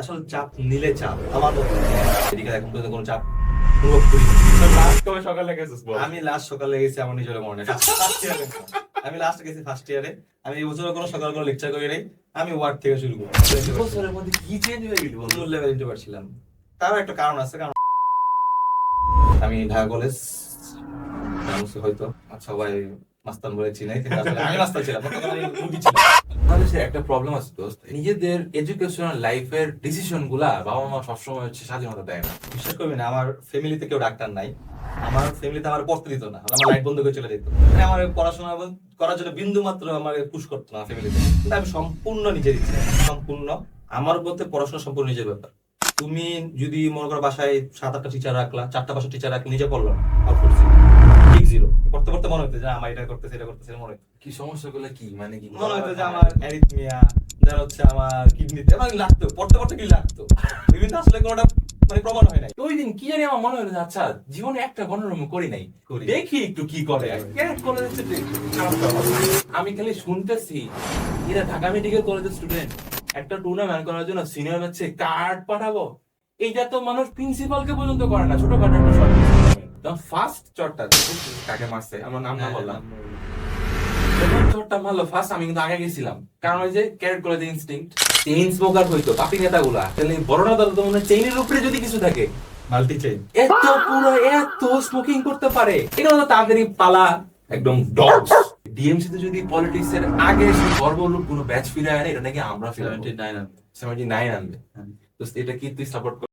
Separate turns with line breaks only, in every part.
আসলে চাপ নিলে চাপ আমার মতো এদিকে এখন পর্যন্ত কোনো চাপ অনুভব করি
কবে সকালে গেছিস বল?
আমি লাস্ট সকালে গেছি আমার নিজের মনে নেই ফার্স্ট ইয়ারে আমি লাস্ট গেছি ফার্স্ট ইয়ারে আমি এই বছর কোনো সকাল কোনো লেকচার করি নাই আমি ওয়ার্ড থেকে শুরু করি
বছরের মধ্যে কি চেঞ্জ হয়ে গেল?
নতুন লেভেল ইন্টারভিউ ছিলাম তারও একটা কারণ আছে কারণ আমি ঢাকা কলেজ হয়তো সবাই মাস্তান বলে চিনাই কিন্তু আসলে আমি মাস্তান ছিলাম না, তখন আমি রুগী ছিলাম।
বাংলাদেশের একটা প্রবলেম আছে দোস্ত, নিজেদের এডুকেশনাল লাইফের ডিসিশন গুলা বাবা মা সবসময় হচ্ছে স্বাধীনতা দেয় না।
বিশ্বাস করবি না আমার ফ্যামিলিতে কেউ ডাক্তার নাই, আমার ফ্যামিলিতে আমার পড়তে দিত না, আমার লাইট বন্ধ করে চলে যেত, মানে আমার পড়াশোনা করার জন্য বিন্দু মাত্র আমার পুশ করতো না ফ্যামিলিতে, কিন্তু আমি সম্পূর্ণ নিজের ইচ্ছা সম্পূর্ণ আমার বলতে পড়াশোনা সম্পূর্ণ নিজের ব্যাপার। তুমি যদি মনে করো বাসায় 7-8টা টিচার রাখলা, 4টা-5টা টিচার রাখলে নিজে পড়লো আউটপুট ঠিক জিরো, পড়তে পড়তে মনে হতো যে আমার এটা করতেছে এটা করতেছে, মনে হতো
কি সমস্যাগুলো কি মানে কি
মনে হতো যে আমার অ্যারিথমিয়া ধর হচ্ছে আমার কিডনিতে আমার লাগতো, পড়তে পড়তে কি লাগতো বিভিন্ন আসলে কোনোটা মানে প্রমাণ হয় নাই।
ওই দিন কি জানি আমার মনে হলো যে আচ্ছা জীবনে একটা গণরম করি নাই,
করি।
দেখি একটু কি করে। আমি খালি শুনতেছি এরা ঢাকা মেডিকেল কলেজের স্টুডেন্ট, একটা টুর্নামেন্ট করার জন্য সিনিয়র ম্যাচে কার্ড পাঠাবো, এইটা তো মানুষ প্রিন্সিপালকে পর্যন্ত করে না, ছোটখাটো একটা শর্ট ফার্স্ট চটটা কাকে মারছে আমার নাম না বললাম, চটটা মারলো ফার্স্ট, আমি কিন্তু আগে গেছিলাম কারণ ওই যে ক্যারেট কলেজে ইনস্টিংক্ট চেইন স্মোকার হইতো পাপি নেতাগুলা, তাহলে বড় নেতা তো মনে চেইনের উপরে যদি কিছু থাকে
মাল্টি চেইন
এত পুরো এত স্মোকিং করতে পারে, এটা তো তাড়াতাড়ি পালা একদম ডগস। ডিএমসি তে যদি পলিটিক্স এর আগে এসে গর্বলোক কোনো ব্যাচ ফিরে আনে, এটা নাকি আমরা ফিরে 79 আনবে। তো এটা কি তুই সাপোর্ট কর?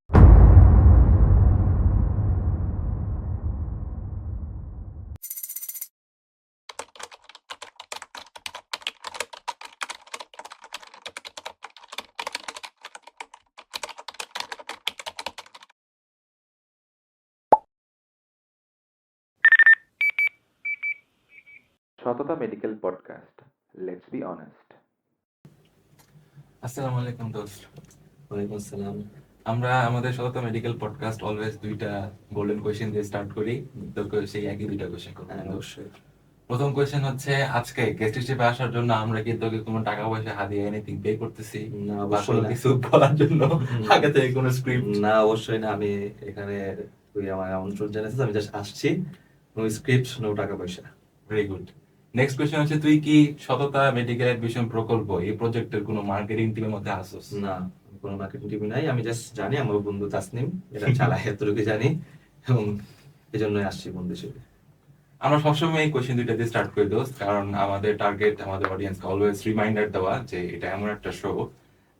সততা medical podcast, let's be honest.
আসসালামু আলাইকুম দোস্ত।
ওয়ালাইকুম আসসালাম।
আমরা আমাদের সততা মেডিকেল পডকাস্ট অলওয়েজ দুইটা গোল্ডেন কোয়েশ্চেন দিয়ে স্টার্ট করি, তো সেই একই দুইটা কোয়েশ্চেন করব।
অবশ্যই।
প্রথম কোয়েশ্চেন হচ্ছে আজকে গেস্ট হিসেবে আসার জন্য আমরা কি তোকে কোনো টাকা পয়সা হাদিয়া এনিথিং পে করতেছি
না,
বা
অবশ্যই
কোনো
না।
কিছু বলার জন্য আগে থেকে কোনো স্ক্রিপ্ট?
না অবশ্যই না, আমি এখানে তুই আমার আমন্ত্রণ জানাইছিস, আমি জাস্ট আসছি, নো স্ক্রিপ্ট নো টাকা পয়সা।
Very good. নেক্সট কোয়েশ্চেন হচ্ছে তুই কি সততা মেডিকেল অ্যাডমিশন প্রকল্প এই প্রজেক্টের কোনো মার্কেটিং টিমের মধ্যে আসছিস?
না, কোনো মার্কেটিং টিম নাই, আমি জাস্ট জানি আমার বন্ধু তাসনিম এটা চালায়, এতটুকু জানি এবং এই জন্যই আসছি বন্ধু হিসেবে।
আমরা সবসময় এই কোয়েশ্চেন দুইটা দিয়ে স্টার্ট করি দোস্ত, কারণ আমাদের টার্গেট আমাদের অডিয়েন্সকে অলওয়েজ রিমাইন্ডার দেওয়া যে এটা এমন একটা শো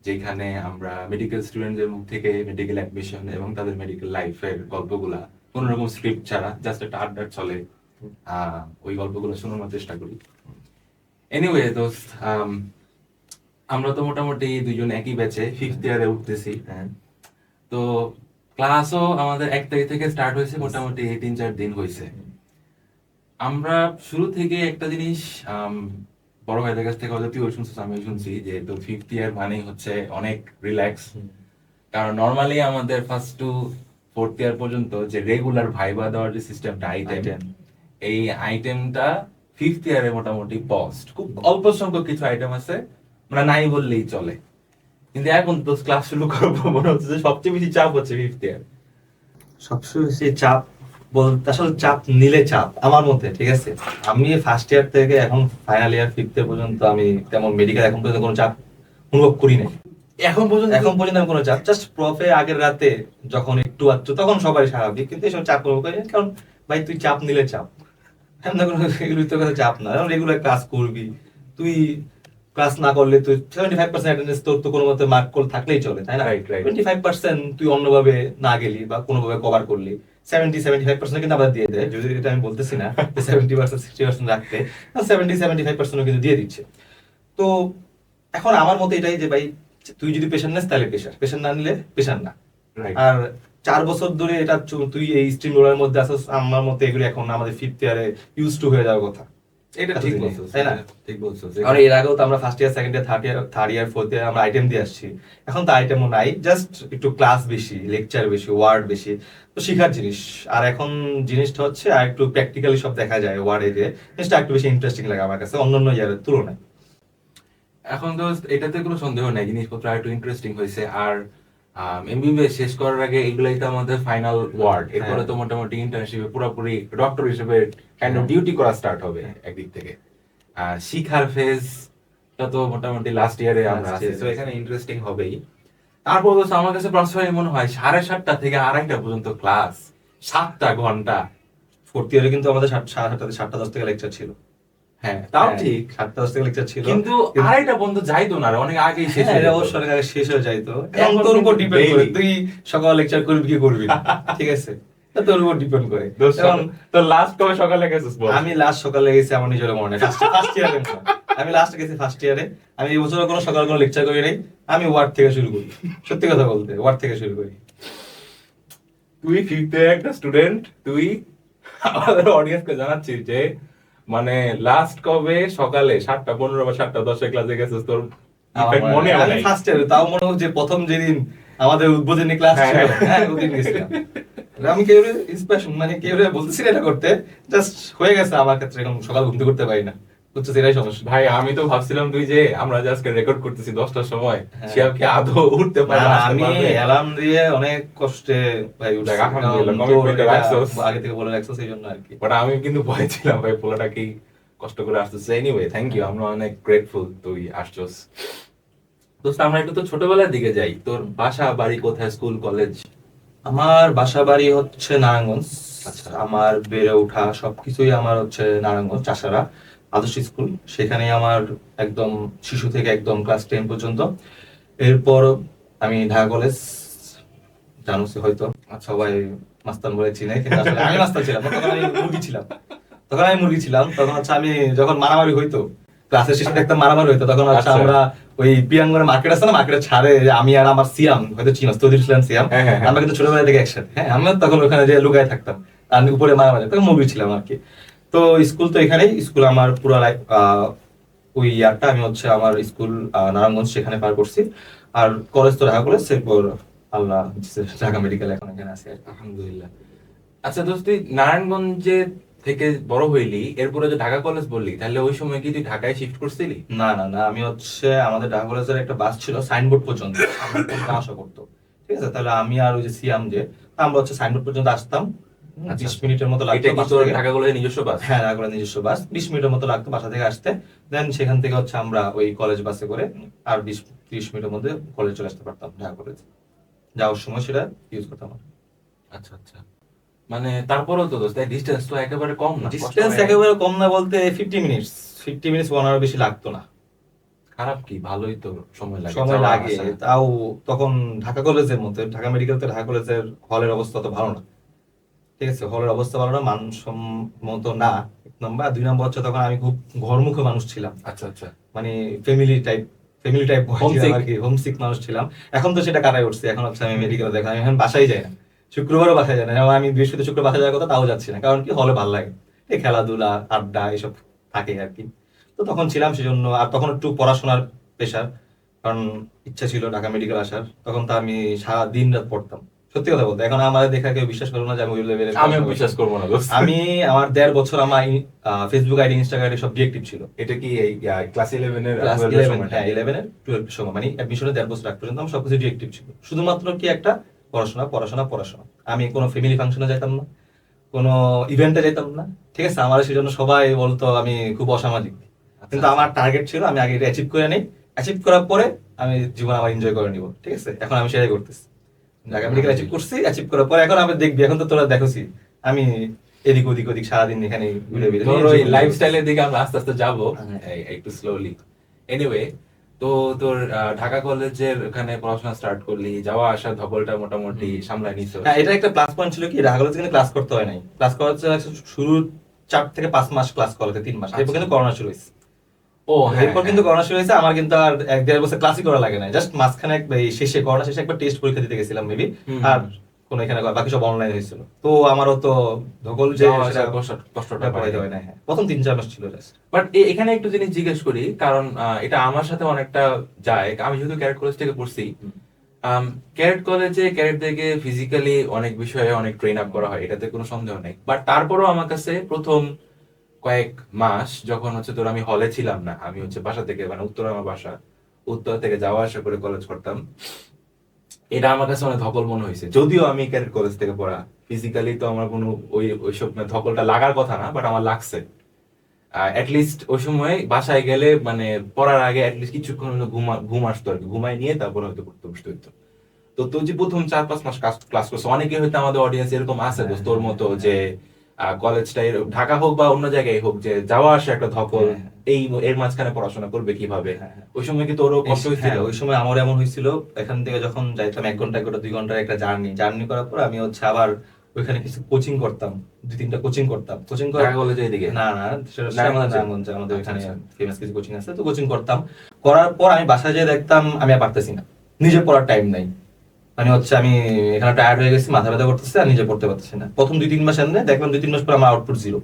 যেখানে আমরা মেডিকেল স্টুডেন্টদের মুখ থেকে মেডিকেল অ্যাডমিশন এবং তাদের মেডিকেল লাইফের গল্পগুলা কোন রকম স্ক্রিপ্ট ছাড়া জাস্ট একটা আড্ডা চলে ওই গল্পগুলো শোনানোর চেষ্টা করি। এনিওয়ে দোস্ত, আমরা তো মোটামুটি দুইজন একই ব্যাচে ফিফথ ইয়ারে উঠতেছি।
হ্যাঁ,
তো ক্লাসও আমাদের 1 তারিখ থেকে স্টার্ট হয়েছে, মোটামুটি 3-4 দিন হয়েছে। আমরা শুরু থেকে একটা জিনিস বড় ভাইদের কাছ থেকে হয়তো তুইও শুনছিস আমিও শুনছি যে তোর ফিফথ ইয়ার মানেই হচ্ছে অনেক রিল্যাক্স, কারণ নর্মালি আমাদের ফার্স্ট টু ফোর্থ ইয়ার পর্যন্ত যে রেগুলার ভাইবা দেওয়ার যে সিস্টেমটা আইটেম, এই আইটেমটা ফিফথ ইয়ারে মোটামুটি পস্ট, খুব অল্প সংখ্যক কিছু আইটেম আছে, মানে নাই বললেই চলে। কিন্তু এখন তো ক্লাস শুরু করবো মনে হচ্ছে যে সবচেয়ে বেশি চাপ হচ্ছে ফিফথ ইয়ার।
সবসময় বেশি চাপ বলতে আসলে চাপ নিলে চাপ আমার মধ্যে, ঠিক আছে। আমি ফার্স্ট ইয়ার থেকে এখন ফাইনাল ইয়ার ফিফথ ইয়ার পর্যন্ত আমি তেমন মেডিকেল এখন পর্যন্ত কোনো চাপ অনুভব করি নাই।
এখন পর্যন্ত
আমি কোনো চাপ জাস্ট প্রফে আগের রাতে যখন একটু আধটু তখন সবাই স্বাভাবিক, কিন্তু এসব চাপ অনুভব করি না, কারণ ভাই তুই চাপ নিলে চাপ, এমন কোনো এগুলো তোর কাছে চাপ না, কারণ রেগুলার ক্লাস করবি তুই, ক্লাস না করলে তুই 75% অ্যাটেন্ডেন্স তোর তো কোনো মতে মার্ক করে থাকলেই চলে, তাই না?
Right, right.
25% তুই অন্যভাবে না গেলি বা কোনোভাবে কভার করলি, 70-75% কিন্তু আবার দিয়ে দেয়, যদি এটা আমি বলতেছি না 70%-60% রাখতে, 70-75% কিন্তু দিয়ে দিচ্ছে। তো এখন আমার মতে এটাই যে ভাই তুই যদি পেশেন্ট নিস তাহলে পেশেন্ট না নিলে পেশেন্ট না।
Right.
আর 4 বছর ধরে এটা তুই এই স্ট্রিম রোলার মধ্যে আসছিস, আমার মতে এগুলো এখন আমাদের ফিফথ ইয়ারে ইউজ টু হয়ে যাওয়ার কথা।
এটা ঠিক বলছিস,
তাই না?
ঠিক বলছিস।
কারণ এর আগেও তো আমরা first year second year third year fourth year আমরা আইটেম দিয়ে আসছি, এখন তো আইটেমও নাই, জাস্ট একটু ক্লাস বেশি, লেকচার বেশি, ওয়ার্ড বেশি, তো শেখার জিনিস। আর এখন জিনিসটা হচ্ছে আর একটু প্র্যাকটিক্যালি সব দেখা যায় ওয়ার্ডে দিয়ে, জিনিসটা একটু বেশি ইন্টারেস্টিং লাগে আমার কাছে অন্যান্য ইয়ারের তুলনায়।
এখন তো এটাতে কোনো সন্দেহ নাই, জিনিসপত্র আর একটু ইন্টারেস্টিং হয়েছে। আর এমবিবিএস শেষ করার আগে এগুলাই তো আমাদের ফাইনাল ওয়ার্ড, এরপরে তো মোটামুটি ইন্টার্নশিপে পুরোপুরি ডক্টর হিসেবে কাইন্ড অফ ডিউটি করা স্টার্ট হবে একদিক থেকে। শিখার ফেজটা তো মোটামুটি লাস্ট ইয়ারে আমরা আছি, তো এখানে ইন্টারেস্টিং হবেই। তারপর তো আমার কাছে পার্সোনালি মনে হয় 7:30 থেকে 2:30 পর্যন্ত ক্লাস, 7টা ঘন্টা।
ফোর্থ ইয়ারে কিন্তু আমাদের 7:10 থেকে লেকচার ছিল।
হ্যাঁ তাও ঠিক,
7:10 থেকে লেকচার ছিল,
কিন্তু 2:30 পর্যন্ত যাইতো না, অনেক আগেই শেষ হয়ে
এটা
যেত।
অবশ্য অনেক আগে শেষ হয়ে যাইতো।
এখন
এখন তোর উপর
কিন্তু
ডিপেন্ড করে
daily।
তুই সকালে লেকচার করবি কি করবি না, ঠিক আছে, এটা তোর উপর ডিপেন্ড করে। এখন
তো লাস্ট কবে সকালে গেছিস বল?
আমি লাস্ট সকালে গেছি আমার নিজের মনে নেই, ফার্স্ট ইয়ারে আমি লাস্ট গেছি ফার্স্ট ইয়ারে। আমি এই বছর কোনো সকালে কোনো লেকচার করি নাই, আমি ওয়ার্ড থেকে শুরু করি, সত্যি কথা বলতে ওয়ার্ড থেকে শুরু করি।
তুই ফিফথ একটা স্টুডেন্ট, তুই আমাদের অডিয়েন্সকে জানাচ্ছিস যে মানে লাস্ট কবে সকালে 7:15 বা 7:10 ক্লাসে গেছিস, তোর ইনফ্যাক্ট মনে
আমি
হয়
ফার্স্ট ইয়ারে, তাও মনে হয় যে প্রথম যেদিন আমাদের উদ্বোধনী ক্লাস ছিল,
হ্যাঁ,
হ্যাঁ ওদিন গেছিলাম। আমি কেউ ইন্সপিরেশন মানে কেউ বলতেছি না এটা করতে, জাস্ট হয়ে গেছে আমার ক্ষেত্রে, এখন সকাল ঘুমতে করতে পারি না, বুঝছো, এটাই সমস্যা।
ভাই আমি তো ভাবছিলাম তুই যে আমরা যে আজকে রেকর্ড করতেছি 10টার সময়,
হ্যাঁ।
সে কি আদৌ উঠতে পারে?
না, আমি অ্যালার্ম দিয়ে অনেক কষ্টে ভাই উঠছি,
দেখ, আলহামদুলিল্লাহ,
কারণ
commitment
তোর
রাখছোস।
এটা আগে থেকে বলে রাখছো সেই জন্য আর কি।
বাট আমি কিন্তু ভয় ছিলাম ভাই, পোলাটা কি কষ্ট করে আসতেছে। এনিওয়ে থ্যাংক ইউ, আমরা অনেক গ্রেটফুল তুই আসছস। দোস্ত আমরা একটু তো ছোটবেলার দিকে যাই, তোর বাসা বাড়ি কোথায়, স্কুল কলেজ?
আমার বাসা বাড়ি হচ্ছে নারায়ণগঞ্জ।
আচ্ছা।
আমার বেড়ে ওঠা সবকিছুই আমার হচ্ছে নারায়ণগঞ্জ চাষারা আদর্শ স্কুল, সেখানেই আমার একদম শিশু থেকে একদম ক্লাস 10 পর্যন্ত। এরপর আমি ঢাকা কলেজ, জানোস হয়তো সবাই মাস্তান বলে চিনে, কিন্তু আসলে আমি মাস্তান ছিলাম না, তখন আমি মুরগি ছিলাম। তখন হচ্ছে আমি যখন মারামারি হইতো, ক্লাসের শেষে দেখতাম মারামারি হইতো, তখন হচ্ছে
আচ্ছা।
আমরা ওই পিয়াঙ্গনের মার্কেট আছে না, মার্কেটের ছাড়ে যে আমি আর আমার সিয়াম, হয়তো চিনস, তৈরি ছিলাম সিয়াম,
হ্যাঁ, হ্যাঁ, হ্যাঁ।
আমরা কিন্তু ছোটবেলা থেকে একসাথে, হ্যাঁ আমরা তখন ওখানে যে লুকায় থাকতাম আর উপরে মারামারি, তখন মুভি ছিলাম আর কি। তো স্কুল তো এখানেই, স্কুল আমার পুরো লাইফ ওই ইয়ারটা আমি হচ্ছে আমার স্কুল নারায়ণগঞ্জ সেখানে পার করছি, আর কলেজ তো ঢাকা কলেজ, এরপর আল্লাহ ঢাকা মেডিকেল এখন এখানে আছি আর কি।
আলহামদুলিল্লাহ। আচ্ছা দোস্ত, তুই নারায়ণগঞ্জে থেকে বড় হইলি, এরপরে যে ঢাকা কলেজ বললি, তাহলে ওই সময় কি তুই ঢাকায় শিফট করছিলি?
না না না, আমি হচ্ছে আমাদের ঢাকা কলেজের একটা বাস ছিল সাইনবোর্ড পর্যন্ত, আমার পড়তে আসা করতো, ঠিক আছে, তাহলে আমি আর ওই যে সিয়াম যে আমরা হচ্ছে সাইনবোর্ড পর্যন্ত আসতাম,
আচ্ছা।
20 মিনিটের মতো
এটা
লাগতো
কি
বাসা
তোর
থেকে।
ঢাকা কলেজের নিজস্ব বাস?
হ্যাঁ ঢাকা কলেজ নিজস্ব বাস, 20 মিনিটের মতো লাগতো বাসা থেকে আসতে, দেন সেখান থেকে হচ্ছে আমরা ওই কলেজ বাসে করে আর 20-30 মিনিটের মধ্যে কলেজ চলে আসতে পারতাম ঢাকা কলেজ, যাওয়ার সময় সেটা ইউজ করতাম।
আচ্ছা আচ্ছা, মানে তারপরেও তো দোস্ত ডিসটেন্স তো একেবারে কম না, কষ্ট
ডিস্টেন্স
হয় না?
একেবারে কম না বলতে 50 মিনিটস 1 আওয়ার বেশি লাগতো না।
খারাপ কি, ভালোই তো সময় লাগে,
সময়
যাওয়া
লাগে,
আসা।
তাও তখন ঢাকা কলেজের মধ্যে, ঢাকা মেডিকেল তো ঢাকা কলেজের হলের অবস্থা তো ভালো না, ঠিক আছে, হলের অবস্থা ভালো না, মানসম্মত না, 1 নম্বর। আর 2 নম্বর হচ্ছে তখন আমি খুব ঘরমুখী মানুষ ছিলাম,
আচ্ছা আচ্ছা।
মানে ফ্যামিলি টাইপ
Homesick।
আর কি, হোমসিক মানুষ ছিলাম। এখন তো সেটা কাটাই উঠছে, এখন হচ্ছে আমি মেডিকেল দেখা, আমি এখন বাসায় যাই না, শুক্রবারও বাসায় যাই না, এবং আমি বৃহস্পতি শুক্র বাসায় যাওয়ার কথা তাও যাচ্ছি না, কারণ কি হলে ভালো লাগে, এই খেলাধুলা আড্ডা এসব থাকে আর কি। তো তখন ছিলাম সেজন্য, আর তখন একটু পড়াশোনার প্রেশার, কারণ ইচ্ছা ছিল ঢাকা মেডিকেল আসার, তখন তো আমি সারা দিন রাত পড়তাম, সত্যি কথা বলতে। এখন আমাদের দেখা কেউ বিশ্বাস করবো না যে আমি ওই লেভেলে
আমিও বিশ্বাস করবো না দোস্ত।
আমি আমার 1.5 বছর আমার ফেসবুক আইডি ইনস্টাগ্রাম আইডি সব ডিএক্টিভ ছিল।
এটা কি এই ক্লাস 11 এর
ক্লাস
12 এর
11
সময়টা?
হ্যাঁ 11 এর 12 সময়, মানে অ্যাডমিশনের 1.5 বছর আগ পর্যন্ত আমার সবকিছু ডিএক্টিভ ছিল, শুধুমাত্র কি একটা পড়াশোনা পড়াশোনা পড়াশোনা। আমি কোনো ফ্যামিলি ফাংশনে যেতাম না, কোনো ইভেন্টে যেতাম না, ঠিক আছে, আমার সেজন্য সবাই বলতো আমি খুব অসামাজিক, কিন্তু আমার টার্গেট ছিল আমি আগে এটা অ্যাচিভ করে নিই, অ্যাচিভ করার পরে আমি জীবন আমার এনজয় করে নিব, ঠিক আছে। এখন আমি সেটাই করতেছি, ঢাকা মেডিকেল অ্যাচিভ করছি, অ্যাচিভ করার পরে এখন আমি দেখবি, এখন তো তোরা দেখোছি আমি এদিক ওদিক সারাদিন এখানে ঘুরে বেড়ে
তোর ওই লাইফস্টাইলের দিকে আমরা আস্তে আস্তে যাবো,
হ্যাঁ।
একটু স্লোলি। এনিওয়ে, তো তোর ঢাকা কলেজের ওখানে পড়াশোনা স্টার্ট করলি, যাওয়া আসার ধকলটা মোটামুটি সামলাই নিছো?
হ্যাঁ, এটা একটা প্লাস পয়েন্ট ছিল কি, ঢাকা কলেজে কিন্তু ক্লাস করতে হয় নাই, ক্লাস করা হচ্ছে শুরু 4 থেকে 5 মাস ক্লাস করাতে, 3 মাস, এরপর কিন্তু করোনা শুরু হয়েছে।
ও হ্যাঁ,
এরপর কিন্তু করোনা শুরু হয়েছে, আমার কিন্তু আর 1-1.5 বছর ক্লাসই করা লাগে না, জাস্ট মাঝখানে এই শেষে করোনা শেষে একবার টেস্ট পরীক্ষা দিতে গেছিলাম মেবি,
হুম।
আর কোনো এখানে বাকি সব অনলাইন হয়েছিল, তো আমারও তো ধকল যে
যাওয়া
সেটা
আসার কষ্টটা
করাইতে হয় না। হ্যাঁ, প্রথম 3-4 মাস ছিল জাস্ট।
বাট এখানে একটু জিনিস জিজ্ঞেস করি, কারণ এটা আমার সাথে অনেকটা যায়, আমি যেহেতু ক্যারেট কলেজ থেকে পড়ছি। ক্যারেট কলেজে ক্যারেটদেরকে ফিজিক্যালি অনেক বিষয়ে অনেক ট্রেন আপ করা হয়, এটাতে কোনো সন্দেহ নেই, বাট তারপরও আমার কাছে প্রথম কয়েক মাস যখন হচ্ছে তোর আমি হলে ছিলাম না, আমি হচ্ছে বাসা থেকে, মানে উত্তর আমার বাসা, উত্তর থেকে যাওয়া আসা করে কলেজ করতাম, এটা আমার কাছে অনেক ধকল মনে হয়েছে, যদিও আমি ক্যাডেট কলেজ থেকে পড়া, ফিজিক্যালি তো আমার কোনো ওইসব ধকলটা লাগার কথা না, বাট আমার লাগছে। অ্যাটলিস্ট ওই সময় বাসায় গেলে মানে পড়ার আগে অ্যাটলিস্ট কিছুক্ষণ হলো ঘুম আসতো আর কি, ঘুমাই নিয়ে তারপরে হয়তো পড়তে বসতে হইতো। তো তুই যে প্রথম 4-5 মাস ক্লাস করছো, অনেকে হয়তো আমাদের অডিয়েন্স এরকম আছে দোস্ত তোর মতো, যে কলেজটা ঢাকা হোক বা অন্য জায়গায় হোক, যে যাওয়া আসা একটা ধকল, এই এর মাঝখানে পড়াশোনা করবে কিভাবে, ওই সময় কি তোরও কষ্ট হয়েছিল?
ওই সময় আমার এমন হয়েছিল, এখান থেকে যখন যাইতাম 1 ঘন্টা 2 ঘন্টার একটা জার্নি করার পর আমি হচ্ছে আবার ওইখানে কিছু কোচিং করতাম, 2-3টা কোচিং করতাম। কোচিং
ঢাকা কলেজে এদিকে?
না না, সেটা
নারায়ণগঞ্জে?
নারায়ণগঞ্জে আমাদের
আচ্ছা,
এখানে
আচ্ছা।
ফেমাস কিছু কোচিং আছে, তো কোচিং করতাম। করার পর আমি বাসায় যেয়ে দেখতাম আমি আর পারতেছি না, নিজে পড়ার টাইম নাই। মানে হচ্ছে আমি এখানে টায়ার্ড হয়ে গেছি, মাথা ব্যথা করতেছে, আর নিজে পড়তে পারতেছি না। প্রথম 2-3 মাস এনে দেখলাম 2-3 মাস পর আমার আউটপুট জিরো,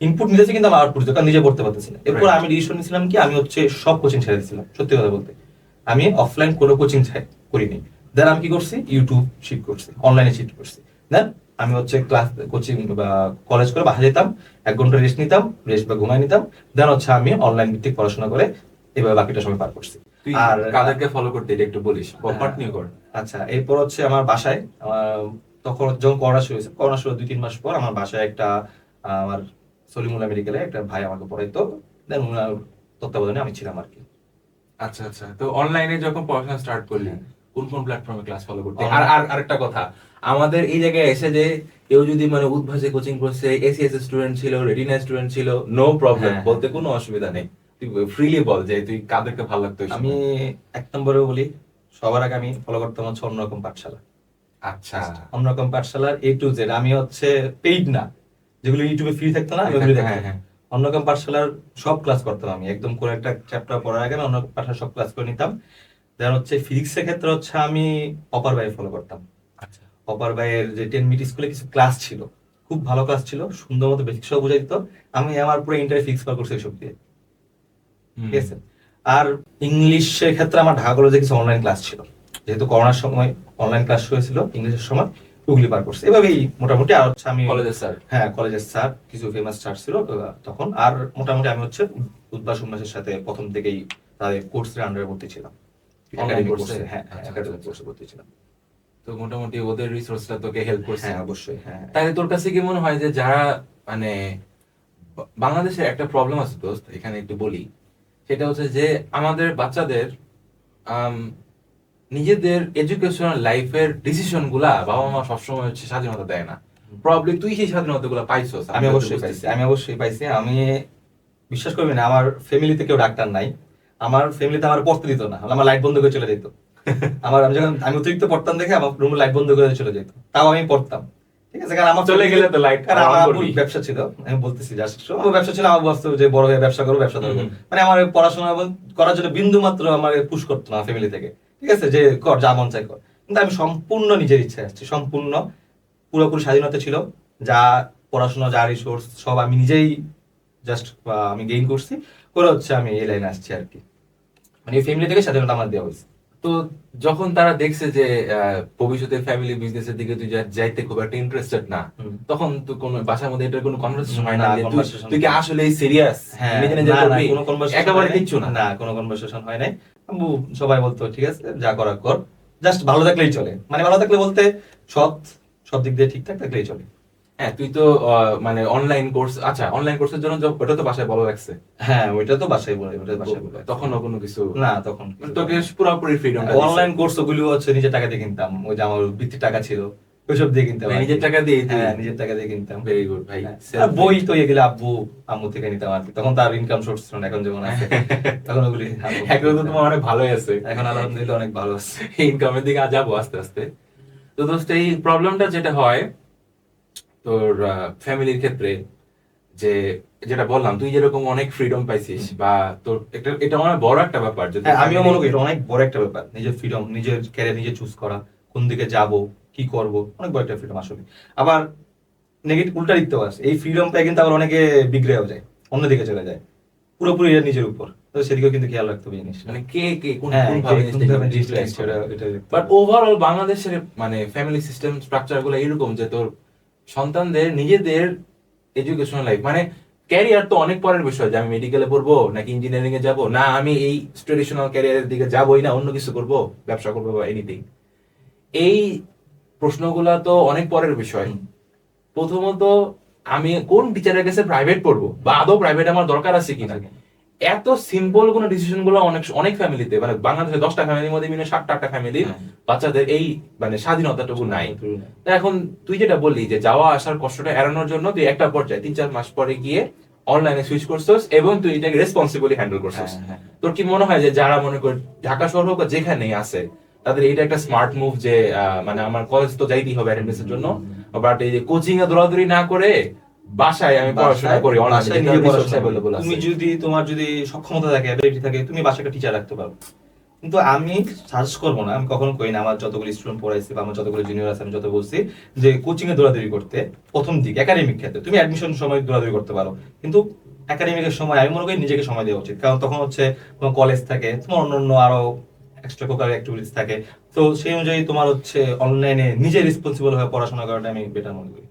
ইনপুট নিতেছি কিন্তু আমার আউটপুট জিরো, কারণ নিজে পড়তে পারতেছি না। এরপর
Right.
আমি ডিসিশন নিয়েছিলাম কি, আমি হচ্ছে সব কোচিং ছেড়ে দিয়েছিলাম, সত্যি কথা বলতে। আমি অফলাইন কোনো কোচিং করিনি। দেন আমি কি করছি, ইউটিউব শিফট করছি, অনলাইনে শিফট করছি। দেন আমি হচ্ছে ক্লাস কোচিং বা কলেজ করে বাসা যেতাম, 1 ঘন্টা রেস্ট নিতাম, রেস্ট বা ঘুমাই নিতাম। দেন হচ্ছে আমি অনলাইন ভিত্তিক পড়াশোনা করে এভাবে বাকিটা সময় পার করছি।
তুই
আর
কাদেরকে ফলো করতে, এটা একটু বলিস, কন্টিনিউ কর।
আচ্ছা, এরপর হচ্ছে আমার বাসায় তখন যখন করোনা শুরু হয়েছে, করোনা শুরু 2-3 মাস পর আমার বাসায় একটা আমার সলিমুল্লাহ মেডিকেলে একটা ভাই আমাকে পড়াইতো। দেন ওনার তত্ত্বাবধানে আমি ছিলাম আর কি।
আচ্ছা আচ্ছা, তো অনলাইনে যখন পড়াশোনা স্টার্ট করলি,
হ্যাঁ।
কোন কোন প্ল্যাটফর্মে ক্লাস ফলো করতে?
Online-
আর আর আরেকটা কথা, আমাদের এই জায়গায় এসে যে কেউ যদি মানে উদ্ভাসে কোচিং করছে, এসিএস স্টুডেন্ট ছিল, রেডিনা স্টুডেন্ট ছিল, নো প্রবলেম,
হ্যাঁ।
বলতে কোনো অসুবিধা নেই। তুই ফ্রিলি বল যে তুই কাদেরকে ভালো লাগতো ওই
আমি
সময়।
1 নম্বরে বলি, সবার আগে আমি ফলো করতাম হচ্ছে অন্যরকম পাঠশালা।
আচ্ছা,
অন্যরকম পাঠশালার A to Z, আমি হচ্ছে পেইড না, যেগুলো ইউটিউবে ফ্রি থাকতো না আমি ওগুলো
হ্যাঁ,
দেখতাম।
হ্যাঁ।
অন্যরকম পাঠশালার সব ক্লাস করতাম আমি, একদম করে একটা চ্যাপ্টার পড়ার আগে আমি অন্য পাঠশালার সব ক্লাস করে নিতাম। দেন হচ্ছে ফিজিক্সের ক্ষেত্রে হচ্ছে আমি অপার ভাই ফলো করতাম।
আচ্ছা।
অপার ভাইয়ের যে 10 মিনিট স্কুলে কিছু ক্লাস ছিল, খুব ভালো ক্লাস ছিল, সুন্দর মতো বেসিক সব বুঝাই দিত। আমি আমার পুরো ইন্টার ফিক্স পার করছি এইসব দিয়ে,
হুম।
ঠিক আছে। আর ইংলিশের ক্ষেত্রে আমার ঢাকা কলেজে কিছু অনলাইন ক্লাস ছিল, যেহেতু করোনার সময় অনলাইন ক্লাস হয়েছিল ইংলিশের সময়, ওগুলি পার করছি এভাবেই মোটামুটি। আর হচ্ছে আমি
কলেজের স্যার?
হ্যাঁ, কলেজের স্যার, কিছু ফেমাস স্যার ছিল তখন। আর মোটামুটি আমি হচ্ছে উদ্ভাস উন্মেষের সাথে প্রথম থেকেই তাদের কোর্সের আন্ডারে ভর্তি ছিলাম, অনলাইন
Academic
কোর্সে।
course-এ?
হ্যাঁ,
আচ্ছা,
একাডেমিক
আচ্ছা,
কোর্সে ভর্তি ছিলাম।
তো মোটামুটি ওদের রিসোর্সটা তোকে হেল্প করছে?
হ্যাঁ, অবশ্যই, হ্যাঁ।
তাহলে তোর কাছে কি মনে হয় যে যারা মানে বাংলাদেশের একটা প্রবলেম আছে দোস্ত, এখানে একটু বলি, সেটা হচ্ছে যে আমাদের বাচ্চাদের আম, নিজেদের এডুকেশনাল লাইফের ডিসিশন গুলা বাবা মা সবসময় হচ্ছে স্বাধীনতা দেয় না। প্রবলি তুই সেই স্বাধীনতা গুলা পাইছস?
আমি অবশ্যই পাইছি, আমি অবশ্যই পাইছি। আমি বিশ্বাস করবি না, আমার ফ্যামিলিতে কেউ ডাক্তার নাই। আমার ফ্যামিলিতে আমার পড়তে দিত না, আমার লাইট বন্ধ করে চলে যেত। আমি অতিরিক্ত পড়তাম দেখে আমার রুমে লাইট বন্ধ করে চলে যেত, তাও আমি পড়তাম, ঠিক আছে। কারণ আমার
চলে গেলে তো লাইট
কারণ আমার আব্বুর ব্যবসা ছিল, আমি বলতেছি জাস্ট আমার ব্যবসা ছিল। আমার বস্তু যে বড় হয়ে ব্যবসা করবো, ব্যবসা করবো, মানে আমার পড়াশোনা করার জন্য বিন্দু মাত্র আমার পুশ করতো না ফ্যামিলি থেকে, ঠিক আছে, যে কর যা মন চাই কর। কিন্তু আমি সম্পূর্ণ নিজের ইচ্ছায় আসছি, সম্পূর্ণ পুরোপুরি স্বাধীনতা ছিল। যা পড়াশোনা, যা রিসোর্স সব আমি নিজেই জাস্ট আমি গেইন করছি করে হচ্ছে আমি এই লাইনে আসছি আর কি। মানে ফ্যামিলি থেকে স্বাধীনতা আমার দেওয়া হয়েছে।
তো যখন তারা দেখছে যে ভবিষ্যতে ফ্যামিলি বিজনেসের দিকে তুই যাইতে খুব একটা ইন্টারেস্টেড না, তখন তো কোনো বাসার মধ্যে এটার কোনো কনভারসেশন হয় না
না,
যে
conversation
তুই কি
হয় না।
আসলে সিরিয়াস?
হ্যাঁ,
নিজে নিজে
না, না,
করবি?
কোনো conversation
একেবারে
হয় নাই।
কিচ্ছু না?
না, কোনো কনভারসেশন হয় নাই। আম্মু সবাই বলতো ঠিক আছে যা করার কর, জাস্ট ভালো থাকলেই চলে। মানে ভালো থাকলে বলতে সব দিক দিয়ে ঠিকঠাক থাকলেই চলে।
হ্যাঁ, তুই তো মানে অনলাইন কোর্স, আচ্ছা অনলাইন কোর্সের জন্য ওটা তো বাসায় ভালো লাগছে?
হ্যাঁ, ওইটা তো বাসায় বলে, ওটা বাসায় বলে।
তখনও কোনো কিছু
না, তখন
তোকে পুরোপুরি ফ্রিডম?
অনলাইন কোর্স ওগুলো হচ্ছে নিজের টাকা দিয়ে কিনতাম, ওই যে আমার বৃত্তির টাকা ছিল ওইসব দিয়ে কিনতাম আর কি।
নিজের টাকা দিয়ে?
হ্যাঁ, নিজের টাকা দিয়ে কিনতাম।
ভেরি গুড ভাই।
হ্যাঁ, আর বই তো এগুলো আম্মু থেকে নিতাম আর কি। তখন তার ইনকাম সোর্স ছিল না, এখন যেমন আছে তখন ওগুলি
এখন তো তোমার অনেক ভালোই আছে,
এখন আলহামদুলিল্লাহ অনেক ভালো আছে।
ইনকামের দিকে যাবো আস্তে আস্তে। তো দোস্ত, এই প্রবলেমটা যেটা হয় তোর ফ্যামিলির ক্ষেত্রে, যে যেটা বললাম তুই যেরকম অনেক ফ্রিডম পাইছিস, বা তোর এটা অনেক বড় একটা ব্যাপার যে
হ্যাঁ, আমিও মনে করি এটা অনেক বড় একটা ব্যাপার, নিজের ফ্রিডম, নিজের ক্যারিয়ার নিজে চুজ করা, কোন দিকে যাব, কি করব, অনেক বড় একটা ফ্রিডম আসলে। আবার নেগেটিভ উল্টা দিকটাও আছে, এই ফ্রিডম পেয়ে কিন্তু আবার অনেকে বিগড়েও যায়, অন্যদিকে চলে যায়, পুরোপুরি এটা নিজের উপর। তো সেদিকেও কিন্তু খেয়াল রাখতে হবে জিনিস।
মানে কে কোন
হ্যাঁ,
ভাবে
কোনভাবে
জিনিসটা
জিনিসটা
utilize করে।
এটা দেখতে
বাট
হবে।
ওভারঅল বাংলাদেশের মানে ফ্যামিলি সিস্টেম স্ট্রাকচার গুলো এরকম যে তোর সন্তানদের নিজেদের এডুকেশনাল লাইফ মানে ক্যারিয়ার তো অনেক পরের বিষয়, যে আমি মেডিকেলে পড়বো নাকি ইঞ্জিনিয়ারিং এ যাবো, না আমি এই ট্রেডিশনাল ক্যারিয়ারের দিকে যাবোই না, অন্য কিছু করবো, ব্যবসা করবো বা এনিথিং। এই প্রশ্নগুলা তো অনেক পরের বিষয়। প্রথমত আমি কোন টিচারের কাছে প্রাইভেট পড়বো বা আদৌ প্রাইভেট আমার দরকার আছে কিনা, এত সিম্পল কোন ডিসিশন গুলো অনেক অনেক ফ্যামিলিতে, মানে বাংলাদেশে 10টা ফ্যামিলির মধ্যে মিলে 7টা ফ্যামিলির বাচ্চাদের এই মানে স্বাধীনতাটুকু নাই। তা এখন তুই যেটা বললি যে যাওয়া আসার কষ্টটা এড়ানোর জন্য তুই একটা পর্যায়ে 3-4 মাস পরে গিয়ে অনলাইনে সুইচ করছিস এবং তুই এটাকে রেসপন্সিবলি হ্যান্ডেল করছিস। তোর কি মনে হয় যে যারা মনে কর ঢাকা শহর হোক বা যেখানেই আছে তাদের এটা একটা স্মার্ট মুভ যে মানে আমার কলেজ তো যাইতেই হবে অ্যাটেন্ডেন্সের জন্য, বাট এই যে কোচিং এ দৌড়াদৌড়ি না করে বাসায় আমি পড়াশোনা করি
বাসায় নিজে পড়াশোনা তুমি
অনলাইনে?
যদি তোমার যদি সক্ষমতা থাকে, অ্যাবিলিটি থাকে, তুমি বাসায় একটা টিচার রাখতে পারো। কিন্তু আমি সাজেস্ট করবো না, আমি কখনো করি না আমার যতগুলো স্টুডেন্ট পড়াইছি বা আমার যতগুলো জুনিয়র আছে আমি যত বলছি যে কোচিং এ দৌড়াদৌড়ি করতে প্রথম দিক একাডেমিক ক্ষেত্রে তুমি অ্যাডমিশন সময় দৌড়াদৌড়ি করতে পারো, কিন্তু একাডেমিকের সময় আমি মনে করি নিজেকে সময় দেওয়া উচিত, কারণ তখন হচ্ছে তোমার কলেজ থাকে, তোমার অন্যান্য আরো এক্সট্রা কোকার অ্যাক্টিভিটিস থাকে, তো সেই অনুযায়ী তোমার হচ্ছে অনলাইনে নিজে রেসপন্সিবল হয়ে পড়াশোনা করাটা আমি বেটার মনে করি।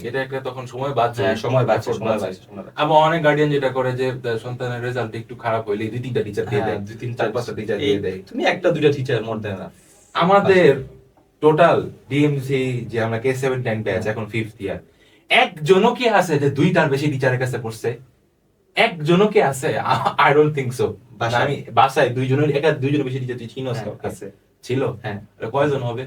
এটা একটা তখন সময় বাঁচছে,
সময় বাঁচছে,
effort
সময়
বাঁচছে।
বাঁচছে, সময় বাঁচছে।
আবার অনেক গার্ডিয়ান যেটা করে যে তার সন্তানের রেজাল্ট একটু খারাপ হইলে 2-3টা টিচার দিয়ে দেয়, 4-5টা টিচার দিয়ে দেয়।
তুমি 1-2টা টিচার মোর দেন না।
আমাদের টোটাল ডিএমসি যে আমরা K710 ব্যাচ এখন 5th ইয়ার, একজনও কি আছে যে 2টার বেশি টিচারের কাছে পড়ছে? একজনও কি আছে? I don't think so.
বাসায়?
আমি বাসায় দুইজনের বেশি টিচার তুই চিনোস
হ্যাঁ,
কাউকে?
আছে।
ছিল?
হ্যাঁ।
এটা কয়জন হবে?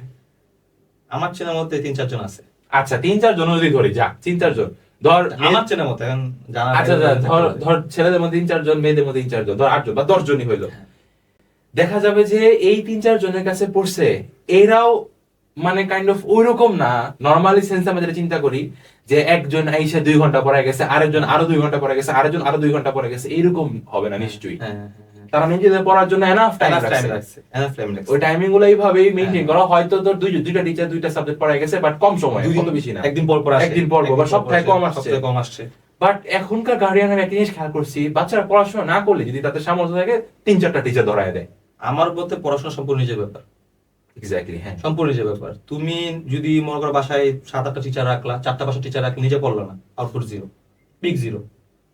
আমার চেনার মধ্যে 3-4 জন আছে।
আচ্ছা 3-4 জন যদি ধরি, যা 3-4 জন ধর,
আমার চেনার মতো এখন জানা
আচ্ছা ধর ছেলেদের মধ্যে 3-4 জন, মেয়েদের মধ্যে 3-4 জন, ধর 8 জন বা 10 জনই হইলো। দেখা যাবে যে এই 3-4 জনের কাছে পড়ছে, এরাও মানে কাইন্ড অফ ওইরকম না। নরমালি সেন্স আমরা যেটা চিন্তা করি যে একজন আইসা 2 ঘন্টা পড়ে গেছে, আরেকজন আরো 2 ঘন্টা পড়ে গেছে, আরেকজন আরো 2 ঘন্টা পড়ে গেছে, এরকম হবে না নিশ্চয়ই। তারা নিজেদের পড়ার জন্য এনাফ টাইম রাখছে। ওই টাইমিং গুলো এইভাবেই মেইনটেইন করা। হয়তো তোর দুইটা টিচার 2টা সাবজেক্ট পড়ায় গেছে, বাট কম সময়, কত বেশি না,
একদিন পর আসে,
একদিন পর বা সপ্তাহে
কম আসছে।
বাট এখনকার গার্ডিয়ানরা একটা জিনিস খেয়াল করছি, বাচ্চারা পড়াশোনা না করলে যদি তাদের সামর্থ্য থাকে 3-4টা টিচার ধরায় দেয়।
আমার মতে পড়াশোনা সম্পূর্ণ নিজের ব্যাপার।
এক্স্যাক্টলি, হ্যাঁ,
সম্পূর্ণ নিজের ব্যাপার। তুমি যদি মনে করো বাসায় 7-8টা টিচার রাখলা, 4টা 5টা টিচার রাখলে নিজে পড়লো না, আউটপুট 0, পিক 0।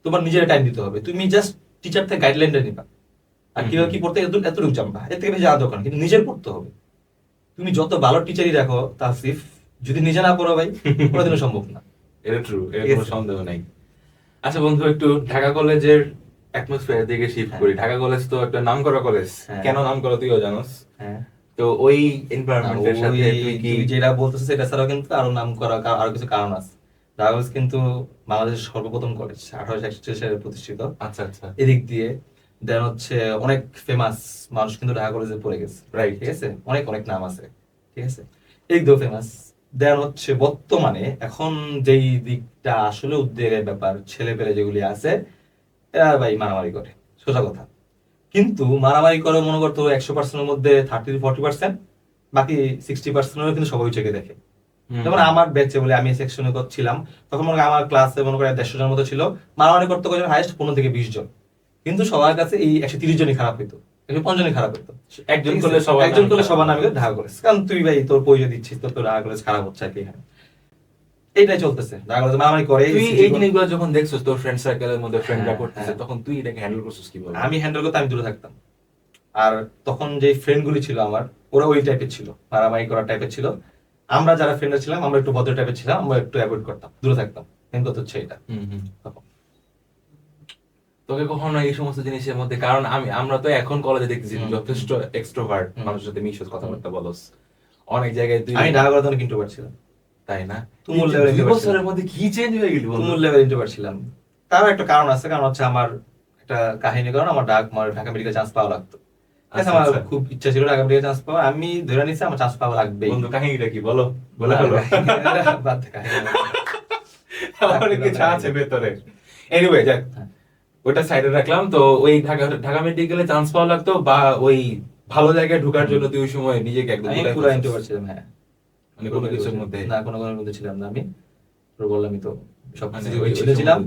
তোমার নিজের টাইম দিতে হবে, তুমি জাস্ট টিচার থেকে গাইডলাইনটা নিবা, আর কিভাবে কি পড়তে এতটুকু জানবা, এর থেকে বেশি যাওয়া দরকার, কিন্তু নিজের পড়তে হবে। তুমি যত ভালো টিচারই রাখো তাসিফ, যদি নিজে না পড়ো ভাই কোনোদিনও সম্ভব না।
এটা ট্রু, এর কোনো সন্দেহ নাই। আচ্ছা বন্ধু, একটু ঢাকা কলেজের অ্যাটমসফিয়ার দিকে শিফট করি। ঢাকা কলেজ তো একটা নামকরা কলেজ। কেন নামকরা তুইও জানোস।
হ্যাঁ,
তো ওই এনভায়রনমেন্টের সাথে তুই কি
তুই যেটা বলতেছিস সেটা ছাড়াও কিন্তু আরো নাম করা আরো কিছু কারণ আছে। ঢাকা কলেজ কিন্তু বাংলাদেশের সর্বপ্রথম কলেজ, 1861 সালে প্রতিষ্ঠিত।
আচ্ছা আচ্ছা,
এদিক দিয়ে দেন হচ্ছে অনেক ফেমাস মানুষ কিন্তু ঢাকা কলেজে পড়ে গেছে,
রাইট,
ঠিক আছে, অনেক অনেক নাম আছে, ঠিক আছে, এদিক দিয়েও ফেমাস। দেন হচ্ছে বর্তমানে এখন যেই দিকটা আসলে উদ্বেগের ব্যাপার, ছেলে পেলে যেগুলি আছে এরা ভাই মারামারি করে, সোজা কথা। কিন্তু মারামারি করে মনে করতো 100%-এর মধ্যে 30-40%, বাকি 60%-এরও কিন্তু সবাই চেকে দেখে। যেমন আমার ব্যাচে বলে আমি সেকশনে ছিলাম, তখন মনে করি আমার ক্লাসে মনে করি 150 জনের মতো ছিল, মারামারি করতে কজন হাইয়েস্ট 15 থেকে 20 জন, কিন্তু সবার কাছে এই 130 জনই খারাপ হইতো, 105 জনই খারাপ হইতো।
একজন করলে সবার
নামে ঢাকা কলেজ, কারণ তুই ভাই তোর পরিচয় দিচ্ছিস তো তোর ঢাকা কলেজ খারাপ হচ্ছে আর কি। হ্যাঁ, এইটাই চলতেছে, ঢাকা কলেজ মারামারি করে।
তুই এই জিনিসগুলো যখন দেখছস তোর ফ্রেন্ড সার্কেলের মধ্যে ফ্রেন্ডরা করতেছে,
হ্যাঁ।
তখন তুই এটাকে হ্যান্ডেল করছিস কিভাবে?
আমি হ্যান্ডেল করতে আমি দূরে থাকতাম, আর তখন যে ফ্রেন্ড গুলি ছিল আমার ওরা ওই টাইপের ছিল, মারামারি করার টাইপের ছিল। আমরা যারা ফ্রেন্ড ছিলাম আমরা একটু ভদ্র টাইপের ছিলাম, আমরা একটু অ্যাভয়েড করতাম, দূরে থাকতাম। মেন কথা হচ্ছে এটা।
তোকে কখনো এই সমস্ত জিনিসের মধ্যে, কারণ আমরা তো এখন কলেজে দেখতেছি যথেষ্ট এক্সট্রোভার্ট, মানুষের সাথে মিশস, কথাবার্তা বলস অনেক জায়গায়। তুই
আমি ঢাকা কলেজে অনেক ইন্ট্রোভার্ট ছিলাম,
তাই না?
তুমুল লেভেলে
2 বছরের মধ্যে কি চেঞ্জ হয়ে গেল?
তুমুল লেভেলে ইন্ট্রোভার্ট ছিলাম। তার একটা কারণ আছে, কারণ হচ্ছে আমার একটা কাহিনী, কারণ আমার ঢাকা মেডিকেল চান্স পাওয়া লাগতো। আমার খুব ইচ্ছা ছিল ঢাকা মেডিকেল চান্স পাওয়া, আমি ধরে নিচ্ছি আমার চান্স পাওয়া লাগবে।
বন্ধু কাহিনীটা কি বলো, বলে হলো
বাদ দে কাহিনী।
অনেক কিছু আছে ভেতরে। এনিওয়ে যাক, ওটা সাইডে রাখলাম। তো ওই ঢাকা মেডিকেলে চান্স পাওয়া লাগতো, বা ওই ভালো জায়গায় ঢোকার জন্য তুই ওই সময় নিজেকে একদম
আমি পুরো ইন্ট্রোভার্ট ছিলাম। হ্যাঁ,
মানে কোনো কিছুর মধ্যে
না, কোনো মধ্যে ছিলাম না আমি। তো বললামই তো সব
মানে
কিছু
ওই
ছিলাম।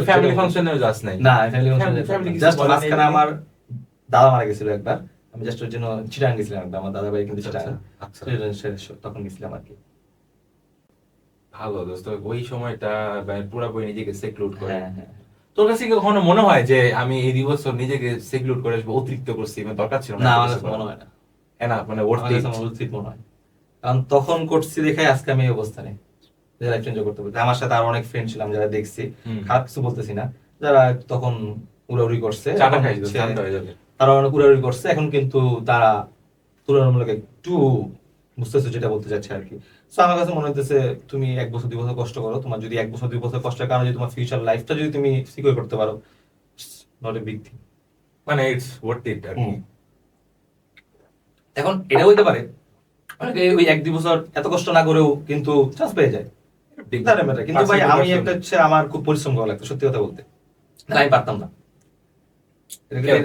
ফ্যামিলি ফাংশনেও যাস নাই?
না, ফ্যামিলি জাস্ট মাঝখানে আমার দাদা মারা গেছিল একবার, আমি জাস্ট ওর জন্য চিটাং গেছিলাম একবার, আমার দাদা ভাই কিন্তু চিটাং, তখন গেছিলাম আর কি।
ভালো দোস্ত, ওই সময়টা পুরোপুরি নিজেকে সেক্লুড করে।
হ্যাঁ হ্যাঁ।
তোর কাছে কি কখনো মনে হয় যে আমি এই 2 বছর নিজেকে সেক্লুড করে আসবো, অতিরিক্ত করছি, মানে দরকার ছিল
না, আমার কাছে মনে হয় না।
এনা মানে
আমার
worth it?
কাছে মনে উচিত মনে হয়, কারণ তখন করছি দেখে আজকে আমি এই অবস্থানে লাইফ এনজয় করতে পারছি। আমার সাথে আরো অনেক ফ্রেন্ড ছিলাম যারা দেখছি,
হুম।
খারাপ কিছু বলতেছি না, যারা তখন উড়াউড়ি করছে,
চাটা
এখন
খাইছো,
হচ্ছে
শান্ত হয়ে যাবে।
তারা অনেক উড়াউড়ি করছে, এখন কিন্তু তারা তুলনামূলক একটু বুঝতেছে যেটা বলতে চাচ্ছে আর কি। সো আমার কাছে মনে হইতেছে তুমি 1 বছর 2 বছর কষ্ট করো, তোমার যদি 1 বছর 2 বছর কষ্টের কারণে যদি তোমার ফিউচার লাইফটা যদি তুমি সিকিউর করতে পারো, নট এ বিগ থিং।
মানে ইটস worth it আর কি।
এখন এটা হইতে পারে অনেকে ওই 1-2 বছর এত কষ্ট না করেও কিন্তু চান্স পেয়ে যায়, Doesn't matter। কিন্তু ভাই আমি একটা হচ্ছে আমার খুব পরিশ্রম করা লাগতো, সত্যি কথা বলতে, না আমি পারতাম না।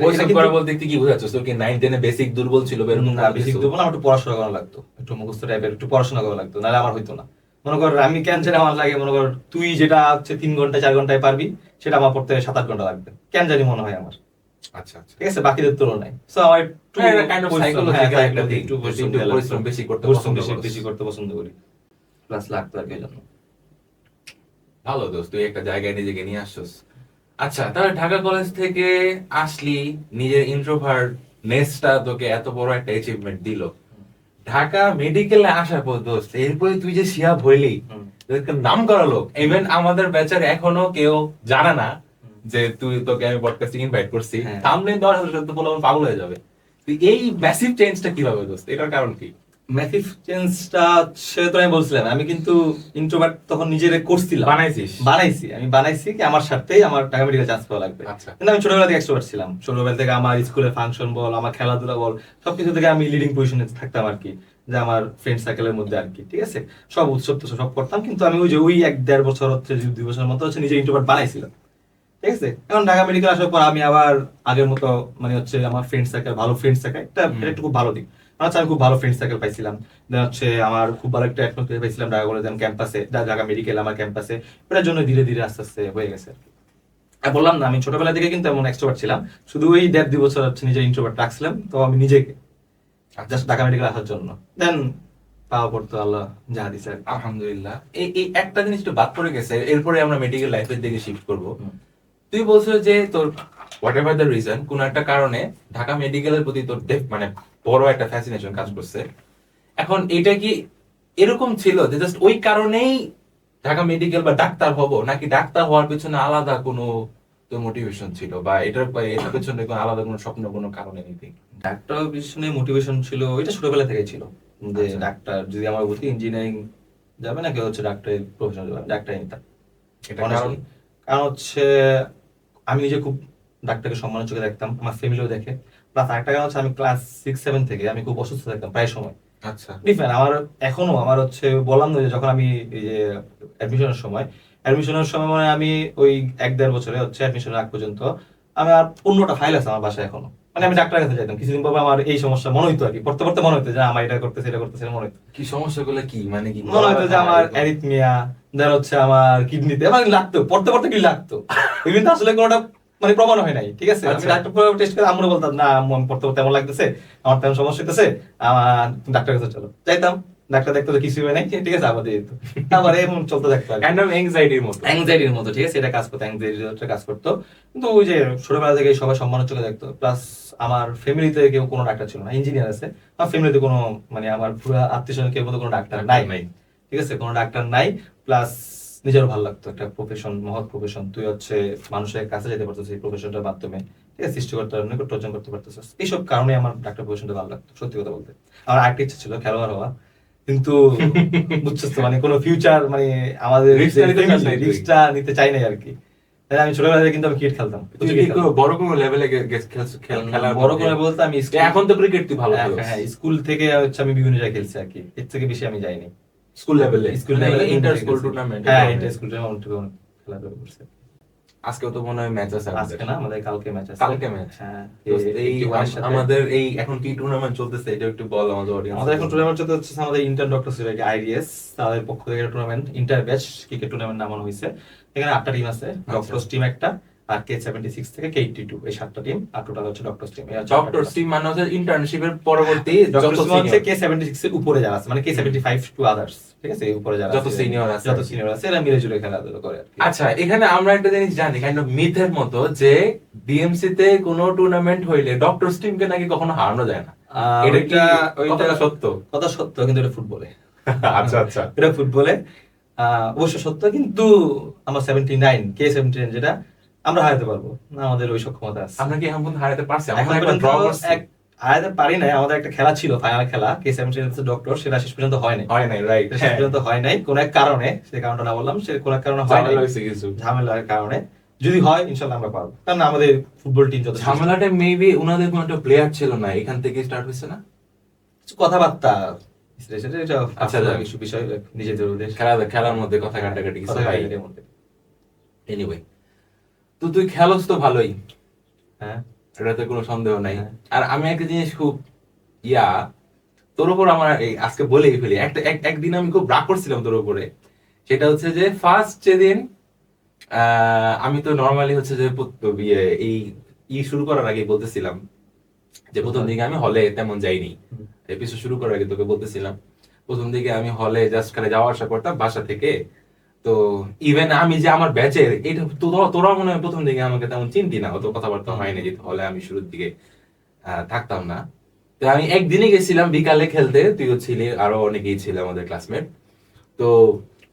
পরিশ্রম করা বলতে কি বোঝাচ্ছ? তোর কি 9-10 এ বেসিক দুর্বল ছিল বা এরকম
না,
কোনো
বেশি
কিছু?
দেবো না, আমার একটু পড়াশোনা করা লাগতো, একটু মুখস্থ টাইপের একটু পড়াশোনা করা লাগতো, নাহলে আমার হইতো না। মনে কর আমি কেন জানি আমার লাগে, মনে কর তুই যেটা হচ্ছে 3 ঘন্টা 4 ঘন্টায় পারবি, সেটা আমার পড়তে 7-8 ঘন্টা লাগবে, কেন জানি মনে হয় আমার,
আচ্ছা আচ্ছা।
ঠিক আছে, বাকিদের তুলনায়। সো আমার একটু
হ্যাঁ, এটা kind of
পরিশ্রম,
psychological
হ্যাঁ,
একটা দিক।
একটু
একটু
পরিশ্রম দেয়া
পরিশ্রম
লাগতো।
বেশি করতে
পরিশ্রম
পছন্দ
বেশি
করো।
বেশি করতে পছন্দ করি, প্লাস লাগতো আর কি এই জন্য।
ভালো দোস্ত, তুই একটা জায়গায় নিজেকে নিয়ে আসছস। আচ্ছা, তাহলে ঢাকা কলেজ থেকে আসলি, নিজের ইন্ট্রোভার্ট নেসটা তোকে এত বড় একটা অ্যাচিভমেন্ট দিল। ঢাকা মেডিকেলে আসার পর দোস্ত, এরপরে তুই যে শিয়া ভইলি, তোকে নাম করা লোক, ইভেন আমাদের ব্যাচের এখনো কেউ জানে না যে তোকে আমি পডকাস্টে ইনভাইট করছি।
হ্যাঁ।
থাম্বনেল দেওয়ার সাথে সাথে বলে আমার পাগল হয়ে যাবে। তুই এই ম্যাসিভ চেঞ্জটা কিভাবে দোস্ত? এটার কারণ কি?
ম্যাসিভ চেঞ্জটা সে তো আমি বলছিলাম, আমি কিন্তু ইন্ট্রোভার্ট তখন নিজেরে করছিলাম,
বানাইছিস?
আমি বানাইছি কি আমার সাথেই আমার ঢাকা মেডিকেল চান্স পাওয়া লাগবে।
আচ্ছা।
কিন্তু আমি ছোটবেলা থেকে এক্সট্রোভার্ট ছিলাম, ছোটবেলা থেকে আমার স্কুলের ফাংশন বল, আমার খেলাধুলা বল, সবকিছু থেকে আমি লিডিং পজিশনে থাকতাম আর কি, যে আমার ফ্রেন্ড সার্কেলের মধ্যে আর কি, ঠিক আছে, সব উৎসব তো সব করতাম। কিন্তু আমি ওই যে ওই 1-1.5 বছর হচ্ছে 2 বছরের মতো হচ্ছে নিজে ইন্ট্রোভার্ট বানাইছিলাম, ঠিক আছে। এখন ঢাকা মেডিকেল আসার পর আমি আবার আগের মতো মানে হচ্ছে আমার ফ্রেন্ড সার্কেল, ভালো ফ্রেন্ড সার্কেল, এটা একটু খুব ভালো দিক। আচ্ছা, আমি খুব ভালো ফ্রেন্ড সার্কেল পাইছিলাম, দেন হচ্ছে আমার খুব ভালো একটা অ্যাটমসফিয়ার পাইছিলাম ঢাকা কলেজ ক্যাম্পাসে, ঢাকা মেডিকেল আমার ক্যাম্পাসে, ওটার জন্য ধীরে ধীরে আস্তে আস্তে হয়ে গেছে আর কি। আর বললাম না, আমি ছোটবেলা থেকে কিন্তু এমন এক্সট্রোভার্ট ছিলাম, শুধু ওই 1.5-2 বছর হচ্ছে নিজের ইন্ট্রোভার্ট রাখছিলাম, তো আমি নিজেকে জাস্ট ঢাকা মেডিকেল আসার জন্য, দেন পাওয়া পড়তো আল্লাহ যা দিছে আর কি।
আলহামদুলিল্লাহ। এই একটা জিনিস একটু বাদ পড়ে গেছে, এরপরে আমরা মেডিকেল লাইফের দিকে শিফট করব।
হুম।
তুই বলছো যে তোর হোয়াট এভার দ্য রিজন, কোন একটা কারণে ঢাকা মেডিকেলের প্রতি তোর মানে বড় একটা ফ্যাসিনেশন কাজ করছে। এখন এটা কি এরকম ছিল যে জাস্ট ওই কারণেই ঢাকা মেডিকেল বা ডাক্তার হবো, নাকি ডাক্তার হওয়ার পেছনে আলাদা কোনো তোর মোটিভেশন ছিল, বা এটার পেছনে কোনো আলাদা কোনো স্বপ্ন, কোনো কারণে এনিথিং?
ডাক্তার পিছনে মোটিভেশন ছিল, এটা ছোটবেলা থেকে ছিল যে
আচ্ছা।
ডাক্তার যদি আমার বলতে ইঞ্জিনিয়ারিং যাবে না, কেউ হচ্ছে ডাক্তারের প্রফেশন যাবে, ডাক্তার নিতাম।
এটা
Honestly,
কারণ?
কারণ হচ্ছে আমি নিজে খুব ডাক্তারকে সম্মানের চোখে দেখতাম, আমার ফ্যামিলিও দেখে, প্লাস আরেকটা কারণ হচ্ছে আমি ক্লাস 6-7 থেকে আমি খুব অসুস্থ থাকতাম প্রায় সময়।
আচ্ছা।
ডিফারেন্ট আমার এখনো, আমার হচ্ছে বললাম না যে যখন আমি এই যে অ্যাডমিশনের সময় মানে আমি ওই 1-1.5 বছরে হচ্ছে অ্যাডমিশনের আগ পর্যন্ত আমার 15টা ফাইল আছে আমার বাসায় এখনো। মানে আমি ডাক্তারের কাছে যাইতাম, কিছুদিন পর আমার এই সমস্যা মনে হইতো আর কি, পড়তে পড়তে মনে হইতো যে আমার এটা করতেছে এটা করতেছে মনে হইতো,
কি সমস্যাগুলো কি মানে কি?
মনে হইতো যে আমার অ্যারিথমিয়া, দেন হচ্ছে আমার কিডনিতে আমার লাগতো, পড়তে পড়তে কি লাগতো, কিন্তু আসলে কোনোটা মানে প্রমাণ হয় নাই, ঠিক আছে। আমি
আচ্ছা।
ডাক্তার টেস্ট করে আমরা বলতাম না আম্মু, আমি পড়তে পড়তে এমন লাগতেছে, আমার তেমন সমস্যা হইতেছে, আমার ডাক্তার কাছে চলো, যাইতাম, ডাক্তার দেখতে তো কিছুই হয় নাই, ঠিক আছে, আবার দিয়ে দিত, আবার এমন চলতে থাকতো
কাইন্ড অফ অ্যাংজাইটির মতো।
অ্যাংজাইটির মতো, ঠিক আছে, এটা কাজ করতো, অ্যাংজাইটির কাজ করতো। কিন্তু ওই যে ছোটবেলা থেকে সবাই সম্মানের চোখে দেখতো, প্লাস আমার ফ্যামিলিতে কেউ কোনো ডাক্তার ছিল না, ইঞ্জিনিয়ার আছে আমার ফ্যামিলিতে, কোনো মানে আমার পুরো আত্মীয় কেউ মতো কোনো ডাক্তার নাই, ঠিক আছে, কোনো ডাক্তার নাই। প্লাস নিজেরও ভালো লাগতো, একটা প্রফেশন, মহৎ প্রফেশন, তুই হচ্ছে মানুষের কাছে যেতে পারতেছিস এই প্রফেশনটার মাধ্যমে, ঠিক আছে, সৃষ্টিকর্তার নৈকট্য অর্জন করতে পারতেছিস, এইসব কারণে আমার ডাক্তার প্রফেশনটা ভালো লাগতো সত্যি কথা বলতে। আমার আরেকটা ইচ্ছা ছিল খেলোয়াড় হওয়া, কিন্তু বুঝছিস তো মানে কোনো ফিউচার মানে আমাদের রিস্কটা নিতে চাই নাই আর কি। তাই আমি ছোটবেলা থেকে কিন্তু আমি ক্রিকেট খেলতাম,
তুই কি বড় কোনো লেভেলে খেলা?
বড় করে বলতে আমি
এখন তো ক্রিকেট তুই ভালো খেলোস।
হ্যাঁ, স্কুল থেকে হচ্ছে আমি বিভিন্ন জায়গায় খেলছি আর কি, এর থেকে বেশি আমি যাইনি।
স্কুল লেভেলে?
স্কুল লেভেলে
ইন্টার স্কুল টুর্নামেন্ট?
হ্যাঁ, ইন্টার স্কুল টুর্নামেন্ট খেলাধুলা করছি।
আজকেও তো মনে হয় ম্যাচ আছে আমাদের।
আজকে না, আমাদের কালকে ম্যাচ আছে।
কালকে ম্যাচ?
হ্যাঁ,
এই আমাদের এই এখন কি টুর্নামেন্ট চলতেছে, এটা একটু বল আমাদের অডিয়েন্স।
আমাদের এখন টুর্নামেন্ট চলতে হচ্ছে আমাদের ইন্টার ডক্টর সিরাজ আইডিএস, তাদের পক্ষ থেকে tournament, inter batch cricket tournament নামানো হয়েছে। এখানে 8টা টিম আছে, ডক্টরস টিম একটা, আর K76 থেকে K82, এই 7টা টিম, আর টোটাল হচ্ছে ডক্টরস টিম।
ডক্টর টিম মানে হচ্ছে ইন্টার্নশিপের পরবর্তী যত
হচ্ছে
সিনিয়র,
K76 এর উপরে যারা আছে, মানে K75 টু আদার্স, ঠিক আছে, এই উপরে যারা
যত সিনিয়র আছে,
যত সিনিয়র আছে এরা মিলে জুলে খেলাধুলা করে আর কি।
আচ্ছা, এখানে আমরা একটা জিনিস জানি কাইন্ড অফ মিথের মতো, যে ডিএমসি তে কোনো টুর্নামেন্ট হইলে ডক্টরস টিমকে নাকি কখনো হারানো যায় না। এটা কি
ওইটা
কতটা সত্য?
কথা সত্য, কিন্তু এটা ফুটবলে।
আচ্ছা আচ্ছা।
এটা ফুটবলে অবশ্য সত্য, কিন্তু আমার 79 K79 যেটা আমরা হারাতে পারবো না, আমাদের ওই সক্ষমতা আছে।
আমরা কি এখন পর্যন্ত হারাতে পারছি?
এখন
আমরা একবার
পর্যন্ত
ড্র করছি।
হারাতে পারি নাই। আমাদের একটা খেলা ছিল, ফাইনাল খেলা K79 ডক্টর, সেটা শেষ পর্যন্ত হয় নাই।
হয় নাই, রাইট।
শেষ পর্যন্ত হয় নাই কোন এক কারণে, সেই কারণটা না বললাম, সে কোন এক কারণে হয় নাই,
ঝামেলা হয়েছে কিছু।
ঝামেলার কারণে। যদি হয় ইনশাআল্লাহ আমরা পারবো, কারণ আমাদের ফুটবল টিম যথেষ্ট।
ঝামেলাটা মেবি ওনাদের কোনো একটা প্লেয়ার ছিল না, এখান থেকে স্টার্ট হয়েছে না?
কিছু কথাবার্তা, এটা
আচ্ছা,
কিছু বিষয় নিজেদের ওদের
খেলার মধ্যে কথা কাটাকাটি কিছু
কথা
ভাই।
কাটাকাটির মধ্যে।
এনিওয়ে, তো তুই খেলোস তো ভালোই,
হ্যাঁ,
এটাতে কোনো সন্দেহ নাই।
হ্যাঁ।
আর আমি একটা জিনিস খুব তোর উপর আমার আজকে বলেই ফেলি, একদিন আমি খুব রাগ করছিলাম তোর উপরে। সেটা হচ্ছে যে ফার্স্ট যেদিন আমি তো নর্মালি হচ্ছে যে এই শুরু করার আগে বলতেছিলাম যে প্রথম দিকে আমি হলে তেমন যাইনি। এপিসোড শুরু করার আগে তোকে বলতেছিলাম প্রথম দিকে আমি হলে জাস্ট খালি যাওয়া আসা করতাম বাসা থেকে। তো ইভেন আমি যে আমার ব্যাচের এটা তোরা মনে হয় প্রথম দিকে আমাকে তেমন চিনতি না, অত কথাবার্তা হয়নি, যেহেতু হলে আমি শুরুর দিকে থাকতাম না। তো আমি একদিনই গেছিলাম বিকালে খেলতে, তুইও ছিলি, আরো অনেকেই ছিল আমাদের ক্লাসমেট। তো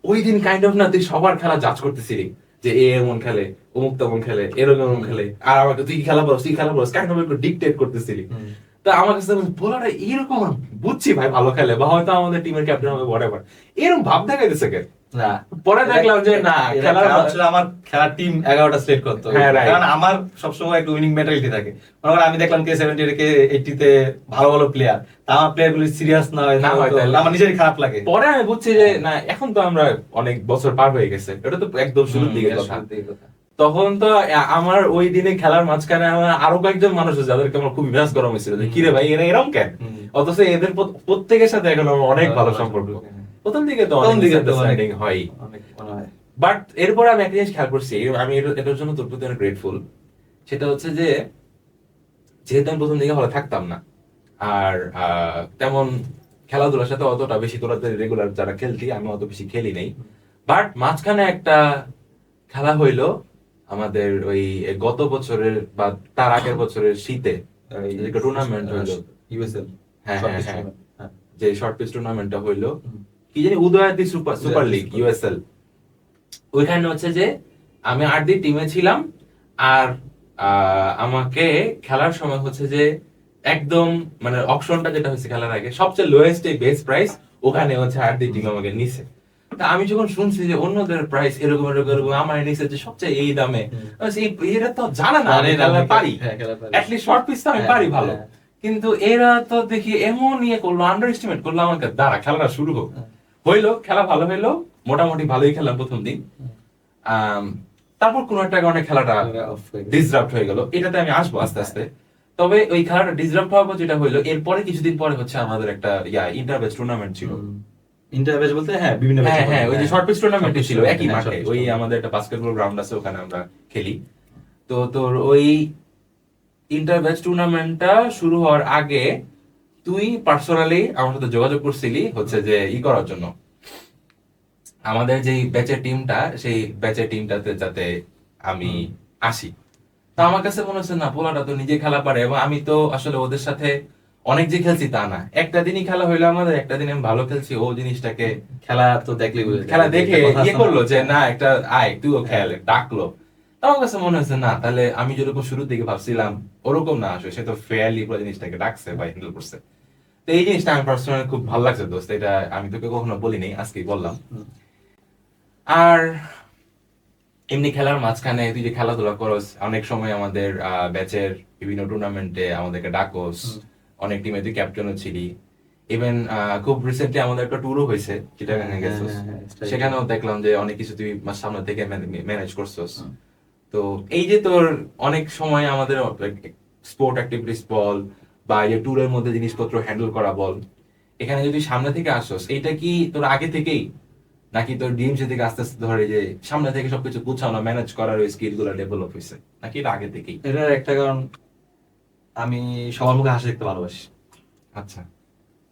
ওই দিন কাইন্ড অফ না তুই সবার খেলা জাজ করতেছিলি, যে এ এমন খেলে, অমুক তেমন খেলে, এরকম এমন খেলে, আর আমাকে তুই খেলা বলস কাইন্ড অফ একটু ডিকটেট করতেছিলি। তো আমার কাছে বলাটা এরকম, বুঝছি ভাই ভালো খেলে বা হয়তো আমাদের টিমের ক্যাপ্টেন হবে whatever, এরকম ভাব দেখাইতেছে কে?
না,
পরে দেখলাম যে না,
খেলা ছিল আমার খেলার টিম 11টা সিলেক্ট করতে হবে,
হ্যাঁ, right.
কারণ আমার সবসময় একটা উইনিং মেন্টালিটি থাকে। মনে করেন আমি দেখলাম K70 K80 তে ভালো ভালো প্লেয়ার, তা আমার প্লেয়ার গুলি সিরিয়াস না হয়,
না হয়
তো
তাহলে
আমার নিজেরই খারাপ লাগে।
পরে আমি বুঝছি যে না, এখন তো আমরা অনেক বছর পার হয়ে গেছে, এটা তো একদম শুরুর দিকে কথা। তখন তো আমার ওই দিনে খেলার মাঝখানে আমার আরো কয়েকজন মানুষ আছে যাদেরকে আমার খুব বিরাজ গরম হয়েছিল যে কিরে ভাই এরা এরকম কেন, অথচ এদের প্রত্যেকের সাথে এখন আমার অনেক ভালো সম্পর্ক। প্রথম দিকে তো অনেক মিসআন্ডারস্ট্যান্ডিং হয়, বাট এরপর আমি একটা জিনিস খেয়াল করছি, আমি এটার জন্য তোর প্রতি অনেক গ্রেটফুল। সেটা হচ্ছে যে যেহেতু আমি প্রথম দিকে হলে থাকতাম না, আর তেমন খেলাধুলার সাথে অতটা বেশি তোরা রেগুলার যারা খেলতি, আমি অত বেশি খেলি নাই, বাট মাঝখানে একটা খেলা হইলো আমাদের ওই গত বছরের বা তার আগের বছরের শীতে টুর্নামেন্ট হইলো
ইউএসএল,
হ্যাঁ হ্যাঁ হ্যাঁ, যে শর্ট পিচ টুর্নামেন্টটা হইলো, কি জানি উদয়াদি সুপার লিগ ইউএসএল। ওইখানে হচ্ছে যে আমি 8 দিন টিমে ছিলাম, আর আমাকে খেলার সময় হচ্ছে যে একদম মানে অপশনটা যেটা হয়েছে খেলার আগে সবচেয়ে লোয়েস্ট বেস প্রাইস, ওখানে হচ্ছে 8 দিন টিম আমাকে নিছে। তা আমি যখন শুনছি যে অন্যদের প্রাইস এরকম এরকম আমার নিচে যে সবচেয়ে এই দামে, এরা তো জানা না আমি খেলা পারি, অ্যাটলিস্ট শর্ট পিচ তো আমি পারি ভালো, কিন্তু এরা তো দেখি এমন ইয়ে করলো, আন্ডার এস্টিমেট করলো আমাকে। দাঁড়া খেলাটা শুরু হোক। হইলো, খেলা ভালো হইলো, মোটামুটি ভালোই খেললাম প্রথম দিন। তারপর কোন একটা কারণে খেলাটা ডিসরাপ্ট হয়ে গেল, এটাতে আমি আসবো আস্তে আস্তে। তবে ওই খেলাটা ডিসরাপ্ট হওয়ার পর যেটা হইলো, এরপরে কিছুদিন পরে হচ্ছে আমাদের একটা ইন্টারব্যাচ টুর্নামেন্ট ছিল।
ইন্টারব্যাচ বলতে বিভিন্ন
হ্যাঁ ওই যে শর্ট পিচ টুর্নামেন্টই ছিল একই মাঠে, ওই আমাদের একটা বাস্কেটবল গ্রাউন্ড আছে, ওখানে আমরা খেলি। তো তোর ওই ইন্টারব্যাচ টুর্নামেন্টটা শুরু হওয়ার আগে তুই পার্সোনালি আমার সাথে যোগাযোগ করছিলি হচ্ছে যে করার জন্য, আমাদের যে ব্যাচের টিমটা, সেই ব্যাচের টিমটাতে যাতে আমি আসি। তো আমার কাছে মনে হচ্ছে না, পোলাটা তো নিজে খেলা পারে, এবং আমি তো আসলে ওদের সাথে অনেক যে খেলছি তা না, একটা দিনই খেলা হইলো আমাদের, একটা দিন আমি ভালো খেলছি, ও জিনিসটাকে
খেলা তো দেখলে
খেলা দেখে করলো যে না একটা আয় তুইও খেল, ডাকলো। আমার কাছে মনে হচ্ছে না, তাহলে আমি যেরকম শুরুর দিকে ভাবছিলাম ওরকম না আসলে, সে তো ফেয়ারলি পুরো জিনিসটাকে ডাকছে বা হ্যান্ডেল করছে। তো এই জিনিসটা আমি পার্সোনালি খুব ভালো লাগছে দোস্ত, এটা আমি তোকে কখনো বলিনি, আজকেই বললাম। আর এমনি খেলার মাঝখানে তুই যে খেলাধুলা করস, অনেক সময় আমাদের ব্যাচের বিভিন্ন টুর্নামেন্টে আমাদেরকে ডাকোস, অনেক টিমে তুই ক্যাপ্টেনও ছিলি। ইভেন খুব রিসেন্টলি আমাদের একটা ট্যুরও হয়েছে, চিটাগাং এ গেছিস, সেখানেও দেখলাম যে অনেক কিছু তুই সামনে থেকে ম্যানেজ করছস। তো এই যে তোর অনেক সময় আমাদের স্পোর্ট অ্যাক্টিভিটিস বল বা এই ট্যুরের মধ্যে জিনিসপত্র হ্যান্ডেল করা বল, এখানে যদি সামনে থেকে আসছস, এইটা কি তোর আগে থেকেই, নাকি তোর ডিএমসি থেকে আস্তে আস্তে ধরে যে সামনে থেকে সবকিছু গুছানো ম্যানেজ করার ওই স্কিল গুলো ডেভেলপ হয়েছে, নাকি এটা আগে থেকেই?
এটার একটা কারণ, আমি সবার মুখে হাসি দেখতে ভালোবাসি।
আচ্ছা,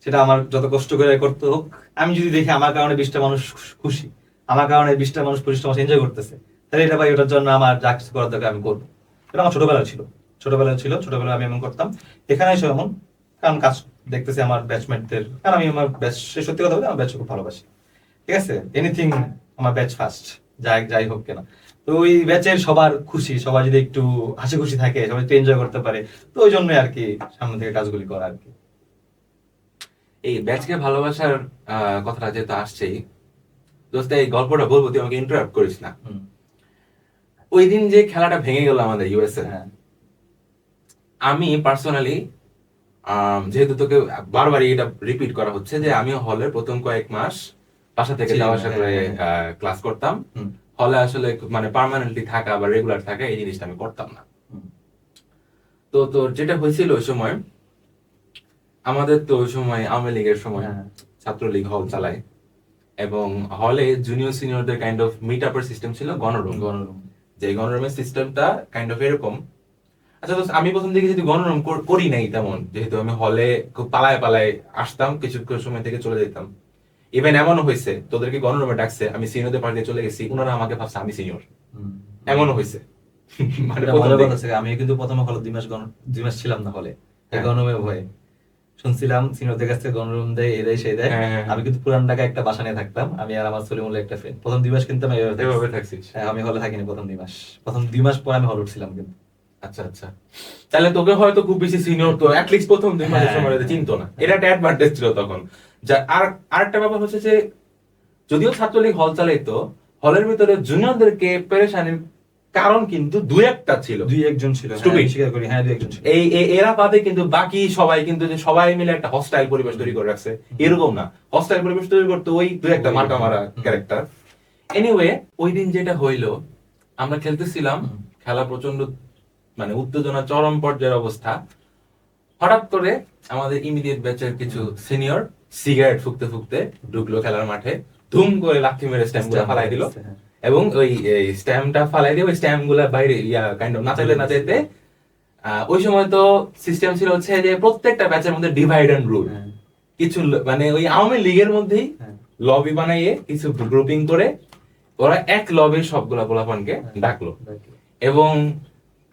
সেটা আমার যত কষ্ট করে করতে হোক, আমি যদি দেখি আমার কারণে 20টা মানুষ খুশি, আমার কারণে 20টা মানুষ 25টা মানুষ এনজয় করতেছে, তাহলে এটা ভাই ওটার জন্য আমার যা কিছু করার দরকার আমি করবো। এটা আমার ছোটবেলায় ছিল, ছোটবেলায় আমি এমন করতাম, এখানে এসে এমন, কারণ কাজ দেখতেছি আমার ব্যাচমেটদের, কারণ আমি আমার ব্যাচ, সত্যি কথা বলতে আমার ব্যাচ খুব ভালোবাসি, ঠিক আছে, এনিথিং আমার ব্যাচ ফার্স্ট, যাই হোক কেন। তো ওই ব্যাচের সবার খুশি, সবাই যদি একটু হাসি খুশি থাকে, সবাই একটু এনজয় করতে পারে, তো ওই জন্যই আর কি সামনে থেকে কাজগুলি করা আর কি।
এই ব্যাচকে ভালোবাসার কথাটা যেহেতু আসছেই, দোস্ত এই গল্পটা বলবো, তুই আমাকে ইন্টারাপ্ট করিস না। ওই দিন যে খেলাটা ভেঙে গেল আমাদের ইউএসএ,
হ্যাঁ,
আমি পার্সোনালি, যেহেতু তোকে বারবারই এটা রিপিট করা হচ্ছে যে আমি হলের প্রথম কয়েক মাস বাসা থেকে
জি,
যাওয়া আসা করে
হ্যাঁ।
ক্লাস করতাম।
হুম।
হলে আসলে মানে পার্মানেন্টলি থাকা বা রেগুলার থাকা এই জিনিসটা আমি করতাম না।
হুম।
তো তোর যেটা হয়েছিল ওই সময়, আমাদের তো ওই সময় আওয়ামী লীগের সময়
হ্যাঁ।
ছাত্রলীগ হল চালায়, এবং হলে জুনিয়র সিনিয়রদের কাইন্ড অফ মিট আপের সিস্টেম ছিল গণরুম।
গণরুম।
যে গণরুমের সিস্টেমটা কাইন্ড অফ এরকম। আচ্ছা দোস্ত, আমি প্রথম দিকে যদি গণরুম করি নাই তেমন, যেহেতু আমি হলে খুব পালায় পালায় আসতাম, কিছু সময় থেকে চলে যেতাম। ইভেন এমনও হয়েছে তোদেরকে গণরুমে ডাকছে, আমি সিনিয়রদের পার্টিতে চলে গেছি, ওনারা আমাকে ভাবছে আমি সিনিয়র, এমনও হয়েছে। মানে
এটা
প্রথম
মজার
দিকে-
কথা ছিল, আমি কিন্তু প্রথমে হলে 2 মাস ছিলাম না হলে,
হ্যাঁ।
গণরুমে ভয়ে শুনছিলাম সিনিয়রদের কাছ থেকে গণরুম দেয়, এ দেয় সেই দেয়।
হ্যাঁ, হ্যাঁ,
আমি কিন্তু পুরান ঢাকায় একটা বাসা নিয়ে থাকতাম, আমি আর আমার সলিমুল্লাহ একটা ফ্রেন্ড। প্রথম 2 মাস কিন্তু আমি এভাবে
এভাবে
থাকছি।
থাকছিস।
হ্যাঁ, আমি হলে থাকিনি প্রথম 2 মাস, প্রথম 2 মাস পর আমি হলে উঠছিলাম কিন্তু।
আচ্ছা আচ্ছা, তাহলে তোকে হয়তো খুব বেশি সিনিয়র তো অ্যাটলিস্ট প্রথম 2 মাসের
হ্যাঁ।
সময় চিনতো না, এটা একটা অ্যাডভান্টেজ ছিল তখন। যা আরেকটা ব্যাপার হচ্ছে যে, যদিও ছাত্রলীগ হল চালাইতো, হলের ভিতরে জুনিয়রদেরকে পেরেশানির কারণ কিন্তু দুই একটা ছিল।
2-1 জন ছিল, হ্যাঁ,
Stupid.
আমি স্বীকার করি, হ্যাঁ 2-1 জন ছিল।
এরা বাদে কিন্তু বাকি সবাই কিন্তু, যে সবাই মিলে একটা হস্টাইল পরিবেশ তৈরি করে রাখছে এরকম না, হস্টাইল পরিবেশ তৈরি করতে ওই দুই একটা মার্কা মারা ক্যারেক্টার। এনিওয়ে, ওই দিন যেটা হইলো, আমরা খেলতেছিলাম, খেলা প্রচন্ড মানে উত্তেজনা চরম পর্যায়ের অবস্থা। হঠাৎ করে আমাদের ইমিডিয়েট ব্যাচের কিছু সিনিয়র সিগারেট ফুকতে ফুকতে ঢুকলো খেলার মাঠে, ধুম করে লাথি মেরে স্ট্যাম্প গুলা ফালাই দিল,
হ্যাঁ।
এবং ওই স্ট্যাম্পটা ফালাই দিয়ে ওই স্ট্যাম্প গুলা বাইরে কাইন্ড অফ নাচাইতে নাচাইতে, ওই সময় তো সিস্টেম ছিল হচ্ছে যে প্রত্যেকটা ব্যাচের মধ্যে ডিভাইড এন্ড রুল,
হ্যাঁ।
কিছু মানে ওই আওয়ামী লীগের মধ্যেই
হ্যাঁ।
লবি বানাইয়ে কিছু গ্রুপিং করে ওরা এক লবির সবগুলা পোলাপানকে ডাকলো। এবং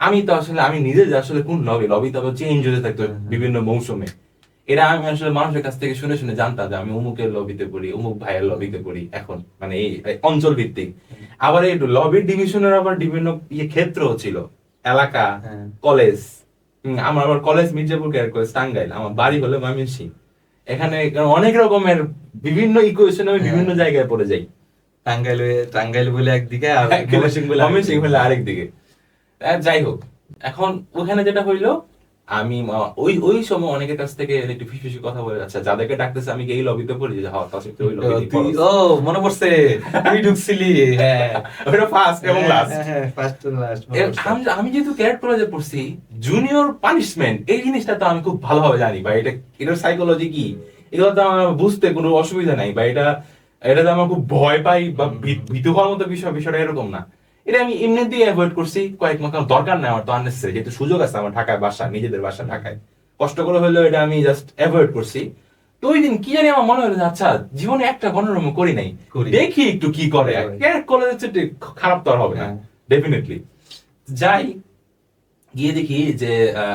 আমি তো আসলে, আমি নিজে যে আসলে কোন লবি তো চেঞ্জ হতে থাকতো বিভিন্ন মৌসুমে, এটা আমি আসলে মানুষের কাছ থেকে শুনে শুনে জানতাম যে আমি অমুকের লবিতে পড়ি, অমুক ভাইয়ের লবিতে পড়ি, এখন মানে এই অঞ্চল ভিত্তিক। আবার এই লবির ডিভিশনের আবার বিভিন্ন ক্ষেত্র ছিল, এলাকা,
হ্যাঁ।
কলেজ। আমার আবার college Mirzapur correct college Tangail, আমার বাড়ি হলো ময়মনসিংহ। এখানে অনেক রকমের বিভিন্ন ইকুয়েশনে আমি বিভিন্ন জায়গায় পড়ে যাই।
টাঙ্গাইল বলে একদিকে আর
ময়মনসিংহ হলে আরেক দিকে। যাই হোক, এখন ওখানে যেটা হইলো, আমি ওই সময় অনেকের কাছ থেকে একটু ফিসফিসি কথা বলে, আচ্ছা যাদেরকে ডাকতেছে আমি কি এই লবিতে পড়ি, যে হ্যাঁ তার সাথে ওই লবিতে
তুই, ও মনে পড়ছে, তুই ঢুকছিলি, হ্যাঁ
ওটা ফার্স্ট এবং লাস্ট।
হ্যাঁ, ফার্স্ট টু লাস্ট।
আমি যেহেতু ক্যারেক্ট কলেজে পড়ছি, জুনিয়র পানিশমেন্ট এই জিনিসটা তো আমি খুব ভালোভাবে জানি, বা এটার সাইকোলজি কি, এগুলো তো আমার বুঝতে কোনো অসুবিধা নাই, বা এটাতে আমার খুব ভয় পাই বা ভীতু হওয়ার মতো বিষয়টা এরকম না। এটা আমি এমনিতেই অ্যাভয়েড করছি কয়েক মাস, কারণ দরকার নাই আমার তো আননেসেসারি, যেহেতু সুযোগ আছে আমার ঢাকায় বাসা, নিজেদের বাসা ঢাকায়, কষ্ট করে হলেও এটা আমি জাস্ট অ্যাভয়েড করছি। তো ওই দিন কি জানি আমার মনে হলো যে আচ্ছা জীবনে একটা গণরুম করি নাই, দেখি একটু কি করে, ক্যারেক্ট কলেজের চেয়ে খারাপ তো আর হবে না ডেফিনেটলি। যাই গিয়ে দেখি যে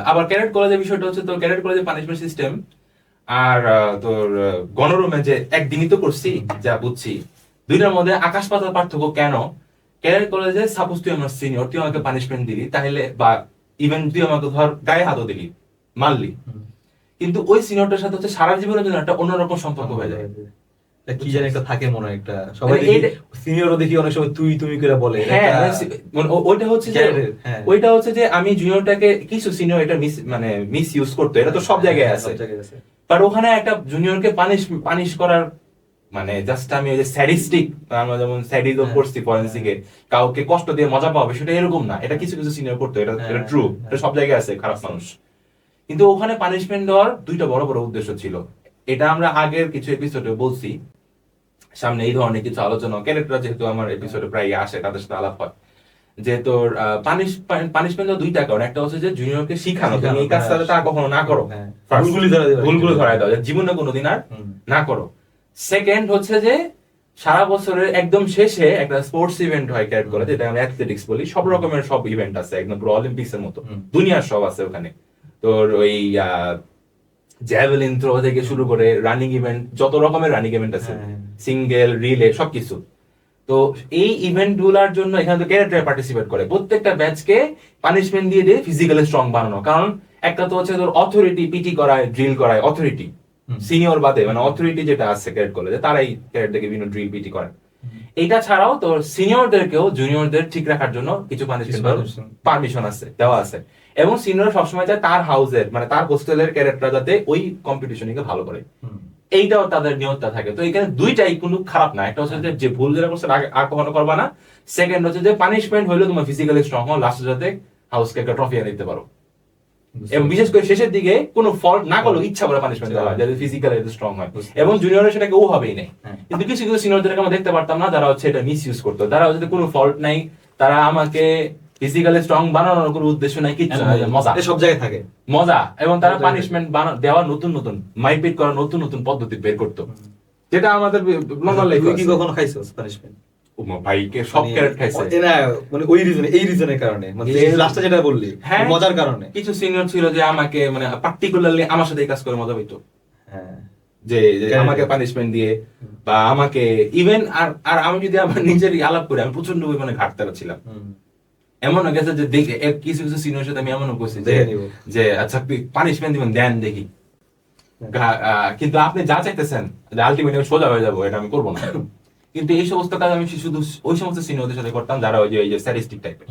আবার ক্যাডেট কলেজের বিষয়টা হচ্ছে, তোর ক্যাডেট কলেজের পানিশমেন্ট সিস্টেম আর তোর গণরুমে যে একদিনই তো করছি, যা বুঝছি দুইটার মধ্যে আকাশ পাতাল পার্থক্য। কেন? ক্যাডেট কলেজে সাপোজ তুই আমার সিনিয়র, তুই আমাকে পানিশমেন্ট দিলি, তাহলে বা ইভেন তুই আমাকে ধর গায়ে হাতও দিলি, মারলি, কিন্তু ওই সিনিয়রটার সাথে হচ্ছে সারা জীবনের জন্য একটা অন্যরকম সম্পর্ক হয়ে যায়।
কি জানি একটা থাকে মনে হয়, একটা সবাই সিনিয়রও দেখি অনেক সময় তুই তুমি করে বলে।
হ্যাঁ, ওইটা হচ্ছে যে আমি জুনিয়রটাকে কিছু সিনিয়র এটা মানে মিস ইউজ করতো, এটা তো সব জায়গায় আছে, বাট ওখানে একটা জুনিয়রকে পানিশ করার মানে জাস্ট আমি ওই যে স্যাডিস্টিক, আমরা যেমন স্যাডিজম করছি ফরেনসিকে, কাউকে কষ্ট দিয়ে মজা পাওয়া সেটা এরকম না, এটা কিছু কিছু সিনিয়র করতো, এটা ট্রু, এটা সব জায়গায় আছে খারাপ মানুষ। কিন্তু ওখানে পানিশমেন্ট দেওয়ার দুইটা বড় বড় উদ্দেশ্য ছিল, এটা আমরা আগের কিছু এপিসোডে বলছি, সামনে এই ধরনের কিছু আলোচনা ক্যারেক্টার যেহেতু আমার এপিসোডে প্রায় আসে, তাদের সাথে আলাপ হয়, যে তোর পানিশমেন্ট দুইটা কারণ। একটা হচ্ছে যে জুনিয়রকে শিখানো, তুমি এই কাজটা তা কখনো না করো, ভুলগুলো ধরাই দাও, জীবনে কোনোদিন আর না করো। সেকেন্ড হচ্ছে যে সারা বছরের একদম শেষে একটা স্পোর্টস ইভেন্ট হয় ক্যারেক্ট করে, যেটা আমরা অ্যাথলেটিক্স বলি, সব রকমের সব ইভেন্ট আছে, একদম পুরো অলিম্পিক্স এর মতো, দুনিয়ার সব আছে ওখানে। তোর ওই জ্যাভেলিন থ্রো থেকে শুরু করে রানিং ইভেন্ট, যত রকমের রানিং ইভেন্ট আছে,
হ্যাঁ।
সিঙ্গেল, রিলে, সবকিছু। তো এই ইভেন্ট গুলার জন্য এখানে তো ক্যারেক্টার পার্টিসিপেট করে, প্রত্যেকটা ব্যাচকে পানিশমেন্ট দিয়ে দিয়ে ফিজিক্যালি স্ট্রং বানানো। কারণ একটা তো হচ্ছে তোর অথরিটি পিটি করায়, ড্রিল করায়, অথরিটি সিনিয়র বাদে মানে অথরিটি যেটা আছে ক্যারেক্ট কলেজে, তারাই ক্যারেক্টারকে বিভিন্ন ড্রিল পিটি করে। এটা ছাড়াও তোর সিনিয়রদেরকেও জুনিয়রদের ঠিক রাখার জন্য কিছু পানিশমেন্ট পারমিশন আছে, দেওয়া আছে। এবং সিনিয়র সবসময় চায় তার হাউসের মানে তার হোস্টেলের ক্যারেক্টার যাতে ওই কম্পিটিশনকে ভালো করে, এইটাও তাদের নিয়তটা থাকে। তো এখানে দুইটাই কোনো খারাপ না। একটা হচ্ছে যে ভুল যেটা করছে আর কখনো করবা না, সেকেন্ড হচ্ছে যে পানিশমেন্ট হইলো তোমার ফিজিক্যালি স্ট্রং হও, লাস্টে যাতে হাউসকে একটা ট্রফি এনে দিতে পারো। এবং বিশেষ করে শেষের দিকে কোনো ফল্ট না করলেও ইচ্ছা করে পানিশমেন্ট দেওয়া হয় যাতে ফিজিক্যালি স্ট্রং হয়। এবং জুনিয়রের সেটা কেউ হবেই নাই। কিন্তু কিছু কিছু সিনিয়রদেরকে আমরা দেখতে পারতাম না যারা হচ্ছে এটা মিসইউজ করতো, যারা হচ্ছে কোনো ফল্ট নাই, তারা আমাকে ফিজিক্যালি স্ট্রং বানানোর কোনো উদ্দেশ্য নাই, কিচ্ছু নাই, মজা
সব জায়গায় থাকে
মজা। এবং তারা পানিশমেন্ট দেওয়ার নতুন নতুন মাইপিট করার নতুন নতুন পদ্ধতি বের করতো, যেটা আমাদের নরমাল লাইফে।
তুই কি কখনো খাইছস পানিশমেন্ট?
ভাইকে সব ক্যারেট খাইছে
না, মানে ওই রিজনে, এই রিজনের কারণে, মানে লাস্টে যেটা বললি
হ্যাঁ,
মজার কারণে।
কিছু সিনিয়র ছিল যে আমাকে মানে পার্টিকুলারলি আমার সাথে এই কাজ করে মজা পেতো,
হ্যাঁ,
যে আমাকে পানিশমেন্ট দিয়ে বা আমাকে ইভেন আর আমি যদি আমার নিজেরই আলাপ করি, আমি প্রচন্ড পরিমাণে ঘাটতারা ছিলাম। এমন হয়ে গেছে যে দেখে কিছু কিছু সিনিয়র সাথে আমি এমনও করছি যে আচ্ছা পানিশমেন্ট দিবেন দেন দেখি, কিন্তু আপনি যা চাইতেছেন যে আলটিমেটলি সোজা হয়ে যাবো, এটা আমি করবো না। কিন্তু এই সমস্ত কাজ আমি শুধু ওই সমস্ত সিনিয়রদের সাথে করতাম যারা ওই যে স্যাডিস্টিক টাইপের।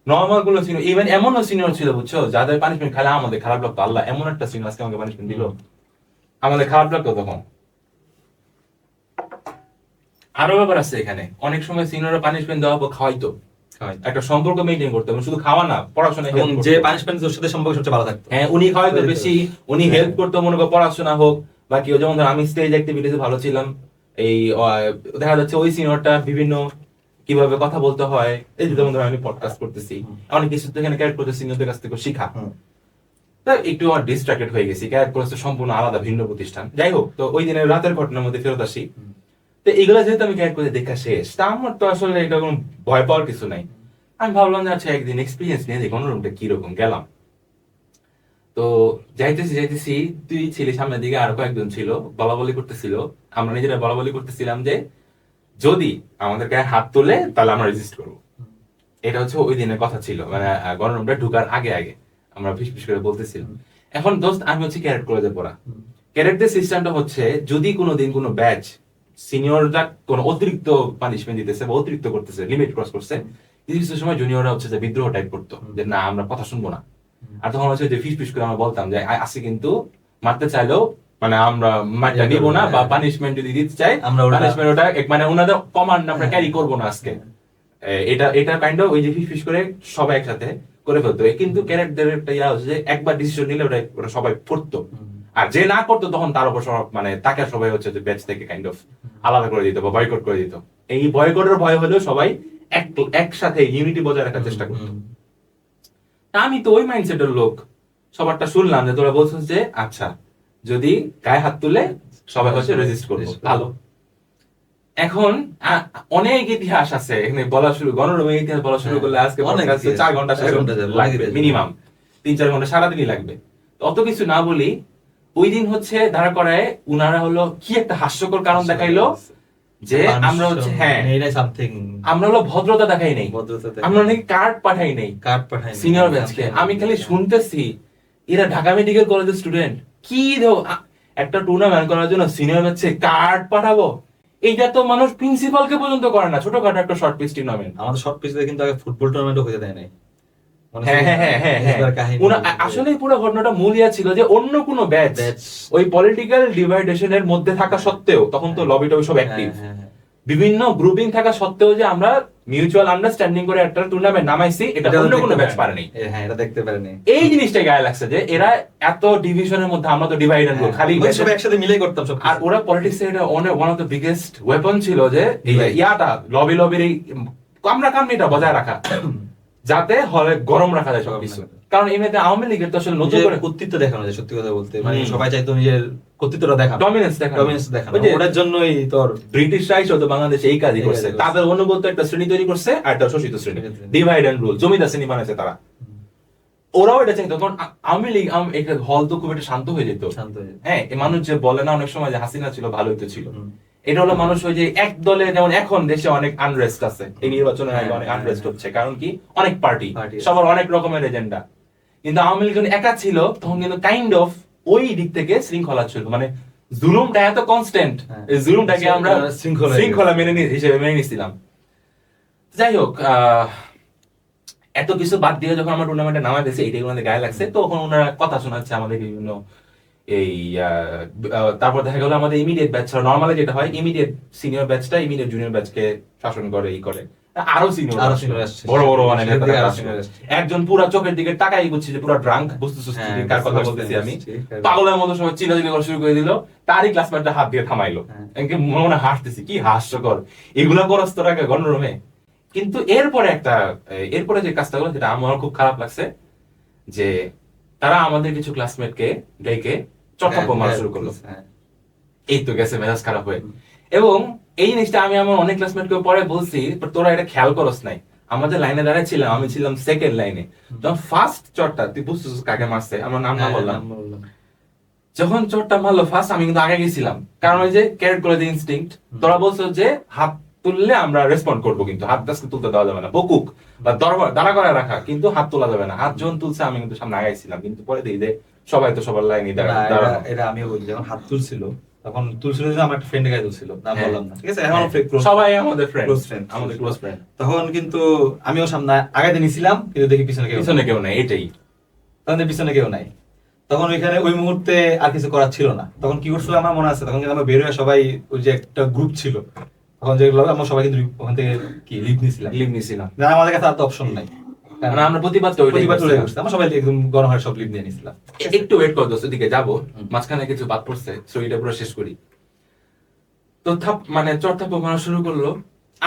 নর্মাল গুলো সিনিয়র, ইভেন এমনও সিনিয়র ছিল বুঝছো, যাদের পানিশমেন্ট খেলে আমাদের খারাপ লাগতো। আল্লাহ, এমন একটা সিনিয়র আজকে আমাকে পানিশমেন্ট দিল, আমাদের খারাপ লাগতো তখন। আরো ব্যাপার আছে এখানে, অনেক সময় সিনিয়ররা পানিশমেন্ট দেওয়া খাওয়াইতো, একটা সম্পর্ক মেইনটেইন করতে হবে, শুধু খাওয়া না, পড়াশোনা।
এবং যে পানিশমেন্ট তোর সাথে সম্পর্ক সবচেয়ে ভালো থাকতো,
হ্যাঁ, উনি খাওয়াইতো বেশি, উনি হেল্প করতো, মনে করো পড়াশোনা হোক বা কেউ, যেমন ধর আমি স্টেজ অ্যাক্টিভিটিতে ভালো ছিলাম, এই দেখা যাচ্ছে ওই সিনিয়রটা বিভিন্ন কিভাবে কথা বলতে হয়, এই যেমন ধর আমি পডকাস্ট করতেছি, অনেক কিছু তো এখানে ক্যারেক্ট করতে সিনিয়রদের কাছ থেকে শিখা। তো একটু আমার ডিস্ট্রাক্টেড হয়ে গেছি, ক্যারেক্ট করতে সম্পূর্ণ আলাদা ভিন্ন প্রতিষ্ঠান। যাই হোক, তো ওই দিনের রাতের ঘটনার মধ্যে ফেরত আসি। তো এগুলা যেহেতু আমি ক্যারেক্ট করে দেখা শেষ, তা আমার তো আসলে এটা কোনো ভয় পাওয়ার কিছু নাই। আমি ভাবলাম যে আচ্ছা একদিন এক্সপিরিয়েন্স নিয়ে দেখি অন্যরূপটা কিরকম। গেলাম, তো যাইতেছি তুই ছিলি সামনের দিকে, আর কয়েকজন ছিল, বলা বলি করতেছিল, আমরা নিজেরা বলা বলি করতেছিলাম যে যদি আমাদের গায়ে হাত তোলে তাহলে আমরা রেজিস্ট করবো। এটা হচ্ছে ওই দিনের কথা ছিল, মানে গণরুমটা ঢুকার আগে আগে আমরা ফিস করে বলতেছিলাম। এখন দোস্ত, আমি হচ্ছে ক্যারেক্ট কলেজে পড়া, ক্যারেক্টের সিস্টেমটা হচ্ছে যদি কোনোদিন কোনো ব্যাচ সিনিয়ররা কোনো অতিরিক্ত পানিশমেন্ট দিতেছে বা অতিরিক্ত করতেছে, লিমিট ক্রস করছে, কিছু সময় জুনিয়ররা হচ্ছে যে বিদ্রোহ টাইপ করতো যে না আমরা কথা শুনবো না। আর তখন হচ্ছে যে ফিস করে আমরা বলতাম যে আসি কিন্তু মারতে চাইলেও মানে আমরা মারটা নিব না, বা পানিশমেন্ট যদি দিতে চাই আমরা পানিশমেন্ট ওটা মানে ওনাদের কমান্ড আমরা ক্যারি করবো না আজকে। এটা কাইন্ড অফ ওই যে ফিস করে সবাই একসাথে করে ফেলতো। কিন্তু ক্যারেক্টার একটা ইয়া হচ্ছে যে একবার ডিসিশন নিলে ওটা সবাই পড়তো, আর যে না করতো তখন তার উপর মানে তাকে সবাই হচ্ছে যে ব্যাচ থেকে কাইন্ড অফ আলাদা করে দিত বা বয়কট করে দিত। এই বয়কটের ভয় হলেও সবাই একসাথে ইউনিটি বজায় রাখার চেষ্টা করতো। আমি তো ওই মাইন্ডসেটের লোক, সবারটা শুনলাম যে তোরা বলছিস যে আচ্ছা যদি গায়ে হাত তুলে সবাই হচ্ছে রেজিস্ট করবো, ভালো। এখন অনেক ইতিহাস আছে এখানে বলা শুরু, গণরুমের ইতিহাস বলা শুরু করলে আজকে 4 ঘন্টা লাগবে, মিনিমাম 3-4 ঘন্টা সারাদিনই লাগবে। অত কিছু না বলি, ওই দিন হচ্ছে দাঁড়া করায় উনারা হলো কি একটা হাস্যকর কারণ দেখাইলো যে আমরা হচ্ছে আমরা হলো ভদ্রতা দেখাই নাই, আমরা নাকি কার্ড পাঠাই নাই সিনিয়র ব্যাচকে। আমি খালি শুনতেছি এরা ঢাকা মেডিকেল কলেজের স্টুডেন্ট, কি একটা টুর্নামেন্ট করার জন্য সিনিয়র ব্যাচে কার্ড পাঠাবো, এইটা তো মানুষ প্রিন্সিপালকে পর্যন্ত করে না, ছোটখাটো একটা শর্ট পিচ টুর্নামেন্ট।
আমাদের শর্ট পিচে কিন্তু আগে ফুটবল টুর্নামেন্টও হতে দেয় নাই।
আসলে পুরো ঘটনাটা মূল ইয়া ছিল যে অন্য কোনো ব্যাচ ওই পলিটিক্যাল ডিভাইডেশনের মধ্যে থাকা সত্ত্বেও, তখন তো লবি টবি সব অ্যাক্টিভ, বিভিন্ন গ্রুপিং থাকা সত্ত্বেও যে আমরা মিউচুয়াল আন্ডারস্ট্যান্ডিং করে একটা টুর্নামেন্ট নামাইছি, এটা অন্য কোনো ব্যাচ পারেনি।
হ্যাঁ, এটা দেখতে পারেনি।
এই জিনিসটাই গায়ে লাগছে যে এরা এত ডিভিশনের মধ্যে, আমরা তো ডিভাইড এন্ড রুল খালি
সব একসাথে মিলে করতাম সব।
আর ওরা পলিটিক্সে এটা one of the biggest weapon ছিল যে ইয়াটা লবির এই কামড়াকামড়িটা বজায় রাখা, যাতে হলে গরম রাখা যায় সবকিছু। কারণ এমনিতে আওয়ামী লীগের তো আসলে নতুন করে
কর্তৃত্ব দেখানো যায়, সত্যি কথা বলতে মানে সবাই চাইতো নিজের কর্তৃত্বটা দেখানো,
ডমিনেন্স দেখানো।
ওটার জন্যই তোর
ব্রিটিশ রাইজ হতো বাংলাদেশে এই কাজই করছে, তাদের অনুগত একটা শ্রেণী তৈরি করছে, আর একটা শোষিত শ্রেণী, ডিভাইড এন্ড রুল, জমিদার শ্রেণী বানাইছে তারা। ওরাও এটা চাইতো, কারণ আওয়ামী লীগ একটা হল তো খুব একটা শান্ত হয়ে যেত।
শান্ত হয়ে যেত।
হ্যাঁ, এই মানুষ যে বলে না অনেক সময় যে হাসিনা ছিল ভালোই তো ছিল, এটা হলো মানুষ ওই যে এক দলে, যেমন এখন দেশে অনেক আনরেস্ট আছে, এই নির্বাচনের আগে অনেক আনরেস্ট হচ্ছে, কারণ কি অনেক পার্টি, সবার অনেক রকমের এজেন্ডা। কিন্তু আওয়ামী লীগ যখন একা ছিল তখন কিন্তু কাইন্ড অফ ওই দিক থেকে শৃঙ্খলা ছিল, মানে জুলুমটা এত কনস্ট্যান্ট, এই জুলুমটাকে আমরা শৃঙ্খলা হিসেবে মেনে নিছিলাম। যাই হোক, এত কিছু বাদ দিয়ে যখন আমরা টুর্নামেন্টে নামা দিয়েছি, এটাই ওনাদের গায়ে লাগছে, তখন ওনারা কথা শোনাচ্ছে আমাদের বিভিন্ন এই তারপর দেখা গেল আমাদের ইমিডিয়েট ব্যাচ ছাড়া নর্মালি যেটা হয়, ইমিডিয়েট সিনিয়র ব্যাচটা ইমিডিয়েট জুনিয়র ব্যাচকে শাসন করে, এই করে আরো সিনিয়র বড় বড় মানে একজন পুরো চোখের দিকে তাকাই বুঝছি যে পুরো ড্রাঙ্ক, বুঝতেছিস কার কথা বলতেছি আমি, পাগলের মতো সবাই চিল্লাচিল্লি করা শুরু করে দিল, তারই ক্লাসমেটটা হাত দিয়ে থামাইলো, মনে মনে হাসতেছি কি হাস্যকর, এগুলা করস তোরা গণরুমে। কিন্তু এরপরে যে কাজটা হলো, যেটা আমার খুব খারাপ লাগছে, যে তারা আমাদের কিছু ক্লাসমেটকে ডেকে চট্টগ্রাম মারা শুরু করলো। এই তো গেছে মেজাজ খারাপ হয়ে। এবং এই জিনিসটা আমি আমার অনেক ক্লাসমেটকে পরে বলছি, তোরা এটা খেয়াল করস নাই, আমাদের লাইনে দাঁড়ায় ছিলাম, আমি ছিলাম সেকেন্ড লাইনে, যখন ফার্স্ট চটটা, তুই বুঝতেছিস কাকে মারছে, আমার নাম না বললাম, যখন চটটা মারলো ফার্স্ট, আমি কিন্তু আগে গেছিলাম, কারণ ওই যে ক্যারেট করে ইনস্টিংক্ট, তোরা বলছো যে হাত তুললে আমরা রেসপন্ড করবো, কিন্তু হাত টাচকে তুলতে দেওয়া যাবে না, বকুক বা দাঁড়া করে রাখা, কিন্তু হাত তোলা যাবে না। হাত যখন তুলছে আমি কিন্তু সামনে আগাইছিলাম, কিন্তু পরে দেখি যে সবাই তো সবার লাইনে দাঁড়ানো।
এটা আমিও বলি, যখন হাত তুলছিল তখন তুলছিল যে আমার একটা ফ্রেন্ডের গায়ে তুলছিল, নাম বললাম না, ঠিক আছে, এখন
সবাই আমাদের ফ্রেন্ড, আমাদের ক্লোজ ফ্রেন্ড।
তখন কিন্তু আমিও সামনে আগাইতে নিছিলাম, কিন্তু দেখি পিছনে
কেউ নাই, এটাই
তখন পিছনে কেউ নাই। তখন ওইখানে ওই মুহূর্তে আর কিছু করার ছিল না। তখন কি করছিল আমার মনে আছে, তখন কিন্তু আমরা বের হয়ে সবাই, ওই যে একটা গ্রুপ ছিল তখন, যেগুলো আমরা সবাই কিন্তু ওখান থেকে কি লিভ নিছিলাম, আমাদের কাছে আর তো অপশন নাই,
আমরা প্রতিবাদ
আমরা সবাই একদম গণহারে সব লিভ নিয়ে নিছিলাম।
একটু ওয়েট কর দোস্ত, ওদিকে যাবো, মাঝখানে কিছু বাদ পড়ছে, স্টোরিটা পুরো শেষ করি। তো মানে চড়থাপ্পড় মারা শুরু করলো,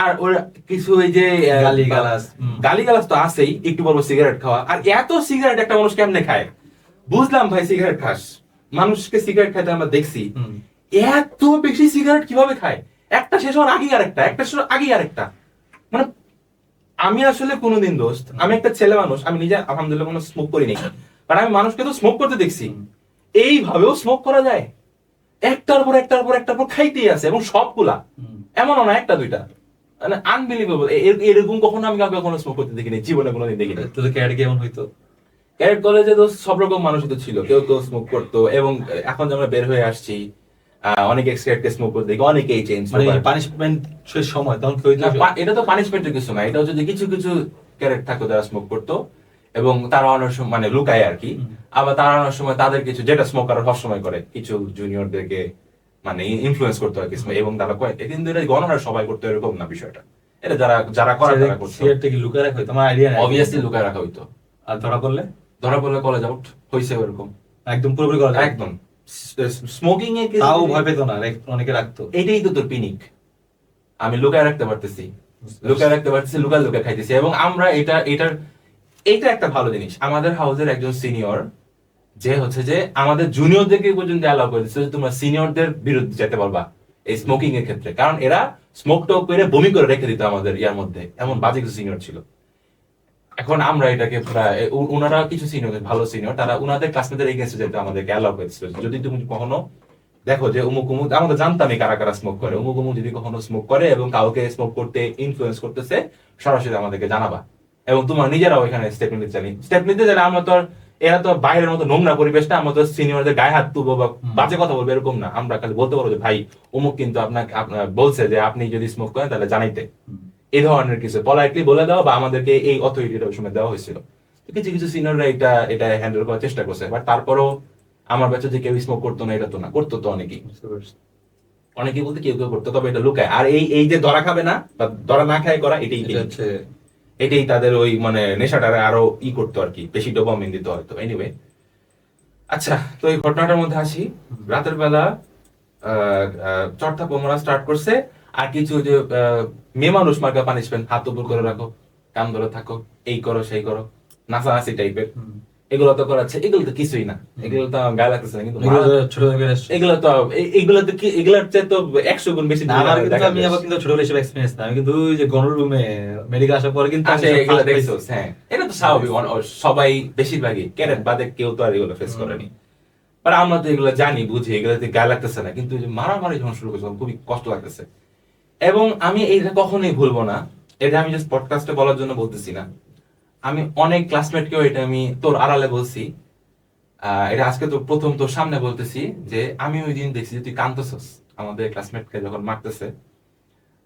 আর ওর কিছু এই যে গালিগালাজ তো আছেই, একটু বলবো সিগারেট খাওয়া, আর এত সিগারেট একটা মানুষ কেমনে খায়, বুঝলাম ভাই সিগারেট খাস, মানুষকে সিগারেট খাইতে আমরা দেখছি, এত বেশি সিগারেট কিভাবে খায়, একটা শেষ হওয়ার আগেই আরেকটা, একটা শেষ হওয়ার আগেই আরেকটা, মানে আমি আসলে কোনোদিন দোস্ত, আমি একটা ছেলে মানুষ, আমি নিজে আলহামদুলিল্লাহ কোনো স্মোক করিনি, বাট আমি মানুষকে তো স্মোক করতে দেখছি, এইভাবেও স্মোক করা যায়, একটার পর খাইতেই আছে, এবং সবগুলা, এমনও না একটা দুইটা, মানে আনবিলিভেবল। এরকম কখনো আমি কাউকে কখনো স্মোক করতে দেখিনি, জীবনে কোনোদিন দেখিনি।
তোদের ক্যারেট কেমন হইতো?
ক্যারেট কলেজে তো সব রকম মানুষই তো ছিল, কেউ তো স্মোক করতো, এবং এখন যে আমরা বের হয়ে আসছি অনেক এক্সক্রেটকে স্মোক করতে দেখি, অনেকেই চেঞ্জ,
মানে পানিশমেন্ট শেষ সময় তখন
এটা তো পানিশমেন্টের কিছু না, এটা হচ্ছে যে কিছু কিছু ক্যারেট থাকতো যারা স্মোক করতো, এবং তারা অনেক সময় মানে লুকায় আর কি, আবার তারা অনেক সময় তাদের কিছু, যেটা স্মোকার সবসময় করে, কিছু জুনিয়রদেরকে মানে ইনফ্লুয়েন্স করতে হয় কিছু, এবং তারা কয়, কিন্তু এটা গণহারে সবাই করতো এরকম না বিষয়টা, এটা যারা করে তারা করতো।
সিগারেটটা কি লুকায় রাখা হইতো? আমার আইডিয়া নাই।
অবভিয়াসলি লুকায় রাখা হইতো,
আর ধরা পড়লে
কলেজ আউট হইছে এরকম,
একদম পুরোপুরি করা যায়,
একদম স্মোকিং এ
তাও ভয় পেতো না, অনেকে রাখতো।
এটাই তো তোর পিনিক, আমি লুকায় রাখতে পারতেছি, লুকায় খাইতেছি, এবং আমরা এটা একটা ভালো জিনিস, আমাদের হাউসের একজন সিনিয়র যে হচ্ছে যে আমাদের জুনিয়রদেরকে পর্যন্ত অ্যালাউ করে দিচ্ছে, তোমরা সিনিয়রদের বিরুদ্ধে যেতে পারবা এই স্মোকিং এর ক্ষেত্রে, কারণ এরা স্মোক টক করে বমি করে রেখে দিত আমাদের ইয়ার মধ্যে, এমন বাজে কিছু সিনিয়র ছিল। এখন আমরা এটাকে প্রায়, ওনারা কিছু সিনিয়র, ভালো সিনিয়র, তারা ওনাদের ক্লাসমেটদের এগেইনস্টে যেতে আমাদেরকে অ্যালাউ করেছিল, যদি তুমি কখনো দেখো যে অমুক, আমাদের জানতামই কারা কারা স্মোক করে, অমুক যদি কখনো স্মোক করে এবং কাউকে স্মোক করতে ইনফ্লুয়েন্স করতেছে, সরাসরি আমাদেরকে জানাবা, এবং তোমার নিজেরাও এখানে স্টেপ নিতে জানি। আমরা তো এরা তো বাইরের মতো নোংরা পরিবেশটা, আমরা তো সিনিয়রদের গায়ে হাত তুলবো বা বাজে কথা বলবো এরকম না, আমরা খালি বলতে পারবো যে ভাই অমুক কিন্তু আপনার বলছে যে আপনি যদি স্মোক করেন তাহলে জানাইতে, এই ধরনের কিছু পলাইটলি বলে দেওয়া, বা আমাদেরকে এই অথরিটিটা ওই সময় দেওয়া হয়েছিল। কিছু কিছু সিনিয়ররা এটা হ্যান্ডেল করার চেষ্টা করছে, বাট তারপরও আমার ব্যাচে যে কেউ স্মোক করতো না এটা তো না, করতো তো অনেকেই বলতে কেউ করতো, তবে এটা লুকায়। আর এই যে ধরা খাবে না বা ধরা না খায় করা, এটাই তাদের ওই মানে নেশাটারে আরো করতো আর কি, বেশি ডোপামিন দিতে হয়তো। এনিওয়ে, আচ্ছা, তো এই ঘটনাটার মধ্যে আসি। রাতের বেলা চড়থাপ্পড় মারা স্টার্ট করছে, আর কিছু যে মেয়ে মানুষ মার্কা পানিশমেন্ট, হাত উপর করে রাখো, কান ধরে থাকো, এই করো সেই করো, নাচানাচি টাইপের, এগুলো তো করাচ্ছে, এগুলো তো কিছুই না, এগুলো তো গায়ে লাগতেছে না, কিন্তু
এগুলো তো ছোট থেকে
এগুলো তো এগুলো তো কি, এগুলোর চেয়ে তো 100 গুণ বেশি
না, আমার কিন্তু আমি আবার কিন্তু ছোটবেলা হিসেবে এক্সপেরিয়েন্স না, আমি কিন্তু ওই যে গণরুমে মেডিকেল আসার পরে কিন্তু আমি
আসে
সব
এগুলো
first
দেখছো।
পাইছি।
হ্যাঁ, এটা তো স্বাভাবিক, সবাই বেশিরভাগই ক্যারেট বাদে কেউ তো আর এগুলো ফেস করেনি। আর আমরা তো এগুলো জানি বুঝি, এগুলোতে গায়ে লাগতেছে না, কিন্তু যে মারামারি যখন শুরু করছে তখন খুবই কষ্ট লাগতেছে। এবং আমি এইটা কখনোই ভুলবো না, এটা আমি জাস্ট পডকাস্টে বলার জন্য বলতেছি না, আমি অনেক ক্লাসমেটকেও এটা আমি তোর আড়ালে বলছি, এটা আজকে তো প্রথম তোর সামনে বলতেছি, যে আমি ওই দিন দেখছি যে তুই কান্দতেছস, আমাদের ক্লাসমেটকে যখন মারতেছে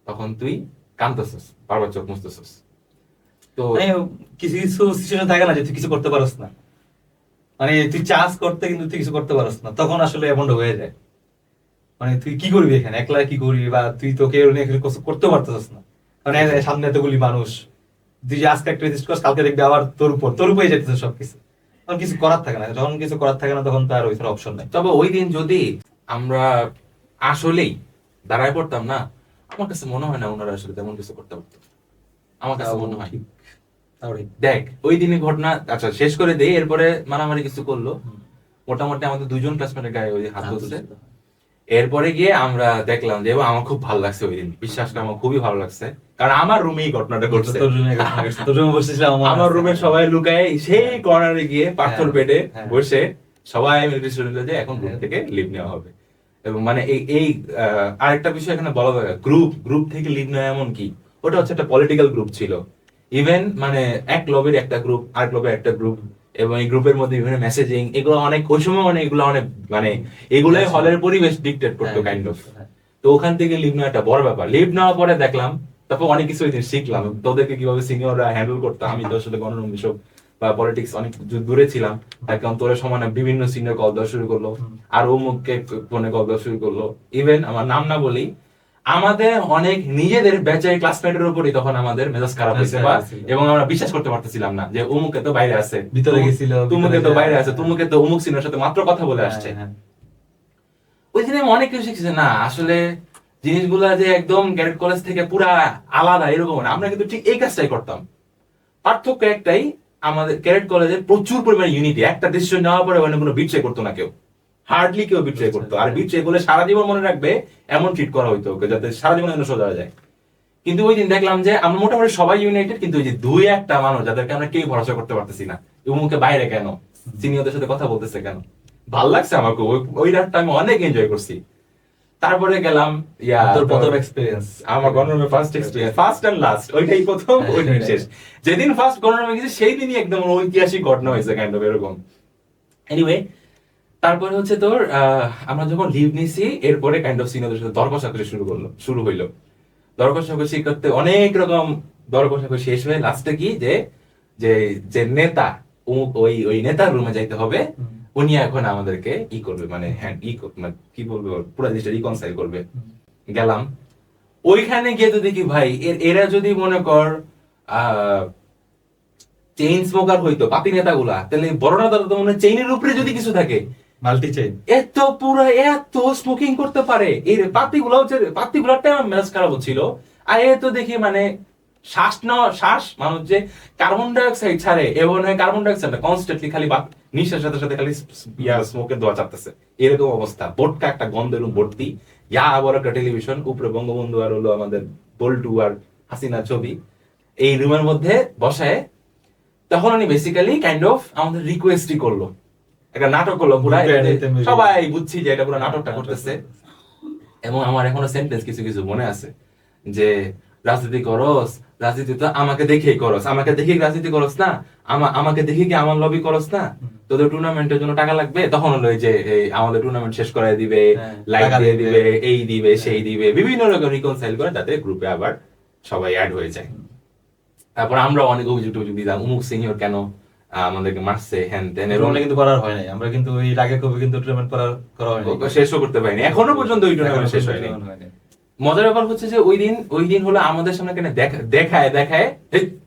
তখন তুই কান্দতেছস, বারবার চোখ মুছতেছস। তো
মানে কিছু কিছু সিচুয়েশন থাকে না যে তুই কিছু করতে পারস না, মানে তুই চাস করতে কিন্তু তুই কিছু করতে পারস না, তখন আসলে এমনটা হয়ে যায়। মানে তুই কি করবি এখানে, একলা কি করবি, বা তুই তো কেউ নিয়ে কিছু করতে পারতেছিস না, মানে সামনে এতগুলি মানুষ, তুই যে আজকে একটা রেজিস্ট করস, কালকে দেখবি আবার তোর উপরে যেতেছে সবকিছু, তখন কিছু করার থাকে না, যখন কিছু করার থাকে না তখন তো আর ওই অপশন নাই।
তবে ওই দিন যদি আমরা আসলেই দাঁড়ায় পড়তাম না, আমার কাছে মনে হয় না ওনারা আসলে তেমন কিছু করতে পারতো, আমার কাছে মনে হয়।
ঠিক, তাও ঠিক।
দেখ ওই দিনের ঘটনা, আচ্ছা শেষ করে দেই, এরপরে মারামারি কিছু করলো, মোটামুটি আমাদের দুজন ক্লাসমেটের গায়ে ওই হাত তুলছে। এরপরে গিয়ে আমরা দেখলাম যে, এবং আমার খুব ভালো লাগছে ওই দিন, বিশ্বাস করে আমার খুবই ভালো লাগছে, কারণ আমার রুমেই ঘটনাটা ঘটছে।
তোর রুমে বসেছিলাম,
আমার রুমে সবাই লুকায় সেই কর্নারে গিয়ে পাথর বেডে
হ্যাঁ।
বসে সবাই মিলে ডিসিশন নিল যে এখন রুম থেকে লিভ নেওয়া হবে। এবং মানে এই আরেকটা বিষয় এখানে বলা দরকার, গ্রুপ থেকে লিভ নেওয়া এমন কি, ওটা হচ্ছে একটা পলিটিক্যাল গ্রুপ ছিল। ইভেন মানে এক ক্লাবের একটা গ্রুপ, আর ক্লাবের একটা গ্রুপ, এবং এই গ্রুপের মধ্যে বিভিন্ন মেসেজিং, এগুলো অনেক ওই সময় মানে এগুলো অনেক মানে এগুলোই হলের পরিবেশ ডিকটেট করতো কাইন্ড অফ। তো ওখান থেকে লিভ নেওয়া একটা বড় ব্যাপার। লিভ নেওয়ার পরে দেখলাম, তারপর অনেক কিছু ওই দিন শিখলাম, তোদেরকে কিভাবে সিনিয়ররা হ্যান্ডেল করতো। আমি তো আসলে গণরুম এসব বা পলিটিক্স অনেক দূরে ছিলাম, তার কারণ তোর সমানে বিভিন্ন সিনিয়র কল দেওয়া শুরু করলো, আর অমুককে ফোনে কল দেওয়া শুরু করলো। ইভেন আমার নাম না বলি, আমাদের অনেক নিজেদের ব্যাচের ক্লাসমেটের উপরই তখন আমাদের মেজাজ খারাপ হয়েছে, এবং আমরা বিশ্বাস করতে পারতেছিলাম না যে অমুকে তো বাইরে আছে,
ভিতরে গেছিল,
তুমুকে তো বাইরে আছে, তুমুকে তো অমুক সিনিয়র সাথে মাত্র কথা বলে আসছে। ওই দিনে আমি অনেক কিছু শিখেছি, না আসলে জিনিসগুলা যে একদম ক্যাডেট কলেজ থেকে পুরা আলাদা এরকম না, আমরা কিন্তু ঠিক এই কাজটাই করতাম। পার্থক্য একটাই, আমাদের ক্যাডেট কলেজে প্রচুর পরিমাণে ইউনিটি, একটা ডিসিশন নেওয়ার পরে মানে কোনো বিট্রে করতো না কেউ, হার্ডলি কেউ বিট্রে করতো, আর বিট্রে বলে সারা জীবন মনে রাখবে এমন ট্রিট করা হইতো ওকে, যাতে সারা জীবন যেন সোজা যায়। কিন্তু ওই দিন দেখলাম যে আমরা মোটামুটি সবাই ইউনাইটেড, কিন্তু ওই যে দুই একটা মানুষ যাদেরকে আমরা কেউ ভরসা করতে পারতেছি না, মুখে বাইরে কেন, সিনিয়রদের সাথে কথা বলতেছে কেন। ভাল লাগছে আমাকে, ওই রাতটা আমি অনেক এনজয় করছি। তারপরে গেলাম
তোর প্রথম এক্সপেরিয়েন্স,
আমার গণরুমে first experience, first and last, ওইটাই প্রথম, ওইটাই শেষ। যেদিন ফার্স্ট গণরুমে গেছি সেই দিনই একদম ঐতিহাসিক ঘটনা হয়েছে কাইন্ড অফ এরকম। এনিওয়ে, তারপরে হচ্ছে তোর আমরা যখন লিভ নিছি, এরপরে কাইন্ড অফ সিনিয়রদের সাথে দর কষাকষি শুরু হইলো। দর কষাকষি করতে অনেক রকম দর কষাকষি শেষ হয়ে লাস্টে কি যে যে নেতা ওই নেতার রুমে যাইতে হবে, উনি এখন আমাদেরকে ই করবে, মানে হ্যাঁ মানে কি বলবে, পুরো জিনিসটা রিকনসাইল করবে। গেলাম ওইখানে গিয়ে তো দেখি ভাই, এরা যদি মনে কর চেইন স্মোকার হইতো পাতি নেতাগুলা, তাহলে বড় নেতা তো মনে হয় চেইনের উপরে যদি কিছু থাকে,
মাল্টি চেইন,
এত পুরো এত স্মোকিং করতে পারে। এই পাতিগুলো হচ্ছে, পাতিগুলোটা ম্যাচ খারাপ হচ্ছিল। আর এ তো দেখি মানে শ্বাস মানুষ যে কার্বন ডাই অক্সাইড ছাড়ে, এবং কার্বন ডাই অক্সাইড কনস্ট্যান্টলি খালি নিঃশ্বাসের সাথে সাথে খালি স্মোকের ধোয়া চাপতেছে, এরকম অবস্থা। বোটকা একটা গন্ধের ভর্তি, বড় একটা টেলিভিশন, উপরে বঙ্গবন্ধু আর হলো আমাদের বল্টু আর হাসিনার ছবি, এই রুমের মধ্যে বসায়। তখন উনি বেসিক্যালি কাইন্ড অফ আমাদের রিকোয়েস্টই করলো, একটা নাটক করলো পুরা, সবাই বুঝছি যে এটা পুরো নাটকটা করতেছে। এবং আমার এখনো সেন্টেন্স কিছু কিছু মনে আছে, যে রাজনীতি করস, রাজনীতি তো আমাকে দেখেই করস, আমাকে দেখে রাজনীতি করস না, আমাকে দেখে কি আমার লবি করস না, তোদের টুর্নামেন্টের জন্য টাকা লাগবে, তখন হলো যে আমাদের টুর্নামেন্ট শেষ করাই দিবে, লাইক দিয়ে দিবে, এই দিবে সেই দিবে, বিভিন্ন রকম রিকনসাইল করে যাতে গ্রুপে আবার সবাই অ্যাড হয়ে যায়। তারপর আমরা অনেক অভিযোগ দিলাম, অমুক সিনিয়র কেন আমাদেরকে মারছে, হ্যান তেন,
এবং কিন্তু করার হয় নাই, আমরা কিন্তু ওই আগে কবে কিন্তু টুর্নামেন্ট করা হয়নি,
শেষও করতে পারিনি, এখনো পর্যন্ত ওই টুর্নামেন্ট শেষ হয়নি। মজার ব্যাপার হচ্ছে যে ওই দিন হলো আমাদের সামনে কেন দেখায়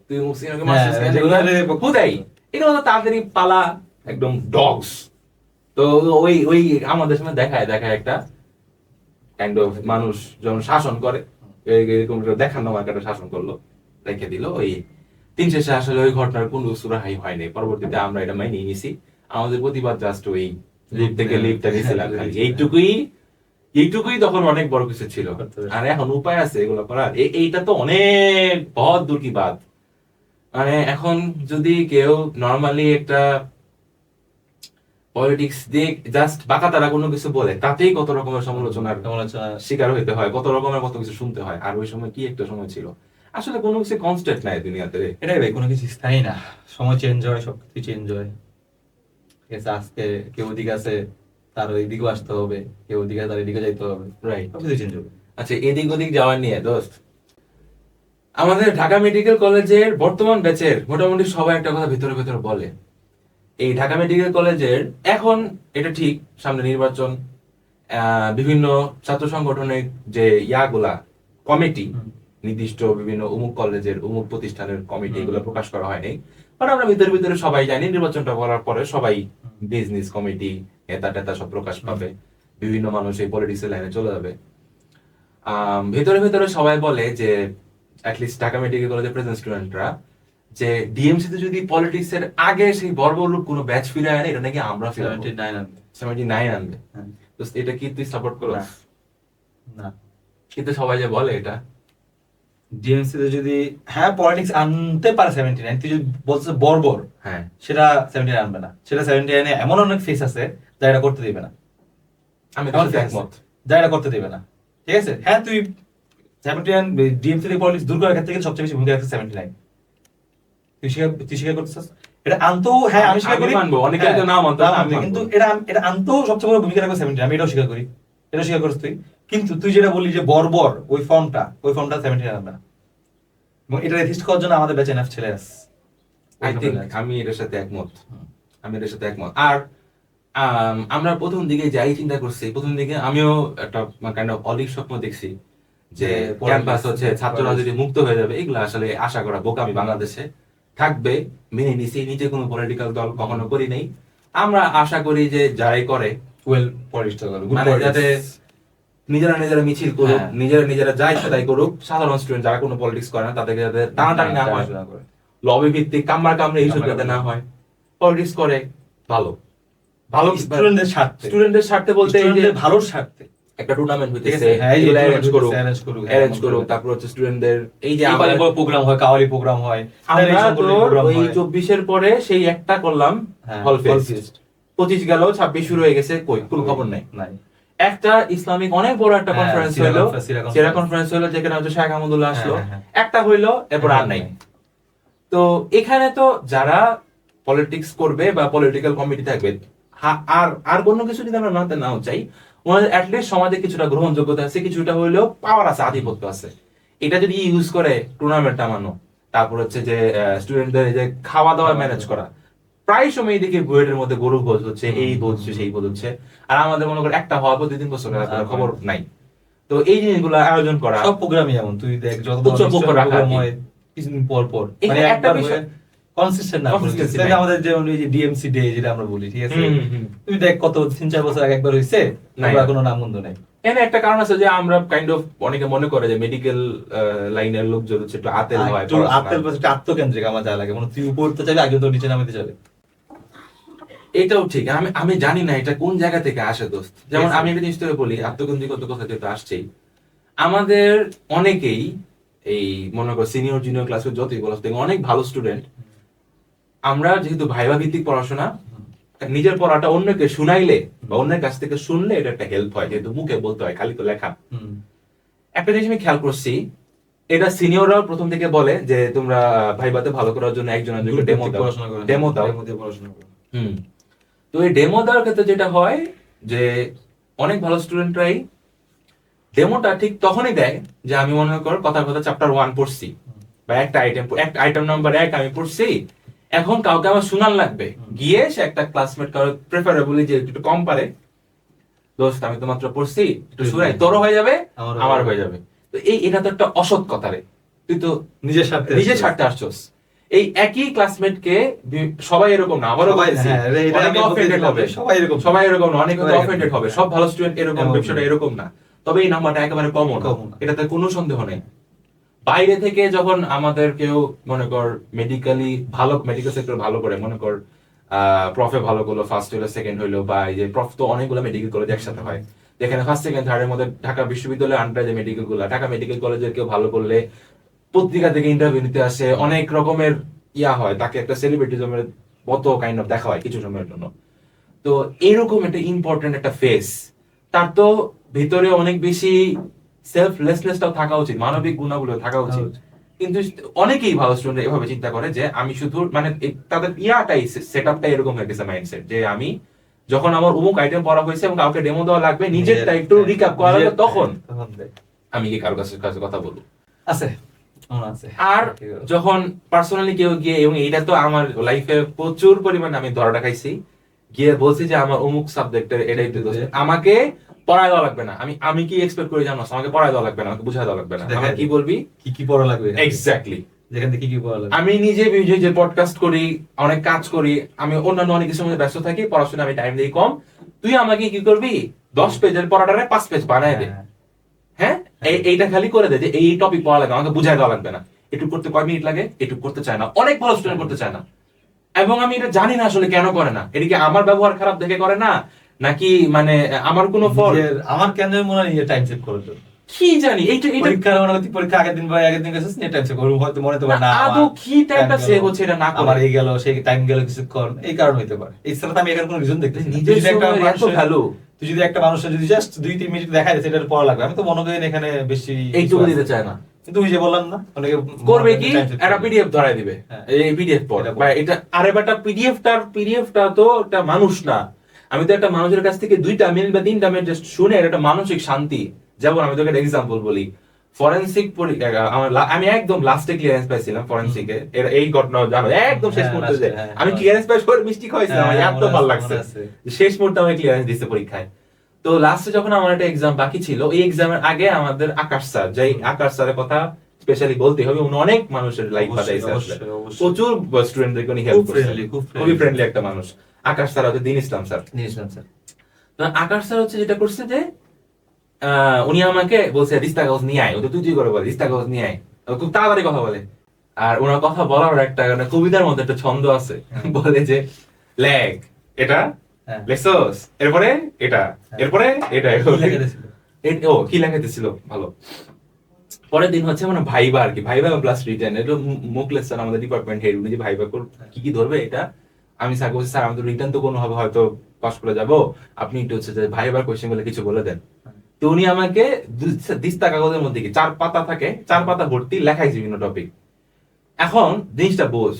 তুই মুসলিমকে মারছিস কেন, হুদাই এগুলো তো তাড়াতাড়ি পালা, একদম ডগস। তো ওই আমাদের সামনে দেখায় একটা কাইন্ড অফ মানুষ যখন শাসন করে, এরকম দেখানো মার্কেটে শাসন করলো, রেখে দিল ওই দিন শেষে আসলে ওই ঘটনার কোনো সুরাহাই হয়নি। পরবর্তীতে আমরা এটা মাইনে নিয়েছি। আমাদের প্রতিবাদ জাস্ট ওই লিফট থেকে লিফটটা নিয়েছিলাম খালি, এইটুকুই তখন অনেক বড় কিছু ছিল। আর এখন উপায় আছে এগুলো করার? এইটা তো অনেক বহুত দূর কি বাত। মানে এখন যদি কেউ নর্মালি একটা পলিটিক্স দিয়ে জাস্ট বাঁকা তারা কোনো কিছু বলে, তাতেই কত রকমের সমালোচনার শিকার হইতে হয়, কত রকমের কত কিছু শুনতে হয়। আর ওই সময় কি একটা সময় ছিল, আসলে কোনো কিছু কনস্ট্যান্ট নাই দুনিয়াতে।
এটাই ভাই, কোনো কিছু স্থায়ী না, সময় চেঞ্জ হয়, সবকিছু চেঞ্জ হয়। ঠিক আছে, আজকে কেউ ওদিকে আছে, তার ওইদিকেও আসতে হবে, কেউ ওদিকে তার এদিকে যাইতে হবে,
রাইট,
সবকিছু চেঞ্জ হবে।
আচ্ছা, এদিক ওদিক যাওয়ার নিয়ে দোস্ত, আমাদের ঢাকা মেডিকেল কলেজের বর্তমান ব্যাচের মোটামুটি সবাই একটা কথা ভিতরে ভিতরে বলে, এই ঢাকা মেডিকেল কলেজের এখন এটা ঠিক সামনে নির্বাচন, বিভিন্ন ছাত্র সংগঠনের যে ইয়াগুলা কমিটি, নির্দিষ্ট বিভিন্ন অমুক কলেজের অমুক প্রতিষ্ঠানের কমিটি, এগুলো প্রকাশ করা হয়নি। বাট আমরা ভিতরে ভিতরে সবাই জানি নির্বাচনটা করার পরে সবাই বিজনেস কমিটি নেতা টেতা সব প্রকাশ পাবে, বিভিন্ন মানুষ এই পলিটিক্স এর লাইনে চলে যাবে। ভেতরে ভেতরে সবাই বলে যে অ্যাটলিস্ট ঢাকা মেডিকেল কলেজের প্রেজেন্ট স্টুডেন্টরা যে ডিএমসি তে যদি পলিটিক্স এর আগে সেই বর্বরূপ কোনো ব্যাচ ফিরে আনে, এটা নাকি আমরা 79 আনবে। তো এটা কি তুই সাপোর্ট করো?
না,
কিন্তু সবাই যে বলে এটা
ডিএমসি তে যদি হ্যাঁ পলিটিক্স আনতে পারে 79, তুই যদি বলছিস বর্বর,
হ্যাঁ
সেটা 79 আনবে না। সেটা 79 এমন অনেক ফেস আছে যা এটা করতে দিবে না।
আমি একমত,
যা এটা করতে দিবে না। ঠিক আছে, হ্যাঁ তুই 79 ডিএমসি থেকে পলিটিক্স দূর করার ক্ষেত্রে কিন্তু সবচেয়ে বেশি ভূমিকা রাখছে 79। তুই স্বীকার করতেছিস? এটা আনতেও, হ্যাঁ আমি স্বীকার করি,
মানবো, অনেকে তো না মানতে পারবে,
কিন্তু এটা আনতেও সবচেয়ে বড় ভূমিকা রাখবে 79, আমি এটাও স্বীকার করি, এটা স্বীকার করিস তুই। কিন্তু তুই যেটা বললি যে বর্বর, ওই ফর্মটা 79 আনবে না। এবং এটা রেজিস্ট করার জন্য আমাদের ব্যাচে এনাফ ছেলে আছে।
আই থিংক আমি এটার সাথে একমত, আর আমরা প্রথম দিকে যাই চিন্তা করছি, প্রথম দিকে আমিও একটা কাইন্ড অফ অলিক স্বপ্ন দেখছি যে ক্যাম্পাস হচ্ছে ছাত্ররা যদি মুক্ত হয়ে যাবে, এগুলো আসলে আশা করা বোকামি। বাংলাদেশে থাকবে, মেনে নিছি, নিজে কোনো পলিটিক্যাল দল কখনো করি নাই। আমরা আশা করি যে যারাই করে
ওয়েল পলিটিক্স
মানে যাতে নিজেরা নিজেরা মিছিল করুক, নিজেরা যা ইচ্ছা তাই করুক, সাধারণ স্টুডেন্ট যারা কোনো পলিটিক্স করে না তাদেরকে যাতে টানাটানি না হয়, লবি ভিত্তিক কামড়ে এইসব যাতে না হয়, পলিটিক্স করে ভালো স্টুডেন্টদের স্বার্থে বলতে এই যে
ভালোর স্বার্থে
একটা টুর্নামেন্ট হইতেছে,
এগুলো
অ্যারেঞ্জ করুক, তারপর হচ্ছে স্টুডেন্টদের এই যে
আমাদের প্রোগ্রাম হয়, কাওয়ালি প্রোগ্রাম হয়,
আমরা তো ওই 24 পরে সেই একটা করলাম হল ফেস্ট, 25 গেল, 26 শুরু হয়ে গেছে, কই কোনো খবর নাই। একটা ইসলামিক অনেক বড় একটা কনফারেন্স হলো, সেরা কনফারেন্স হলো, যেখানে হচ্ছে শেখ আহমদুল্লাহ আসলো, একটা হইলো, এরপর আর নাই। তো এখানে তো যারা পলিটিক্স করবে বা পলিটিক্যাল কমিটি থাকবে, আর কোনো কিছু যদি আমরা মানতে নাও চাই, ওনাদের অ্যাটলিস্ট সমাজে কিছুটা গ্রহণযোগ্যতা আছে, কিছুটা হইলেও পাওয়ার আছে, আধিপত্য আছে। এটা যদি ইউজ করে টুর্নামেন্ট নামানো, তারপর হচ্ছে যে স্টুডেন্টদের যে খাওয়া দাওয়া ম্যানেজ করা, প্রায় সময় দেখি বুয়েটের মধ্যে গরু ভোজ হচ্ছে, এই ভোজ হচ্ছে, সেই ভোজ হচ্ছে, আর আমাদের মনে করে একটা হওয়ার পর 2-3 বছর খবর নাই। তো এই জিনিসগুলো আয়োজন করা,
সব প্রোগ্রামই এমন, তুই দেখ যত
প্রোগ্রাম
হয় কিছুদিন পর মানে
একটা বিষয়
কনসিস্টেন্ট না, আমাদের যেমন এই যে ডিএমসি ডে যেটা আমরা বলি, ঠিক আছে, তুমি দেখ কত 3-4 বছর আগে একবার হইছে, আমরা কোনো নাম গন্ধ নাই।
এখানে একটা কারণ আছে যে আমরা কাইন্ড অফ অনেকে মনে করে যে মেডিকেল লাইনের লোকজন হচ্ছে একটু আতেল হয়,
আত্মকেন্দ্রিক আমার যা লাগে, মানে তুই উপর তো চাইলে আগে তো নিচে নামাতে যাবে।
এটাও ঠিক, আমি জানি না এটা কোন জায়গা থেকে আসে দোস্ত। যেমন আমি একটা জিনিস তোকে বলি, আত্মকেন্দ্রিকতা কথা যেটা আসছেই, আমাদের অনেকেই এই মনে কর সিনিয়র জুনিয়র ক্লাসের যতই বলা অনেক ভালো স্টুডেন্ট, আমরা যেহেতু ভাইবা ভিত্তিক পড়াশোনা, নিজের পড়াটা অন্যকে শুনাইলে বা অন্যের কাছ থেকে শুনলে এটা একটা হেল্প হয়, যেহেতু মুখে বলতে হয়, খালি তো লেখা। একটা জিনিস আমি খেয়াল করছি, এটা সিনিয়ররাও প্রথম থেকে বলে যে তোমরা ভাইবাতে ভালো করার জন্য একজন ডেমো দাও। তো এই ডেমো দেওয়ার ক্ষেত্রে যেটা হয় যে অনেক ভালো স্টুডেন্টরাই ডেমোটা ঠিক তখনই দেয় যে আমি মনে কর কথার কথা চ্যাপ্টার 1 পড়ছি, বা একটা আইটেম নাম্বার 1 আমি পড়ছি, এখন কাউকে আমার শোনার লাগবে, গিয়ে সে একটা ক্লাসমেট কারো প্রেফারেবলি যে একটু কম পারে, দোস্ত আমি তো মাত্র পড়ছি, একটু শুনাই, তোর হয়ে যাবে আমার হয়ে যাবে। তো এটা তো একটা অসৎ কথা রে, তুই তো নিজের স্বার্থে আসছস। এই একই ক্লাসমেটকে সবাই এরকম না, আমারও সবাই এরকম না, অনেকে অফেন্ডেড হবে, সব ভালো স্টুডেন্ট এরকম, বিষয়টা এরকম না। তবে এই নাম্বারটা একেবারে কমন, এটাতে কোনো সন্দেহ নেই। বাইরে থেকে যখন আমাদের কেউ মনে কর মেডিকেলি ভালো, মেডিকেল সেক্টর ভালো করে, মনে কর প্রফে ভালো করলো, ফার্স্ট হইলো, সেকেন্ড হইলো, বা এই যে প্রফ তো অনেকগুলো মেডিকেল কলেজ একসাথে হয়, যেখানে ফার্স্ট সেকেন্ড থার্ড এর মধ্যে ঢাকা বিশ্ববিদ্যালয়ের আন্ডারে যে মেডিকেল গুলো, ঢাকা মেডিকেল কলেজের কেউ ভালো করলে পত্রিকা থেকে ইন্টারভিউ নিতে আসে, অনেক রকমের হয়, তাকে একটা সেলিব্রিটিজমের মতো কাইন্ড অফ দেখা হয় কিছু সময়ের জন্য। তো এরকম একটা ইম্পর্টেন্ট একটা ফেস, তার তো ভিতরে অনেক বেশি সেলফলেসনেসটাও থাকা উচিত, মানবিক গুণাবলী থাকা উচিত। কিন্তু অনেকেই ভালো স্টুডেন্ট এভাবে চিন্তা করে যে আমি শুধু মানে তাদের সেটআপটাই এরকম হয়ে গেছে, মাইন্ডসেট, যে আমি যখন আমার অমুক আইটেম পড়া হয়েছে এবং কাউকে ডেমো দেওয়া লাগবে, নিজেরটা একটু রিক্যাপ করা লাগবে, তখন আমি কি কারো কাছে কথা বলবো।
আছে
আর যখন পার্সোনালি কেউ গিয়ে, এবং এইটা তো আমার লাইফে প্রচুর পরিমাণে আমি ধরাটা খাইছি, গিয়ে বলছি যে আমার অমুক সাবজেক্টের এটাই আমাকে পড়ায় দেওয়া লাগবে না, আমি কি এক্সপেক্ট করি জানো, আমাকে পড়ায় দেওয়া লাগবে না, আমাকে বুঝায় দেওয়া লাগবে না, আমাকে কি বলবি
কি পড়া লাগবে,
এক্স্যাক্টলি
যেখান থেকে কি পড়া লাগবে।
আমি নিজে যে পডকাস্ট করি, অনেক কাজ করি, আমি অন্যান্য অনেক কিছুর মধ্যে ব্যস্ত থাকি, পড়াশোনা আমি টাইম দিই কম, তুই আমাকে কি করবি 10 পেজের পড়াটারে 5 পেজ বানায় দে, হ্যাঁ এইটা খালি করে দে, যে এই টপিক পড়া লাগে, আমাকে বুঝায় দেওয়া লাগবে না। একটু করতে কয় মিনিট লাগে, একটু করতে চায় না, অনেক ভালো স্টুডেন্ট করতে চায় না, এবং আমি এটা জানি না আসলে কেন করে না, এটা কি আমার ব্যবহার খারাপ দেখে করে না, নাকি মানে আমার কোনো ফল,
আমার কেন মনে হয় টাইম সেভ করার জন্য,
কি জানি। এইটা
পরীক্ষা আগের দিন বা আগের দিন গেছিস টাইম সেভ করবো, হয়তো মনে হতে পারে না
আদৌ কি টাইমটা সেভ হচ্ছে, এটা না করে
আমার এই গেল, সেই টাইম গেল কিছুক্ষণ, এই কারণ হইতে পারে। এছাড়া তো আমি এখানে কোনো রিজন দেখতেছি না।
নিজের সময় এত ভ্যালু,
তুই যদি একটা মানুষের যদি জাস্ট 2-3 মিনিট দেখায় সেটা পড়া লাগবে, আমি তো মনে করি এখানে বেশি
এইটুকু দিতে চায় না।
কিন্তু ওই যে বললাম না, অনেকে
করবে কি, একটা পিডিএফ ধরাই দিবে, এই পিডিএফ পড়, বা এটা আরে বেটা পিডিএফটা তো একটা মানুষ না, আমি তো একটা মানুষের কাছ থেকে 2টা মিনিট বা 3টা মিনিট জাস্ট শুনে একটা মানসিক শান্তি। যেমন আমি তোকে একটা এক্সাম্পল বলি, ফরেনসিক আমি একদম লাস্টে ক্লিয়ারেন্স পাইছিলাম ফরেনসিকে, এই ঘটনা জানো, একদম শেষ মুহূর্তে যে আমি ক্লিয়ারেন্স পাই করে মিষ্টি খাইছিলাম, আমার এত ভালো লাগছে, শেষ মুহূর্তে আমি ক্লিয়ারেন্স দিতে পরীক্ষায়। তো লাস্টে যখন আমার একটা এক্সাম বাকি ছিল, ওই এক্সামের আগে আমাদের আকাশ স্যার, যাই আকাশ স্যারের কথা স্পেশালি বলতে হবে, উনি অনেক মানুষের লাইফ বাঁচাইছে, প্রচুর স্টুডেন্টদেরকে উনি হেল্প করেছে, খুবই ফ্রেন্ডলি একটা মানুষ। আকাশ স্যার হচ্ছে দিন ইসলাম স্যার। তো আকাশ স্যার হচ্ছে যেটা করছে যে উনি আমাকে বলছে রিস্তা কাগজ নিয়ে আয়, ও তো তুই করে বলে রিস্তা কাগজ নিয়ে আয়, খুব তাড়াতাড়ি কথা বলে। আর ওনার কথা বলার একটা কবিতার মধ্যে একটা ছন্দ আছে, বলে যে লেগ এটা লেক্সস, এরপরে এটা, এরপরে এটা, ও কি লেখাইতেছিল ভালো। পরের দিন হচ্ছে মানে ভাইবা আর কি, ভাইবা প্লাস রিটেন, এটা মুকলেস স্যার আমাদের ডিপার্টমেন্ট হেড, উনি যে ভাইবা কি কি ধরবে এটা, আমি স্যার বলছি স্যার আমাদের রিটার্ন তো কোনো হবে হয়তো পাস করে যাবো, আপনি একটু হচ্ছে যে ভাইবার কোয়েশ্চেন গুলো কিছু বলে দেন। তো উনি আমাকে দিস্তা কাগজের মধ্যে কি 4 পাতা থাকে, 4 পাতা ভর্তি লেখাইছে বিভিন্ন টপিক। এখন জিনিসটা বোঝ,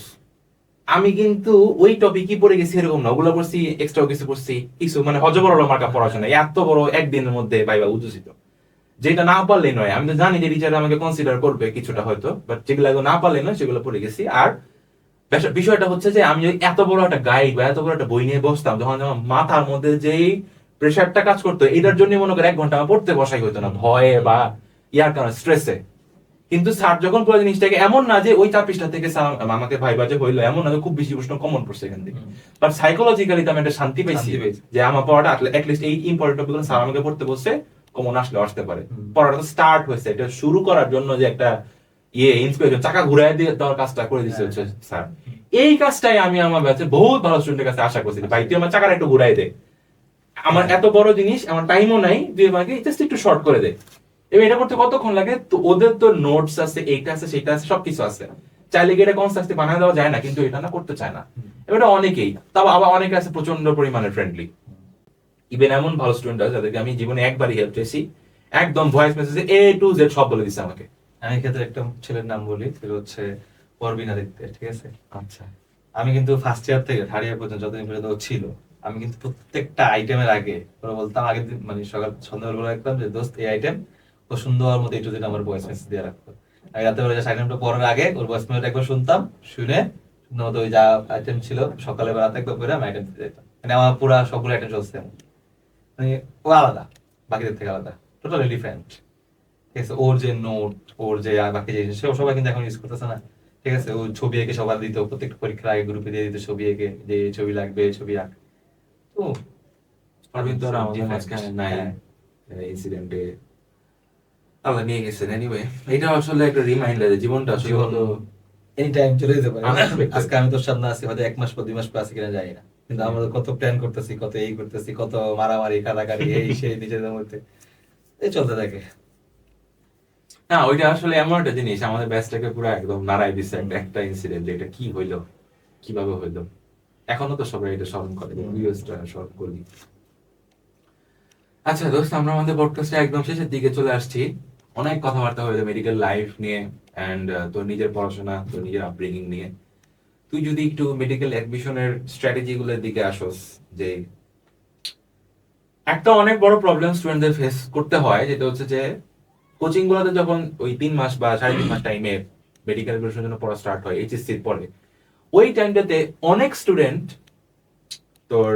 আমি কিন্তু ওই টপিকই পড়ে গেছি এরকম না, ওগুলো পড়ছি এক্সট্রা কিছু পড়ছি, কিছু মানে হজবরল মার্কা পড়াশোনা, এত বড় একদিনের মধ্যে ভাইবা উচ্চসিত, যেটা না পারলেই নয়। আমি তো জানি যে টিচার আমাকে কনসিডার করবে কিছুটা হয়তো, বাট যেগুলো না পারলেই নয় সেগুলো পড়ে গেছি। আর বিষয়টা হচ্ছে যে আমি এত বড় একটা গাইড বা এত বড় একটা বই নিয়ে বসতাম, যখন আমার মাথার মধ্যে যেই প্রেশারটা কাজ করতো, এটার জন্য মনে করে 1 ঘন্টা আমার পড়তে বসাই হতো না, ভয়ে বা ইয়ার কারণে, স্ট্রেসে। কিন্তু স্যার যখন পুরো জিনিসটাকে এমন না যে ওই 4 পৃষ্ঠা থেকে আমাকে ভাইবা যে হইলো, এমন না খুব বেশি প্রশ্ন কমন পড়ছে এখান থেকে, বাট সাইকোলজিক্যালি তো আমি একটা শান্তি পাইছি যে আমার পড়াটা অ্যাটলিস্ট এই ইম্পর্টেন্ট টপিকগুলো স্যার আমাকে পড়তে বসে, কমন আসতে পারে। পড়াটা স্টার্ট হয়েছে, এটা শুরু করার জন্য যে একটা ইন্সপিরেশন, চাকা ঘুরাই দিয়ে দেওয়ার কাজটা করে দিচ্ছে হচ্ছে স্যার। এই কাজটাই আমি আমার ব্যাচে বহুত ভালো স্টুডেন্টের কাছে আশা করছি, ভাই তুই আমার চাকাটা একটু ঘুরাই দে, আমার এত বড় জিনিস, আমার টাইমও নাই, তুই আমাকে জাস্ট একটু শর্ট করে দে। এবার এটা করতে কতক্ষণ লাগে, তো ওদের তো নোটস আছে, এইটা আছে, সেটা আছে, সবকিছু আছে, চাইলে গিয়ে এটা কনস্ট্রাক্টে বানায় দেওয়া যায় না, কিন্তু এটা না করতে চায় না। এবার অনেকেই, তাও আবার অনেকে আছে প্রচন্ড পরিমাণে ফ্রেন্ডলি, ইভেন এমন ভালো স্টুডেন্ট আছে যাদেরকে আমি জীবনে একবারই হেল্প চেয়েছি, একদম ভয়েস মেসেজে A to Z সব বলে দিচ্ছে আমাকে।
আমি ক্ষেত্রে একটা ছেলের নাম বলি, সেটা হচ্ছে পরবিন আদিত্য, ঠিক আছে?
আচ্ছা,
আমি কিন্তু ফার্স্ট ইয়ার থেকে থার্ড ইয়ার পর্যন্ত যতদিন পর্যন্ত ও ছিল, আমি কিন্তু প্রত্যেকটা আইটেমের আগে ওরা বলতাম, আগের দিন মানে সকাল সন্ধ্যাবেলা রাখতাম যে দোস্ত এই আইটেম, ও সুন্দর মতো একটু দিন আমার ভয়েস মেসেজ দিয়ে রাখতো। আমি রাতে বেলা আইটেমটা পড়ার আগে ওর ভয়েস মেসেজ একবার শুনতাম, শুনে সুন্দর মতো ওই যা আইটেম ছিল সকালে বেলাতে একবার করে আমি আইটেম দিতে যেতাম। মানে আমার পুরো সবগুলো আইটেম চলছে, মানে ও আলাদা, বাকিদের থেকে আলাদা, টোটালি ডিফারেন্ট। ঠিক আছে, ওর যে নোট, ওর যে বাকি যে সেও সবাই কিন্তু এখন ইউজ করতেছে না। ঠিক আছে, ও ছবি এঁকে সবার দিত, প্রত্যেকটা পরীক্ষার আগে গ্রুপে দিয়ে দিত ছবি এঁকে, যে ছবি লাগবে ছবি আঁক। তো
আমাদের মাঝখানে নাই ইনসিডেন্টে, আল্লাহ নিয়ে গেছেন। এনিওয়ে, এটা আসলে একটা রিমাইন্ডার যে জীবনটা আসলে
জীবন
কত
এনি টাইম চলে যেতে পারে।
Unexpected.
আজকে আমি তোর সামনে আছি, হয়তো 1 মাস পর 2 মাস পর আছি কিনা জানি না, কিন্তু আমরা কত প্ল্যান করতেছি, কত এই করতেছি, কত মারামারি কাটাকাটি এই সেই নিজেদের মধ্যে এই চলতে থাকে।
না, ওইটা আসলে এমন একটা জিনিস আমাদের ব্যাচটাকে পুরো একদম নাড়াই দিচ্ছে একটা ইনসিডেন্ট, এটা কি হইলো, কিভাবে হইলো। এখনো তো সবাই এটা স্মরণ করে, ভিউয়ার্সরা স্মরণ করবি। আচ্ছা দোস্ত, আমরা আমাদের পডকাস্টে একদম শেষের দিকে চলে আসছি। অনেক কথাবার্তা হইলো মেডিকেল লাইফ নিয়ে অ্যান্ড তোর নিজের পড়াশোনা, তোর নিজের আপব্রিঙ্গিং নিয়ে। তুই যদি একটু মেডিকেল অ্যাডমিশনের স্ট্র্যাটেজি গুলোর দিকে আসোস, যে একটা অনেক বড় প্রবলেম স্টুডেন্টদের ফেস করতে হয়, যেটা হচ্ছে যে কোচিং গুলোতে যখন ওই 3 মাস বা 3.5 মাস টাইমে মেডিকেল প্রিপারেশনের জন্য পড়া স্টার্ট হয় এইচএসসির পরে, ওই টাইমটাতে অনেক স্টুডেন্ট তোর